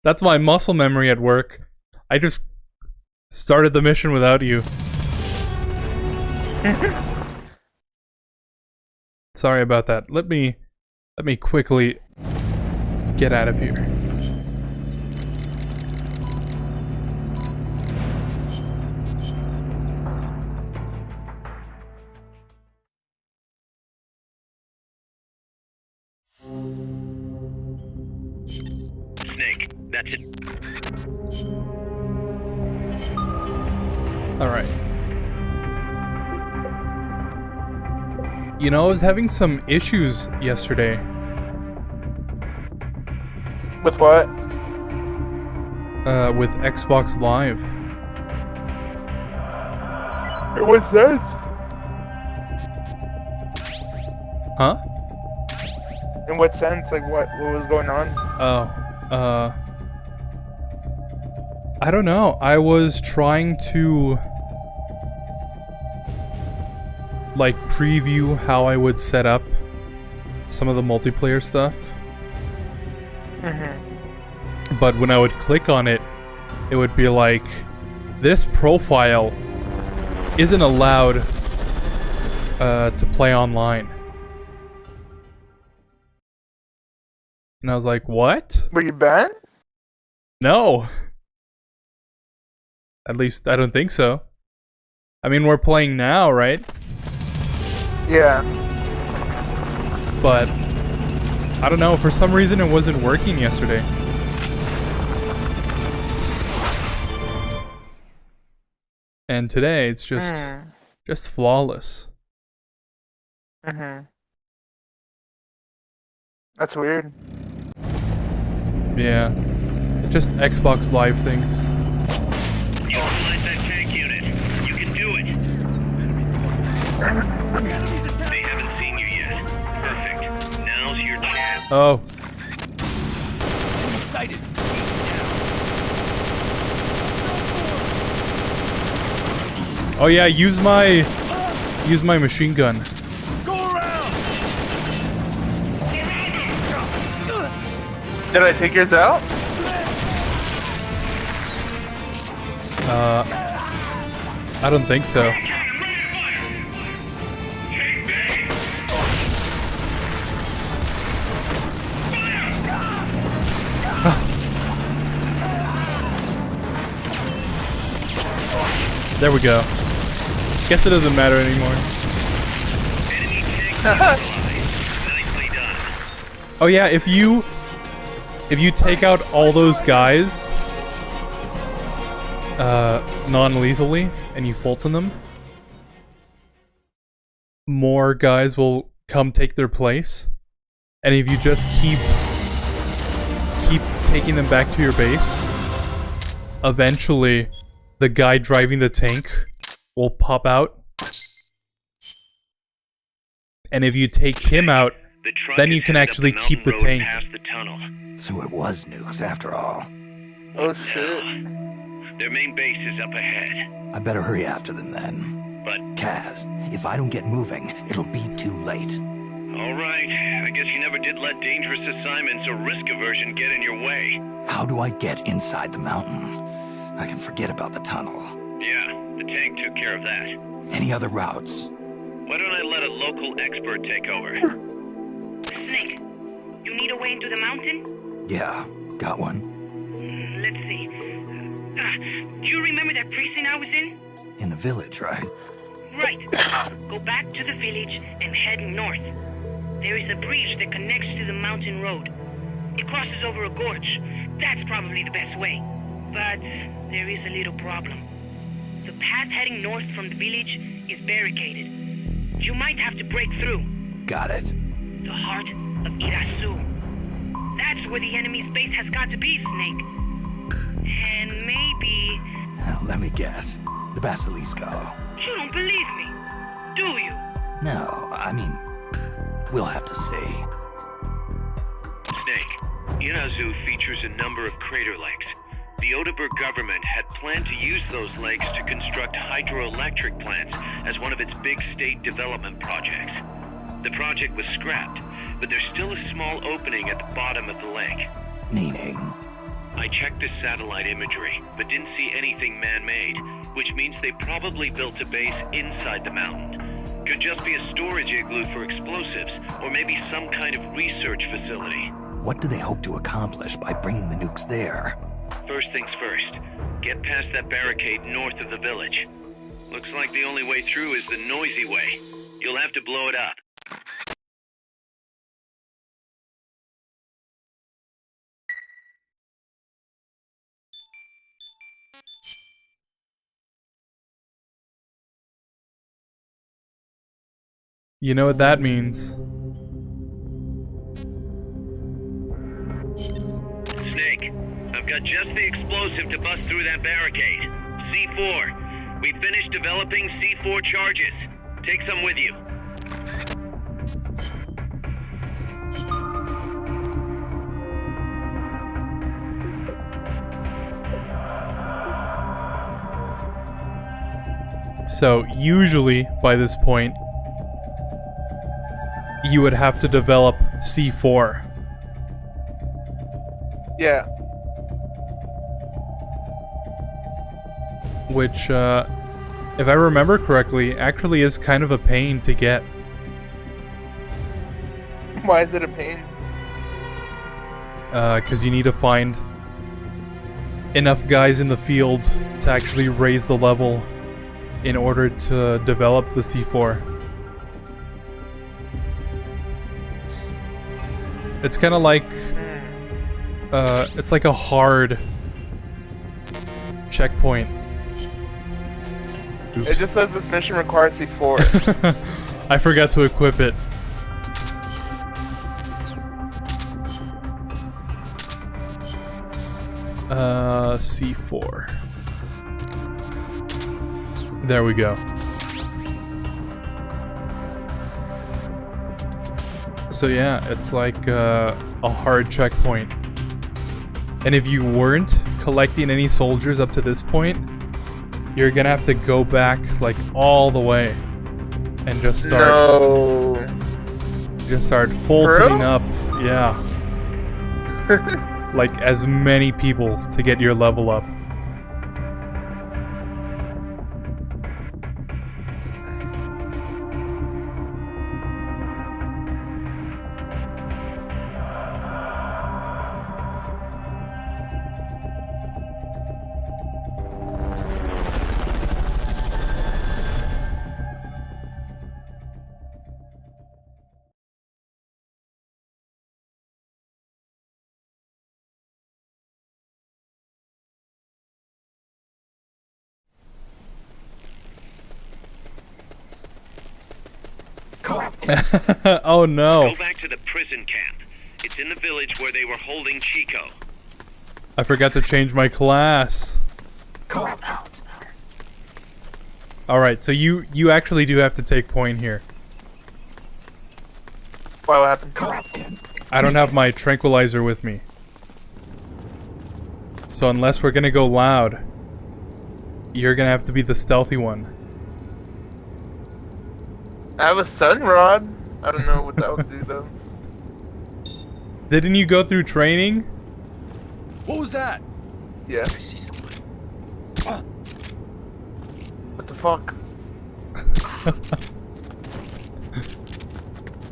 That's my muscle memory at work. I just started the mission without you. Sorry about that. Let me quickly get out of here. Snake, that's it. Alright. You know, I was having some issues yesterday. With what? With Xbox Live. What's that? Huh? In what sense? Like, what was going on? Oh, I don't know. I was trying to like preview how I would set up some of the multiplayer stuff. But when I would click on it, it would be like, this profile isn't allowed to play online. And I was like, what? Were you banned? No. At least I don't think so. I mean, we're playing now, right? Yeah. But I don't know, for some reason it wasn't working yesterday. And today it's just flawless. That's weird. Yeah. Just Xbox Live things. Utilize that tank unit. You can do it. They haven't seen you yet. Perfect. Now's your chance. Oh. I'm excited. Oh yeah, use my machine gun. Go around. Did I take yours out? I don't think so. There we go. Guess it doesn't matter anymore. Oh yeah, if you take out all those guys non-lethally and you Fulton them, more guys will come take their place. And if you just keep taking them back to your base, eventually the guy driving the tank will pop out. And if you take him out, then you can actually keep the tank. So it was nukes after all. Oh shit. Their main base is up ahead. I better hurry after them then. But Kaz, if I don't get moving, it'll be too late. all right, I guess you never did let dangerous assignments or risk aversion get in your way. How do I get inside the mountain? I can forget about the tunnel. Yeah, the tank took care of that. Any other routes? Why don't I let a local expert take over? Snake, you need a way into the mountain? Yeah, got one. Let's see. Do you remember that precinct I was in? In the village, right? Right. Go back to the village and head north. There is a bridge that connects to the mountain road. It crosses over a gorge. That's probably the best way. But there is a little problem. The path heading north from the village is barricaded. You might have to break through. Got it. The heart of Irasu. That's where the enemy's base has got to be, Snake. And maybe... Let me guess. The Basilisco. You don't believe me, do you? No, I mean, we'll have to see. Snake, Irazu features a number of crater lakes. The Odeberg government had planned to use those lakes to construct hydroelectric plants as one of its big state development projects. The project was scrapped, but there's still a small opening at the bottom of the lake. Meaning? I checked the satellite imagery, but didn't see anything man-made, which means they probably built a base inside the mountain. Could just be a storage igloo for explosives, or maybe some kind of research facility. What do they hope to accomplish by bringing the nukes there? First things first, get past that barricade north of the village. Looks like the only way through is the noisy way. You'll have to blow it up. You know what that means. Snake, I've got just the explosive to bust through that barricade. C4. We finished developing C4 charges. Take some with you. So, usually, by this point, you would have to develop C4. Yeah. Which, if I remember correctly, actually is kind of a pain to get. Why is it a pain? Because you need to find enough guys in the field to actually raise the level in order to develop the C4. It's kind of like, it's like a hard checkpoint. Oops. It just says this mission requires C4. I forgot to equip it. C4. There we go. So yeah, it's like a hard checkpoint. And if you weren't collecting any soldiers up to this point, you're gonna have to go back like all the way and just start just start full-tuning up. Yeah. Like as many people to get your level up. Oh no. Go back to the prison camp. It's in the village where they were holding Chico. I forgot to change my class. Alright, so you actually do have to take point here. What happened? I don't have my tranquilizer with me. So unless we're gonna go loud, you're gonna have to be the stealthy one. I have a stun rod. I don't know what that would do though. Didn't you go through training? What was that? Yeah. fuck?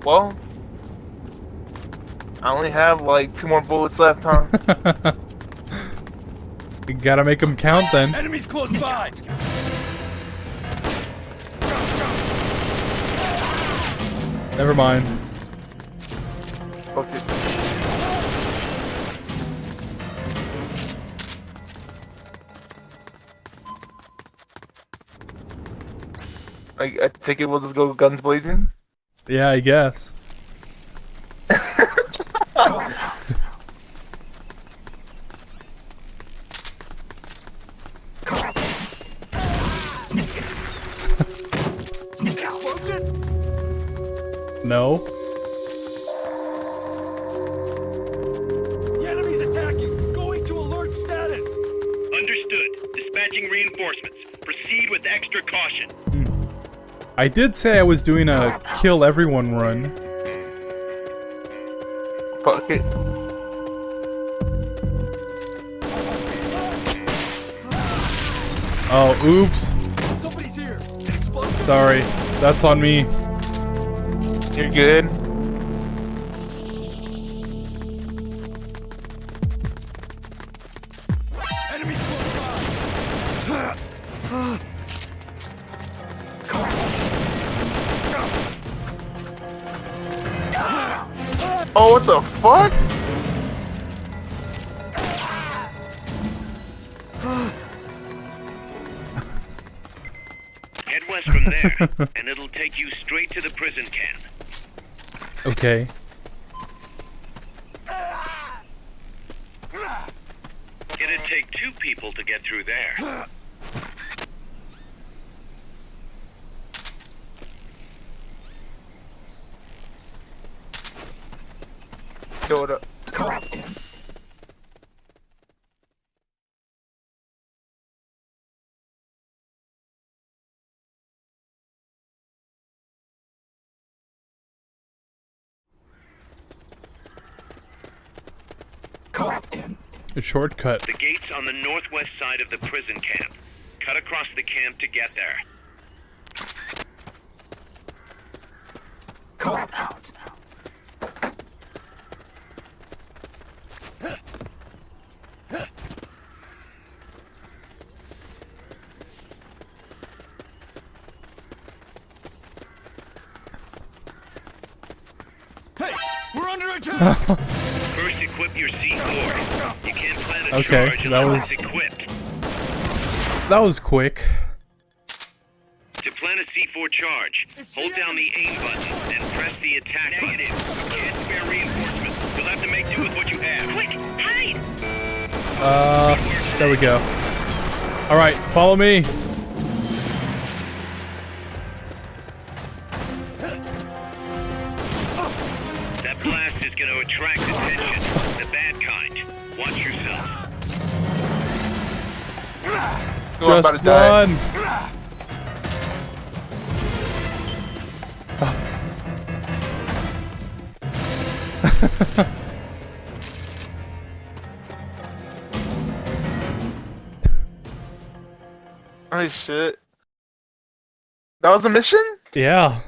Well, I only have like 2 more bullets left, huh? You gotta make them count then. Enemies close by! Never mind. Fuck it. I take it we'll just go guns blazing? Yeah, I guess. No. The enemy's attacking! Going to alert status! Understood. Dispatching reinforcements. Proceed with extra caution. I did say I was doing a kill everyone run. Fuck it. Oh, oops. Somebody's here! Sorry. That's on me. You're good. Enemies close by! Oh, what the fuck? Head west from there, and it'll take you straight to the prison camp. Okay. It'd take 2 people to get through there. Go it up. A shortcut. The gate's on the northwest side of the prison camp. Cut across the camp to get there. Hey! We're under attack! First, equip your C4. You can't plant a Okay, charge that unless was- it's equipped. That was quick. To plant a C4 charge, hold down the aim button and press the attack button. You can't spare reinforcements. You'll have to make do with what you have. Quick, hide! There we go. Alright, follow me. That blast is going to attract attention. The bad kind. Watch yourself. Ooh, I'm about to die. Run. Oh shit. That was a mission? Yeah.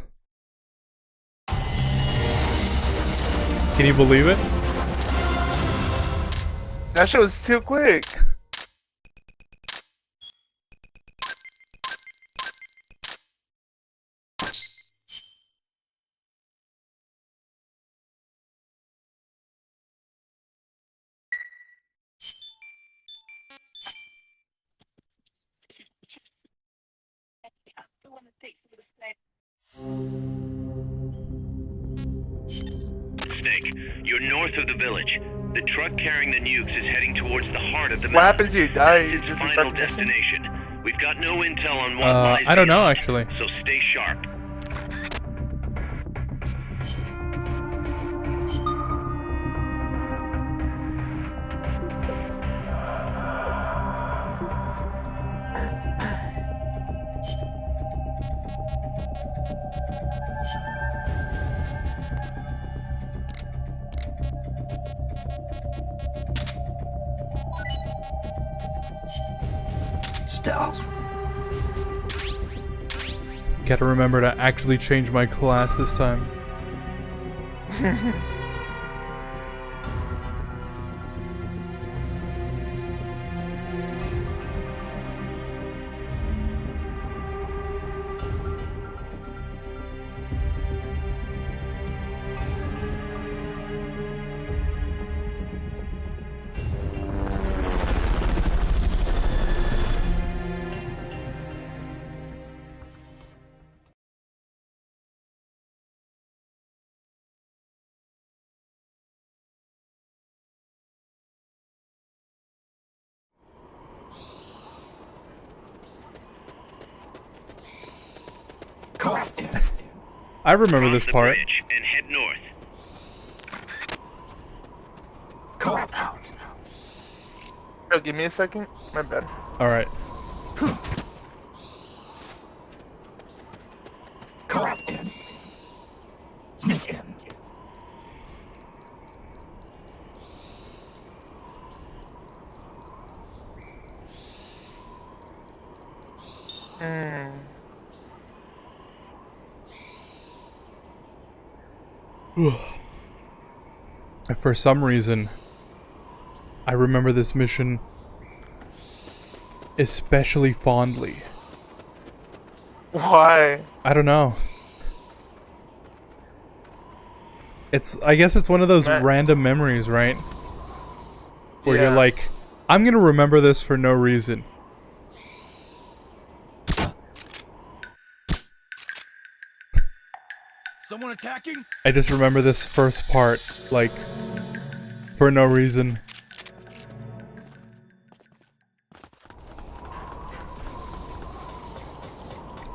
Can you believe it? That shit was too quick. Snake, you're north of the village. The truck carrying the nukes is heading towards the heart of the What mountain. happens if you die? That's You its just final start testing? destination. We've got no intel on what lies I don't know beyond, actually. so stay sharp. Stealth. Gotta remember to actually change my class this time. I remember this part. And head north. Oh, give me a second. My bad. All right. For some reason, I remember this mission especially fondly. Why? I don't know. I guess it's one of those random memories, right? Where you're like, I'm gonna remember this for no reason. Someone attacking? I just remember this first part, like, for no reason.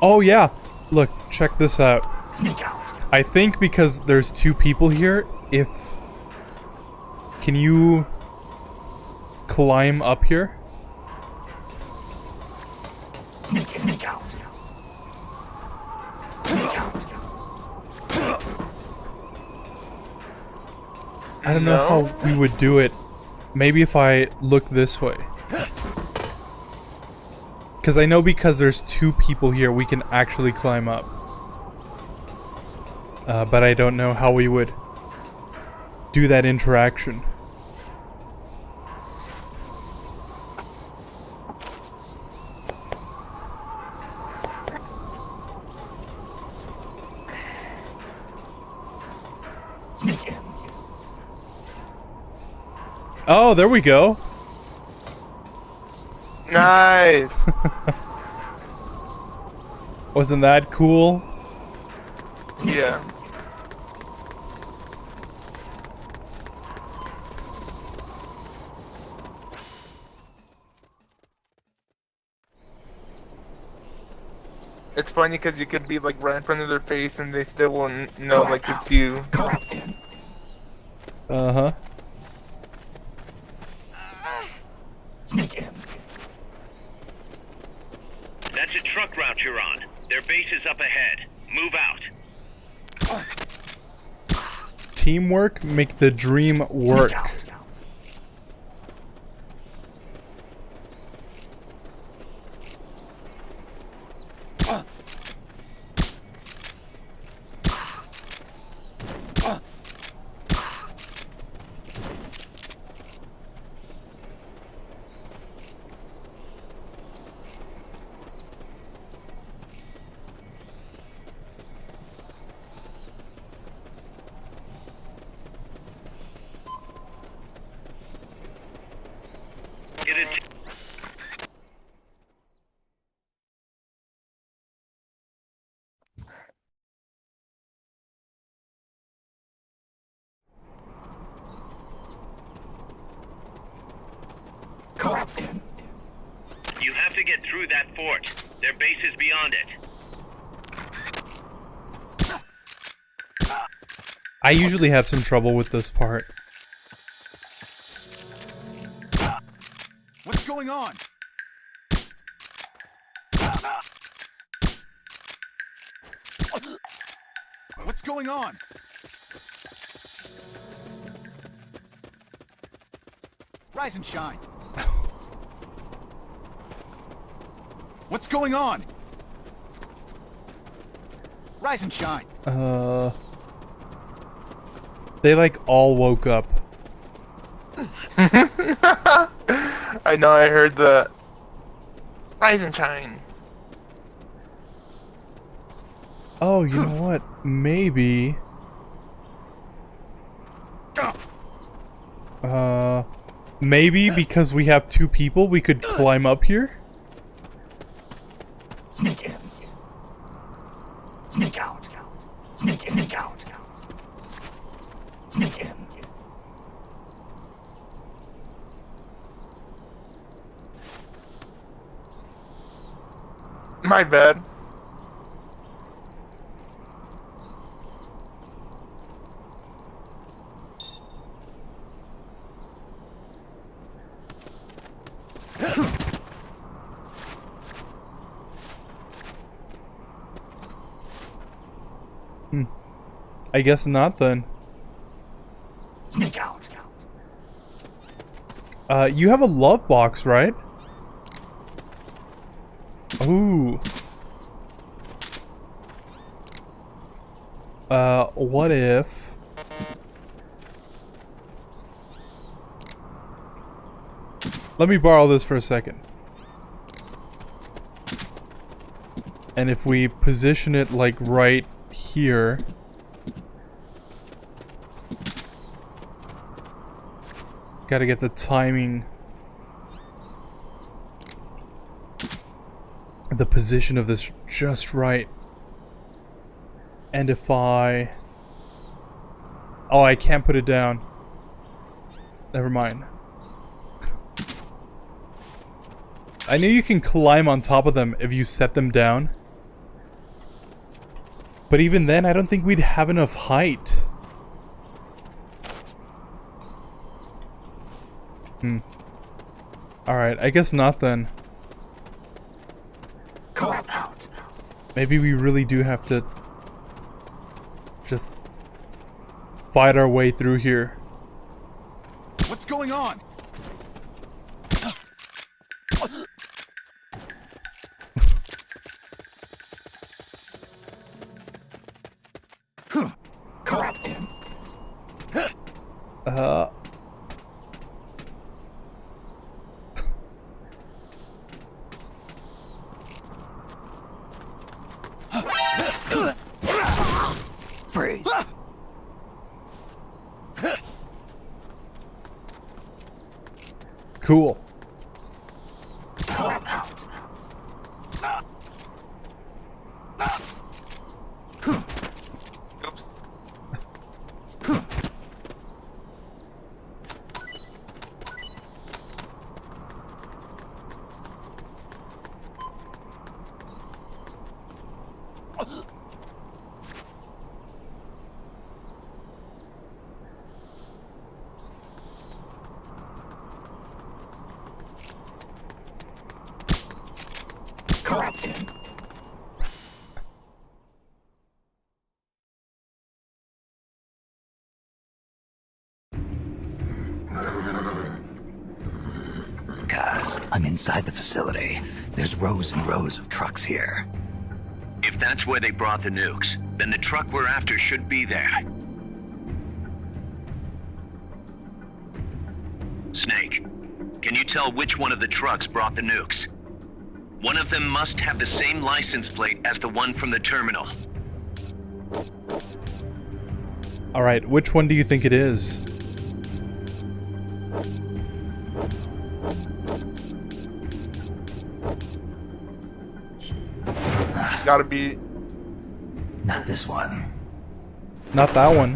Oh yeah, look, check this out. I think because there's two people here, can you climb up here? I don't know how we would do it. Maybe if I look this way. Because I know because there's two people here, we can actually climb up. But I don't know how we would do that interaction. Oh, there we go. Nice. Wasn't that cool? Yeah. It's funny because you could be like right in front of their face and they still won't know like it's you. Uh-huh. That's a truck route you're on. Their base is up ahead. Move out. Teamwork make the dream work. You have to get through that fort. Their base is beyond it. I usually have some trouble with this part. What's going on? What's going on? Rise and shine. What's going on? Rise and shine. They like all woke up. I know, I heard the rise and shine. Oh, you know what? Maybe. Maybe because we have two people, we could climb up here? Sneak in. Sneak out. Sneak in. Sneak out. Sneak in. My bad. I guess not then. Sneak out. You have a love box, right? Ooh. What if... Let me borrow this for a second. And if we position it like right here... Gotta get the timing... the position of this just right. And if I... Oh, I can't put it down. Never mind. I knew you can climb on top of them if you set them down. But even then, I don't think we'd have enough height. Alright, I guess not then. Maybe we really do have to just fight our way through here. What's going on? Freeze. Cool. Guys, I'm inside the facility. There's rows and rows of trucks here. If that's where they brought the nukes, then the truck we're after should be there. Snake, can you tell which one of the trucks brought the nukes? One of them must have the same license plate as the one from the terminal. Alright, which one do you think it is? Gotta be... Not this one. Not that one.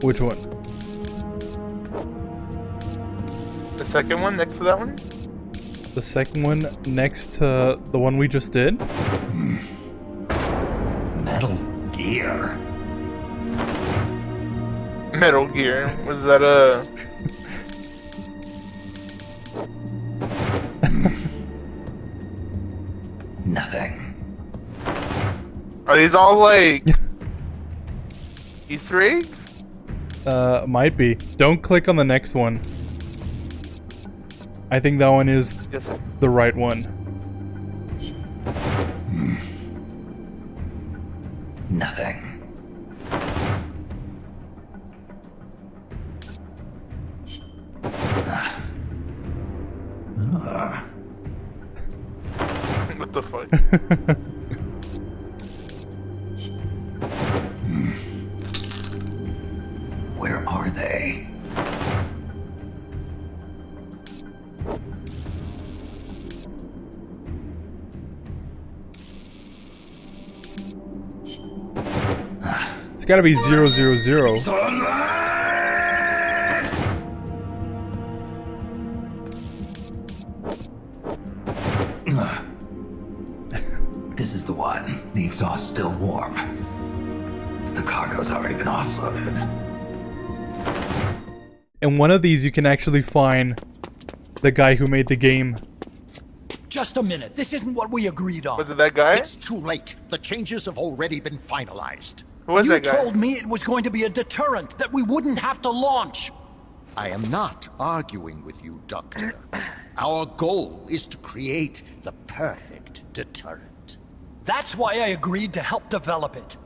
Which one? The second one next to that one? The second one next to the one we just did? Metal Gear. Metal Gear. Was that a... Nothing. Are these all like... Easter eggs? Might be. Don't click on the next one. I think that one is Yes, sir. the right one. Nothing. What the fuck? Where are they? It's gotta be 000. This is the one. The exhaust's still warm. But the cargo's already been offloaded. And one of these you can actually find the guy who made the game. Just a minute. This isn't what we agreed on. Was it that guy? It's too late. The changes have already been finalized. Who was you that guy? told me it was going to be a deterrent, that we wouldn't have to launch. I am not arguing with you, Doctor. Our goal is to create the perfect deterrent. That's why I agreed to help develop it.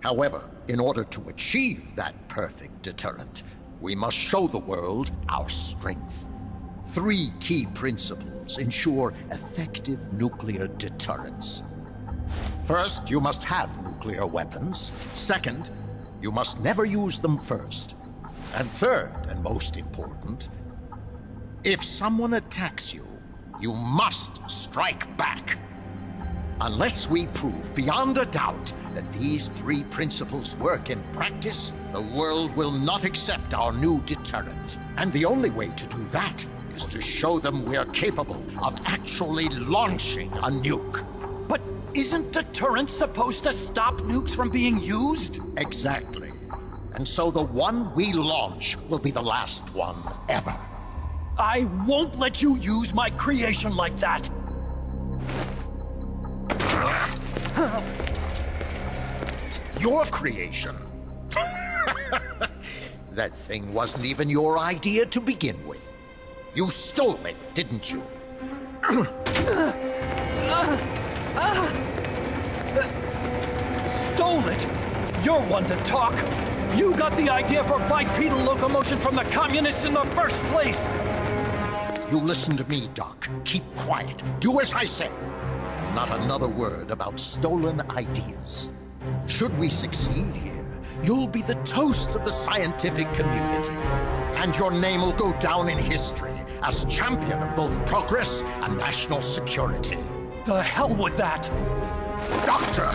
However, in order to achieve that perfect deterrent, we must show the world our strength. 3 key principles ensure effective nuclear deterrence. First, you must have nuclear weapons. Second, you must never use them first. And third, and most important, if someone attacks you, you must strike back. Unless we prove beyond a doubt that these 3 principles work in practice, the world will not accept our new deterrent. And the only way to do that is to show them we're capable of actually launching a nuke. But isn't deterrent supposed to stop nukes from being used? Exactly. And so the one we launch will be the last one ever. I won't let you use my creation like that! Your creation? That thing wasn't even your idea to begin with. You stole it, didn't you? Stole it? You're one to talk. You got the idea for bipedal locomotion from the communists in the first place. You listen to me, Doc. Keep quiet. Do as I say. Not another word about stolen ideas. Should we succeed here, you'll be the toast of the scientific community. And your name will go down in history as champion of both progress and national security. The hell with that! Doctor!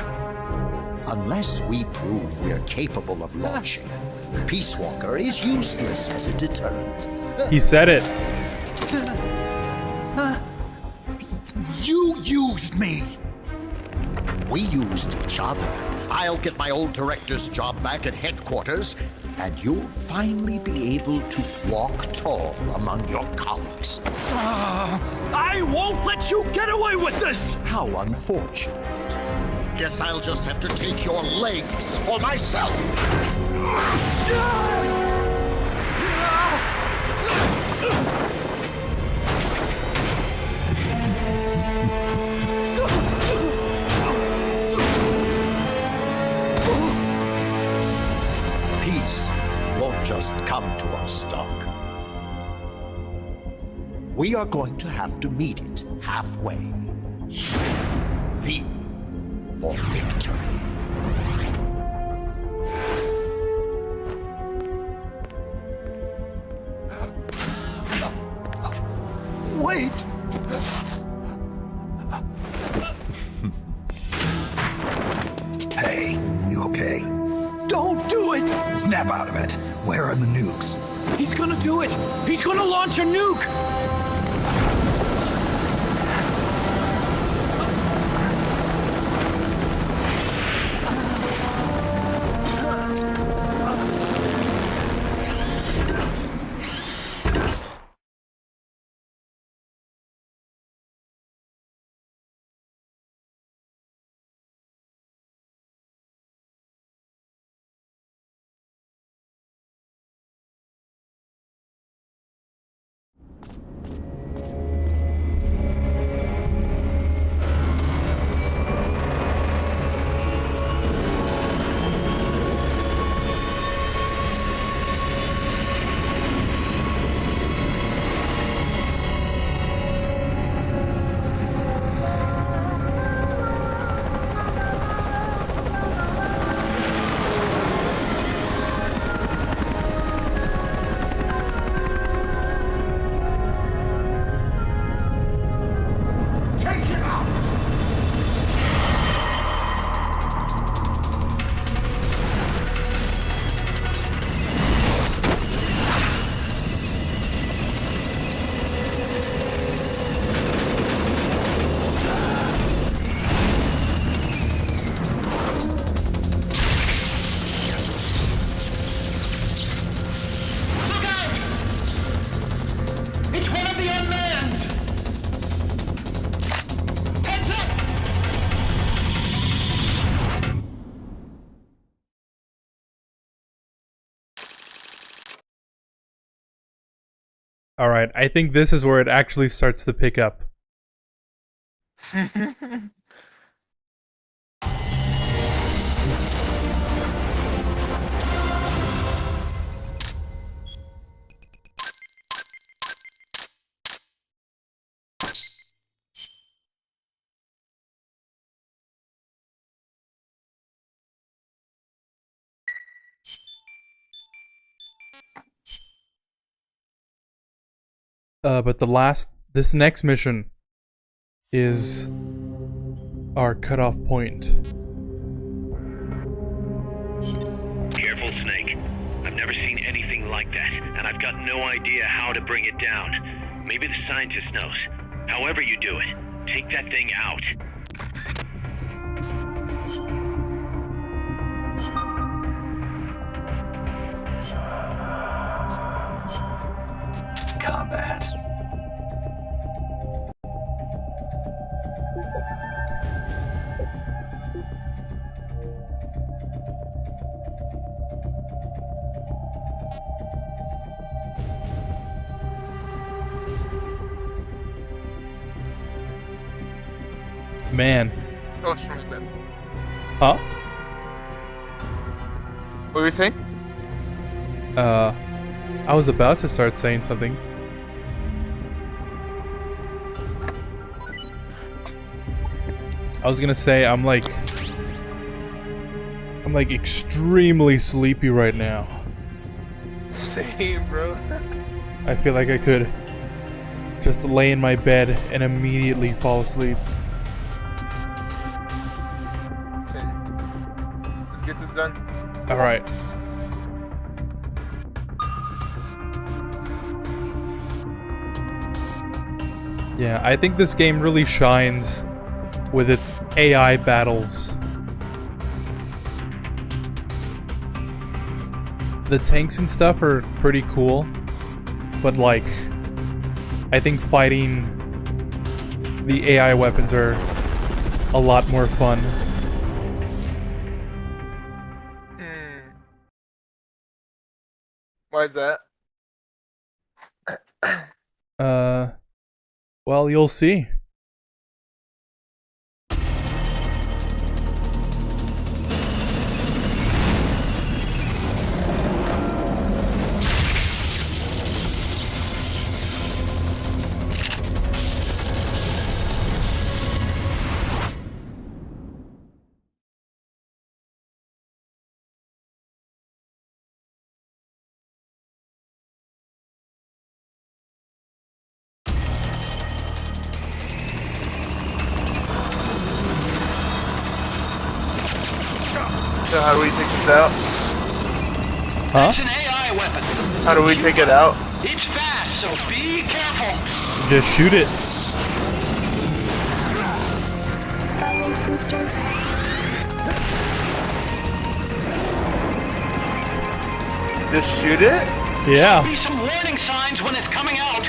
Unless we prove we're capable of launching, Peace Walker is useless as a deterrent. He said it. You used me! We used each other. I'll get my old director's job back at headquarters, and you'll finally be able to walk tall among your colleagues. I won't let you get away with this! How unfortunate. Guess I'll just have to take your legs for myself. Peace won't just come to us, Doc. We are going to have to meet it halfway. V for victory. Wait! Hey, you okay? Don't do it! Snap out of it. Where are the nukes? He's gonna do it! He's gonna launch a nuke! Alright, I think this is where it actually starts to pick up. But this next mission is our cutoff point. Careful, Snake. I've never seen anything like that, and I've got no idea how to bring it down. Maybe the scientist knows. However you do it, take that thing out. Combat. Man. Oh, it's really bad. Huh? What were you saying? I was about to start saying something. I was gonna say I'm like extremely sleepy right now. Same, bro. I feel like I could just lay in my bed and immediately fall asleep. Same. Let's get this done. Alright. Yeah, I think this game really shines with its AI battles. The tanks and stuff are pretty cool, but like, I think fighting the AI weapons are a lot more fun. Why is that? Well, you'll see. So how do we take this out? Huh? It's an AI weapon. How do we take it out? It's fast, so be careful. Just shoot it. Just shoot it? Yeah. There'll be some warning signs when it's coming out.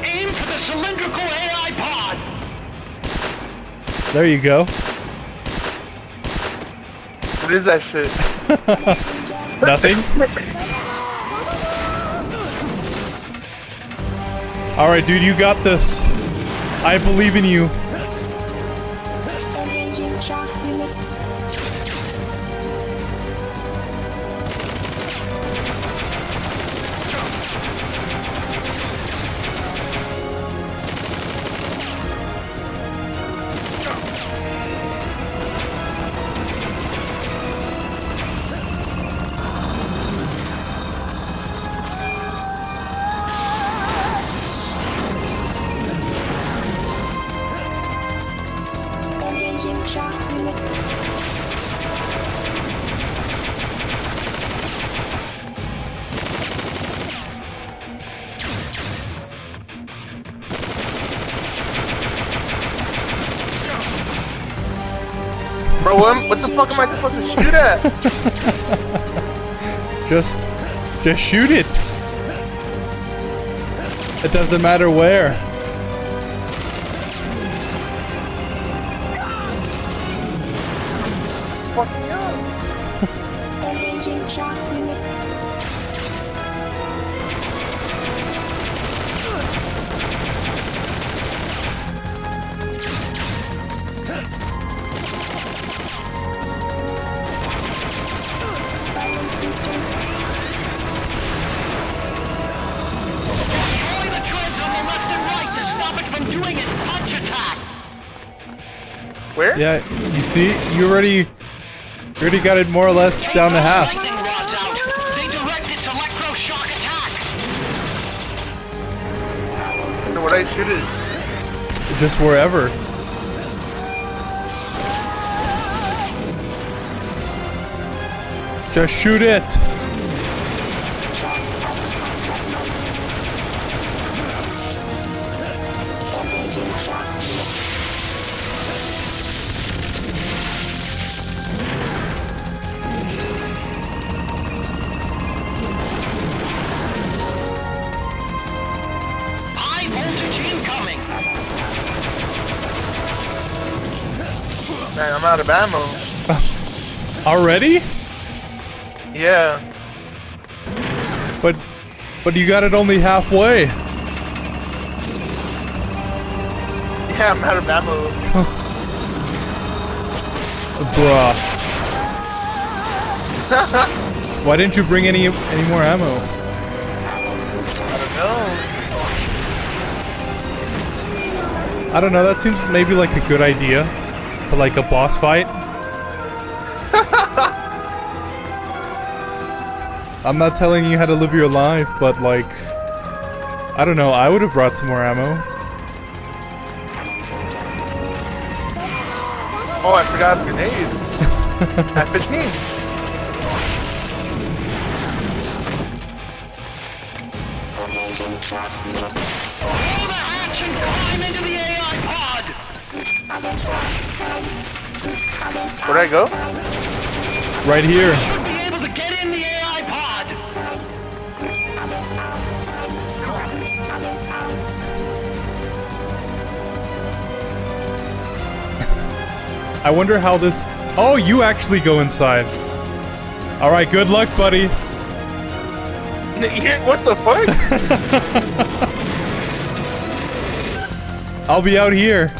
Aim for the cylindrical AI pod. There you go. What is that shit? Nothing? Alright, dude, you got this. I believe in you. Bro, what the fuck am I supposed to shoot at? Just shoot it. It doesn't matter where. Fuck me up. the treads on the left and right to stop it from doing its punch attack. Where? Yeah, you see, you already got it more or less down to half. Lightning rods out. They direct its electroshock attack. So what I shoot it? Just wherever. Just shoot it. High voltage incoming. Man, I'm out of ammo. Already? Yeah. But you got it only halfway. Yeah, I'm out of ammo. Bruh. Why didn't you bring any more ammo? I don't know, that seems maybe like a good idea for like a boss fight. I'm not telling you how to live your life, but like, I don't know, I would have brought some more ammo. Oh, I forgot a grenade. At 15. Climb into the AI pod. Where'd I go? Right here. Should be able to get in the AI pod. I wonder how this... Oh, you actually go inside. Alright, good luck, buddy. What the fuck? I'll be out here.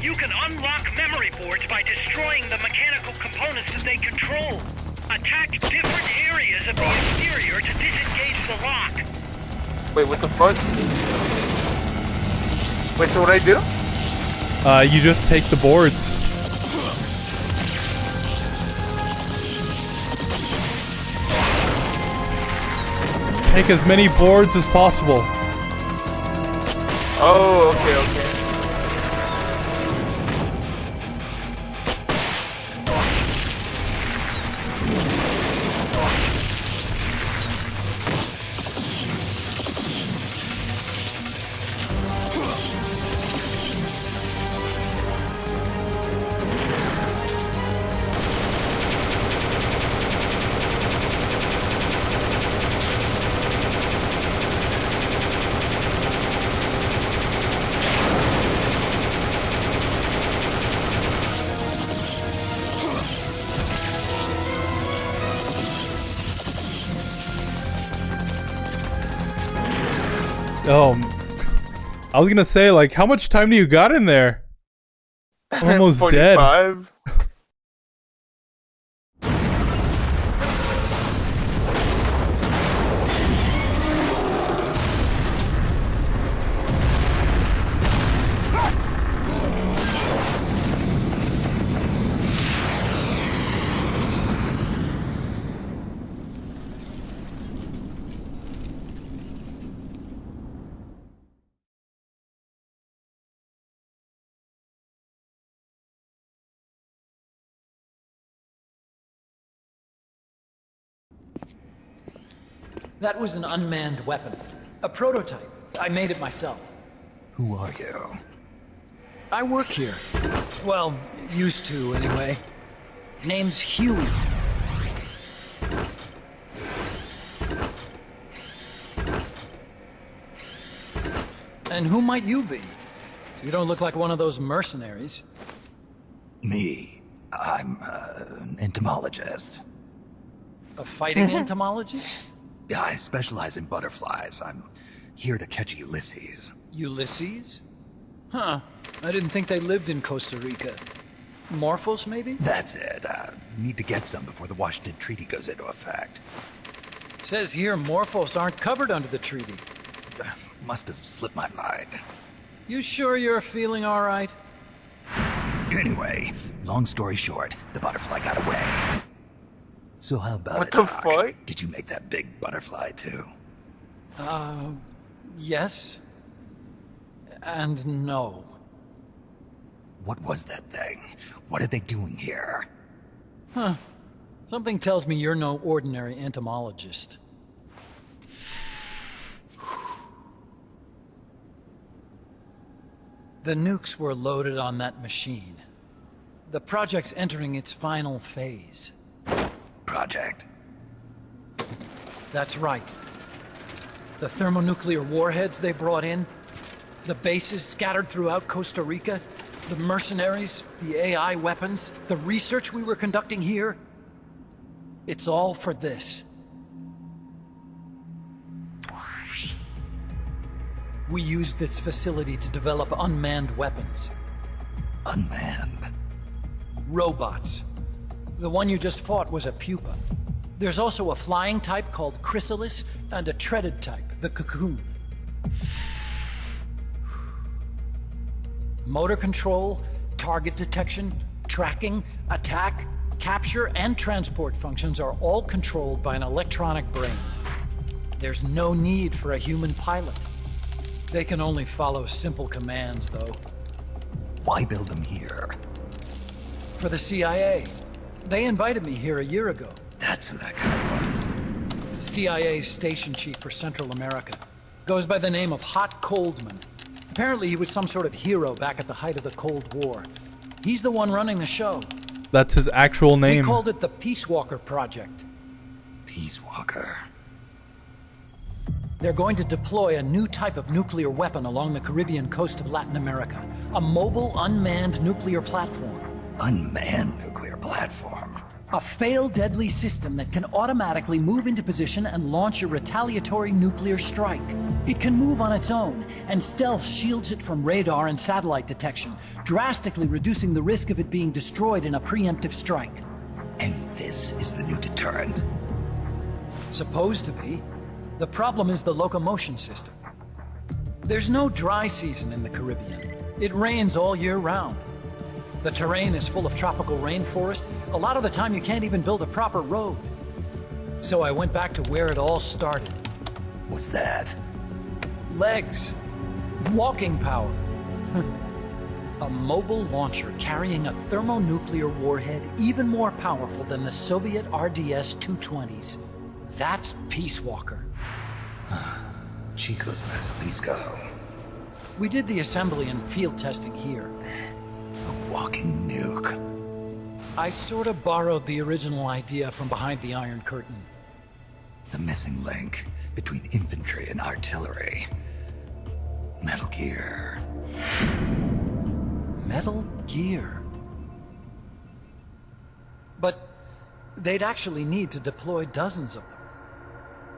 You can unlock memory boards by destroying the mechanical components that they control. Attack different areas of the exterior to disengage the lock. Wait, what the fuck? Wait, so what I do? You just take the boards. Take as many boards as possible. Oh, okay, okay. Oh, I was gonna say, like, how much time do you got in there? I'm almost 45. dead. That was an unmanned weapon. A prototype. I made it myself. Who are you? I work here. Well, used to, anyway. Name's Huey. And who might you be? You don't look like one of those mercenaries. Me, I'm an entomologist. A fighting entomologist? Yeah, I specialize in butterflies. I'm here to catch Ulysses. Ulysses? Huh. I didn't think they lived in Costa Rica. Morphos, maybe? That's it. Need to get some before the Washington Treaty goes into effect. Says here Morphos aren't covered under the treaty. Must have slipped my mind. You sure you're feeling all right? Anyway, long story short, the butterfly got away. So how about What it, the Doc? fuck? Did you make that big butterfly too? Yes. And no. What was that thing? What are they doing here? Huh. Something tells me you're no ordinary entomologist. The nukes were loaded on that machine. The project's entering its final phase. Project? That's right. The thermonuclear warheads they brought in, the bases scattered throughout Costa Rica, the mercenaries, the AI weapons, the research we were conducting here. It's all for this. We used this facility to develop unmanned weapons. Unmanned? Robots. The one you just fought was a pupa. There's also a flying type called Chrysalis and a treaded type, the Cocoon. Motor control, target detection, tracking, attack, capture, and transport functions are all controlled by an electronic brain. There's no need for a human pilot. They can only follow simple commands, though. Why build them here? For the CIA. They invited me here a year ago. That's who that guy was. The CIA's station chief for Central America. Goes by the name of Hot Coldman. Apparently he was some sort of hero back at the height of the Cold War. He's the one running the show. That's his actual name. We called it the Peace Walker Project. Peace Walker. They're going to deploy a new type of nuclear weapon along the Caribbean coast of Latin America. A mobile, unmanned nuclear platform. Unmanned nuclear platform? A fail-deadly system that can automatically move into position and launch a retaliatory nuclear strike. It can move on its own, and stealth shields it from radar and satellite detection, drastically reducing the risk of it being destroyed in a preemptive strike. And this is the new deterrent? Supposed to be. The problem is the locomotion system. There's no dry season in the Caribbean. It rains all year round. The terrain is full of tropical rainforest. A lot of the time you can't even build a proper road. So I went back to where it all started. What's that? Legs. Walking power. A mobile launcher carrying a thermonuclear warhead even more powerful than the Soviet RDS-220s. That's Peace Walker. Chico's Basilisco. We did the assembly and field testing here. A walking nuke. I sort of borrowed the original idea from behind the Iron Curtain. The missing link between infantry and artillery. Metal Gear. Metal Gear. But they'd actually need to deploy dozens of them.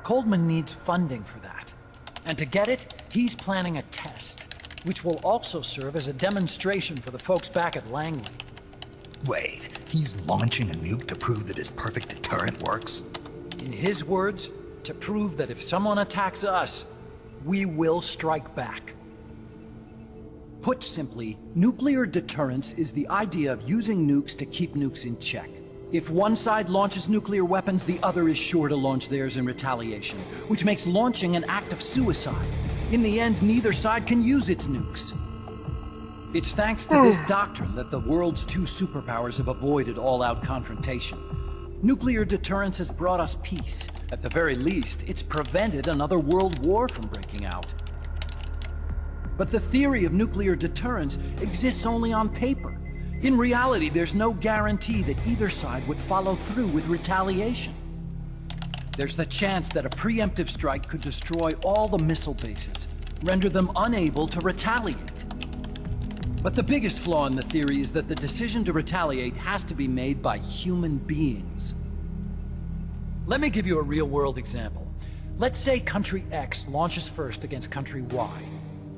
Coldman needs funding for that. And to get it, he's planning a test, which will also serve as a demonstration for the folks back at Langley. Wait, he's launching a nuke to prove that his perfect deterrent works? In his words, to prove that if someone attacks us, we will strike back. Put simply, nuclear deterrence is the idea of using nukes to keep nukes in check. If one side launches nuclear weapons, the other is sure to launch theirs in retaliation, which makes launching an act of suicide. In the end, neither side can use its nukes. It's thanks to this doctrine that the world's two superpowers have avoided all-out confrontation. Nuclear deterrence has brought us peace. At the very least, it's prevented another world war from breaking out. But the theory of nuclear deterrence exists only on paper. In reality, there's no guarantee that either side would follow through with retaliation. There's the chance that a preemptive strike could destroy all the missile bases, render them unable to retaliate. But the biggest flaw in the theory is that the decision to retaliate has to be made by human beings. Let me give you a real-world example. Let's say Country X launches first against Country Y.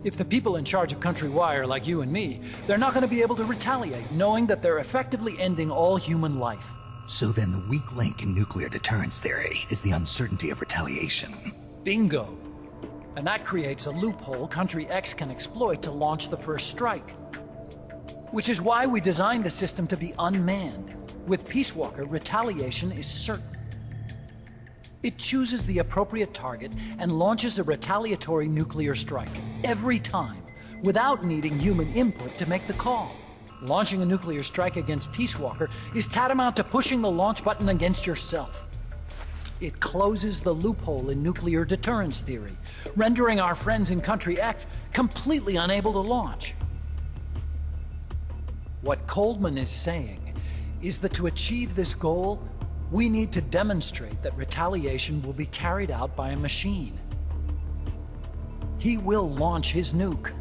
If the people in charge of Country Y are like you and me, they're not going to be able to retaliate, knowing that they're effectively ending all human life. So then the weak link in nuclear deterrence theory is the uncertainty of retaliation. Bingo. And that creates a loophole Country X can exploit to launch the first strike. Which is why we designed the system to be unmanned. With Peace Walker, retaliation is certain. It chooses the appropriate target and launches a retaliatory nuclear strike every time, without needing human input to make the call. Launching a nuclear strike against Peace Walker is tantamount to pushing the launch button against yourself. It closes the loophole in nuclear deterrence theory, rendering our friends in Country X completely unable to launch. What Coldman is saying is that to achieve this goal, we need to demonstrate that retaliation will be carried out by a machine. He will launch his nuke.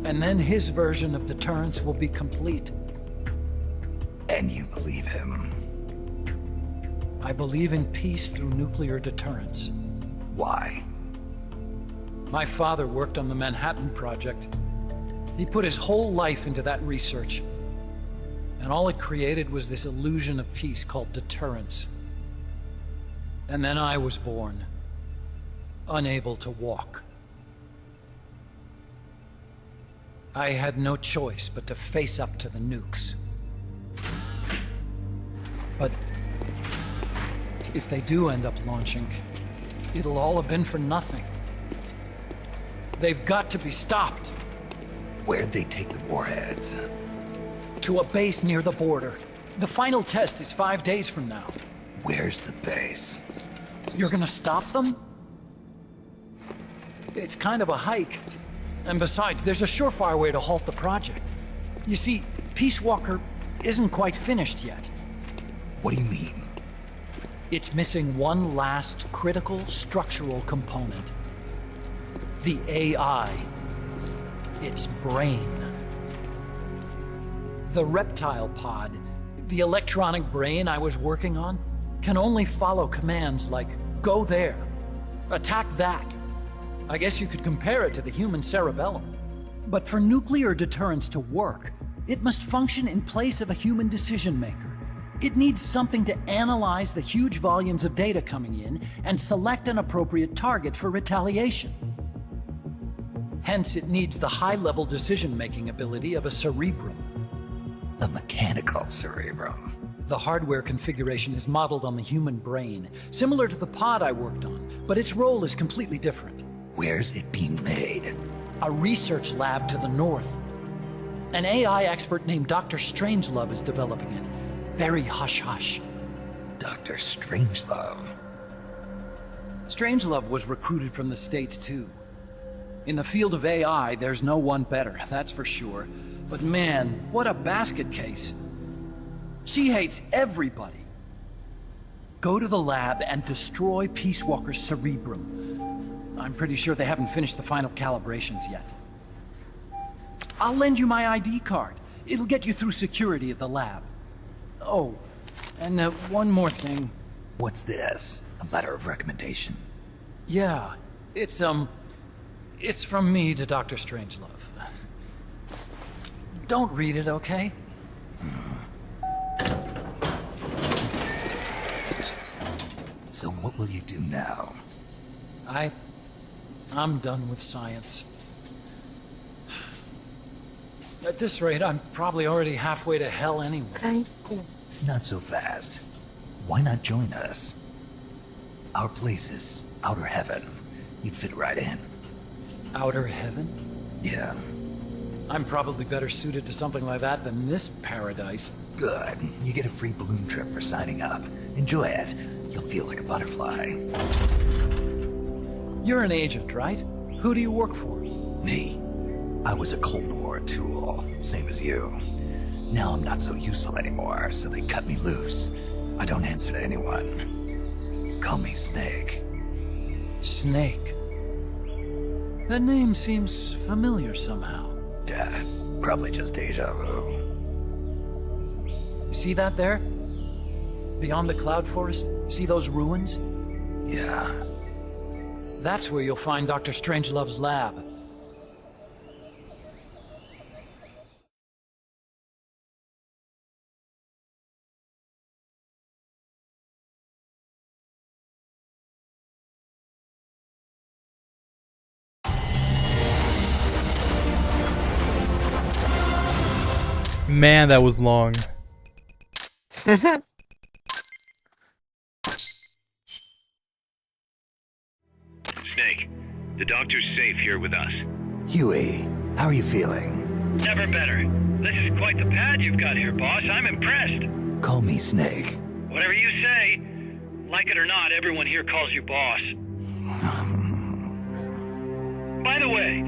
And then his version of deterrence will be complete. And you believe him? I believe in peace through nuclear deterrence. Why? My father worked on the Manhattan Project. He put his whole life into that research. And all it created was this illusion of peace called deterrence. And then I was born, unable to walk. I had no choice but to face up to the nukes. But if they do end up launching, it'll all have been for nothing. They've got to be stopped. Where'd they take the warheads? To a base near the border. The final test is 5 days from now. Where's the base? You're gonna stop them? It's kind of a hike. And besides, there's a surefire way to halt the project. You see, Peace Walker isn't quite finished yet. What do you mean? It's missing one last critical structural component. The AI. Its brain. The reptile pod, the electronic brain I was working on, can only follow commands like, go there, attack that. I guess you could compare it to the human cerebellum. But for nuclear deterrence to work, it must function in place of a human decision maker. It needs something to analyze the huge volumes of data coming in and select an appropriate target for retaliation. Hence, it needs the high-level decision-making ability of a cerebrum. A mechanical cerebrum. The hardware configuration is modeled on the human brain, similar to the pod I worked on, but its role is completely different. Where's it being made? A research lab to the north. An AI expert named Dr. Strangelove is developing it. Very hush-hush. Dr. Strangelove? Strangelove was recruited from the States, too. In the field of AI, there's no one better, that's for sure. But man, what a basket case. She hates everybody. Go to the lab and destroy Peace Walker's cerebrum. I'm pretty sure they haven't finished the final calibrations yet. I'll lend you my ID card. It'll get you through security at the lab. Oh, and one more thing. What's this? A letter of recommendation? Yeah, it's from me to Dr. Strangelove. Don't read it, okay? So what will you do now? I'm done with science. At this rate, I'm probably already halfway to hell anyway. Not so fast. Why not join us? Our place is outer heaven. You'd fit right in. Outer heaven? Yeah. I'm probably better suited to something like that than this paradise. Good. You get a free balloon trip for signing up. Enjoy it. You'll feel like a butterfly. You're an agent, right? Who do you work for? Me. I was a Cold War tool, same as you. Now I'm not so useful anymore, so they cut me loose. I don't answer to anyone. Call me Snake. Snake? That name seems familiar somehow. Yeah, it's probably just deja vu. You see that there? Beyond the cloud forest? See those ruins? Yeah. That's where you'll find Dr. Strangelove's lab. Man, that was long. Snake, the doctor's safe here with us. Huey, how are you feeling? Never better. This is quite the pad you've got here, boss. I'm impressed. Call me Snake. Whatever you say. Like it or not, everyone here calls you boss. By the way,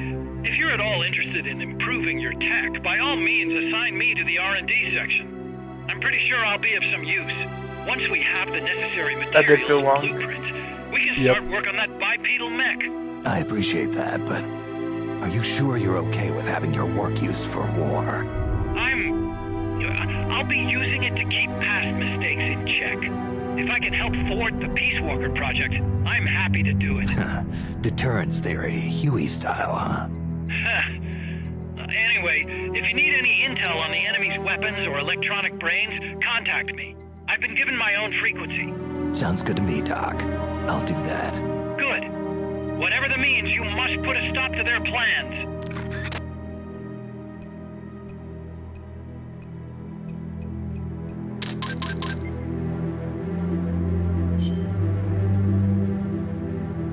if you're at all interested in improving your tech, by all means assign me to the R&D section. I'm pretty sure I'll be of some use. Once we have the necessary materials and blueprints, we can start work on that bipedal mech. I appreciate that, but are you sure you're okay with having your work used for war? I'll be using it to keep past mistakes in check. If I can help thwart the Peace Walker project, I'm happy to do it. Deterrence theory, Huey style, huh? Anyway, if you need any intel on the enemy's weapons or electronic brains, contact me. I've been given my own frequency. Sounds good to me, Doc. I'll do that. Good. Whatever the means, you must put a stop to their plans.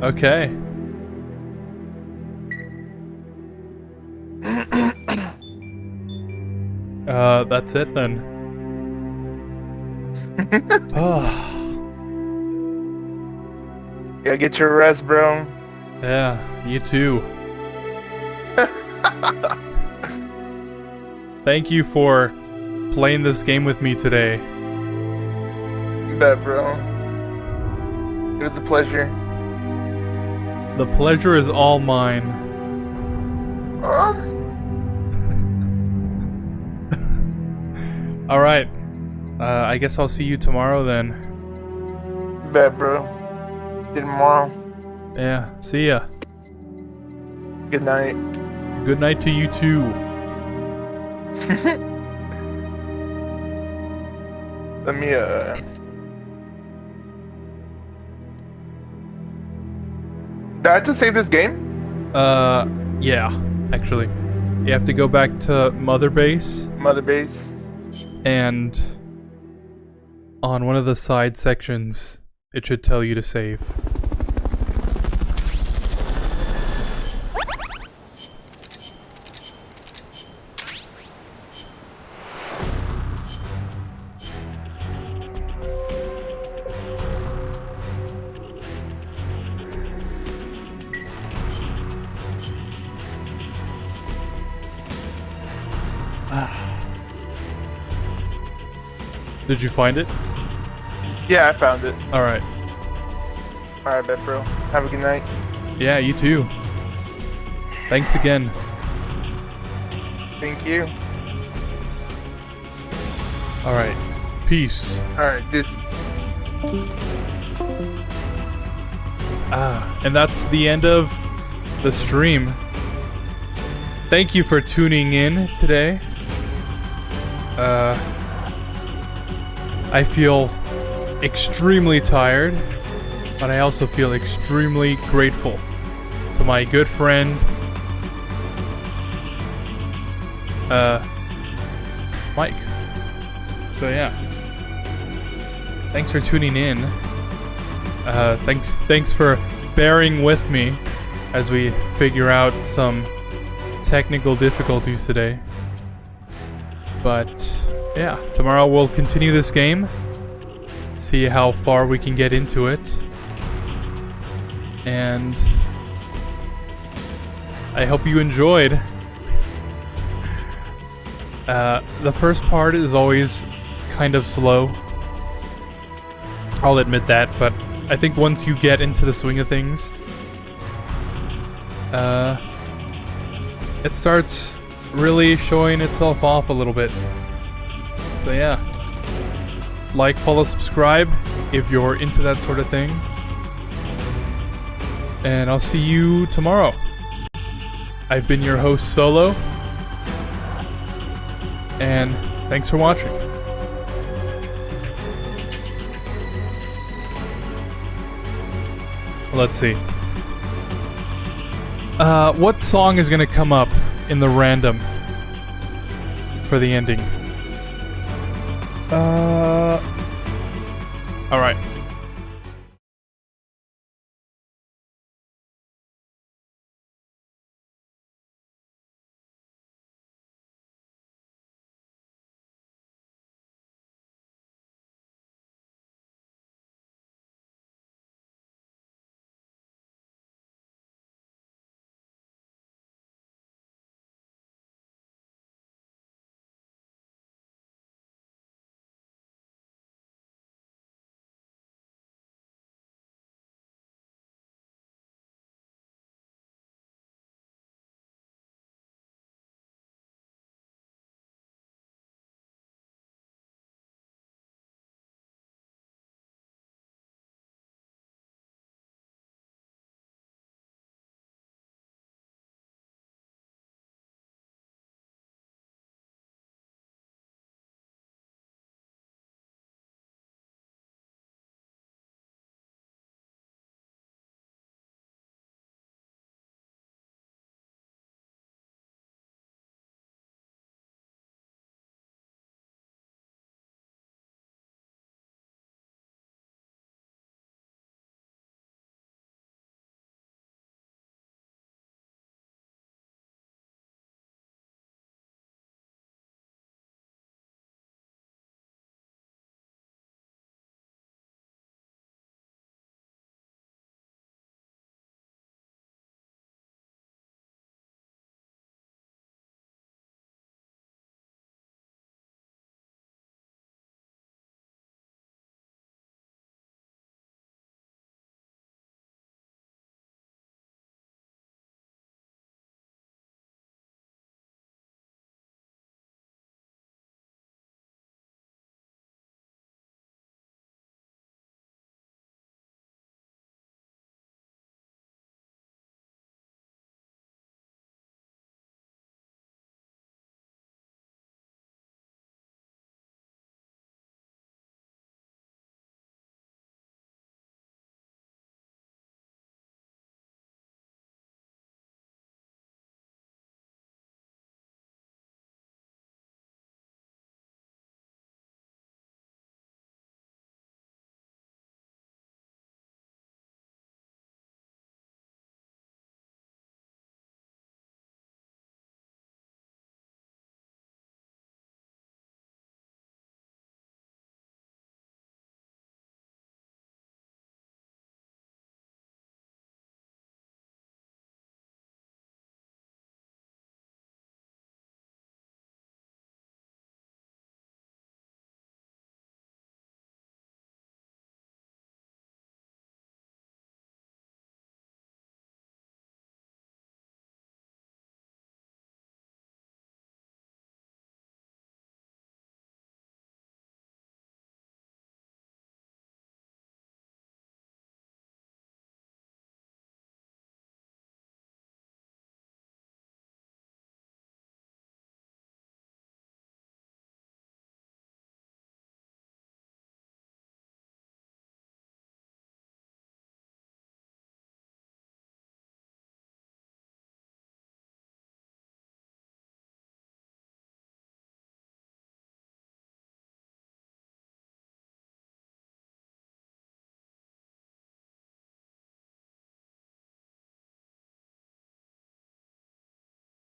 Okay. That's it then. Yeah, get your rest, bro. Yeah, you too. Thank you for playing this game with me today. You bet, bro. It was a pleasure. The pleasure is all mine. Alright. I guess I'll see you tomorrow then. You bet, bro. See you tomorrow. Yeah, see ya. Good night. Good night to you too. Let me, Did I have to save this game? Yeah, actually. You have to go back to Mother Base. Mother Base. And on one of the side sections, it should tell you to save. Did you find it? Yeah, I found it. Alright. Alright, bet, bro. Have a good night. Yeah, you too. Thanks again. Thank you. Alright. Peace. Alright, distance. And that's the end of the stream. Thank you for tuning in today. I feel extremely tired, but I also feel extremely grateful to my good friend, Mike. So yeah, thanks for tuning in. Thanks for bearing with me as we figure out some technical difficulties today. But yeah, tomorrow we'll continue this game, see how far we can get into it, and I hope you enjoyed. The first part is always kind of slow, I'll admit that, but I think once you get into the swing of things, it starts really showing itself off a little bit. So yeah. Like, follow, subscribe if you're into that sort of thing. And I'll see you tomorrow. I've been your host, Solo. And thanks for watching. Let's see. What song is gonna come up in the random for the ending? Alright.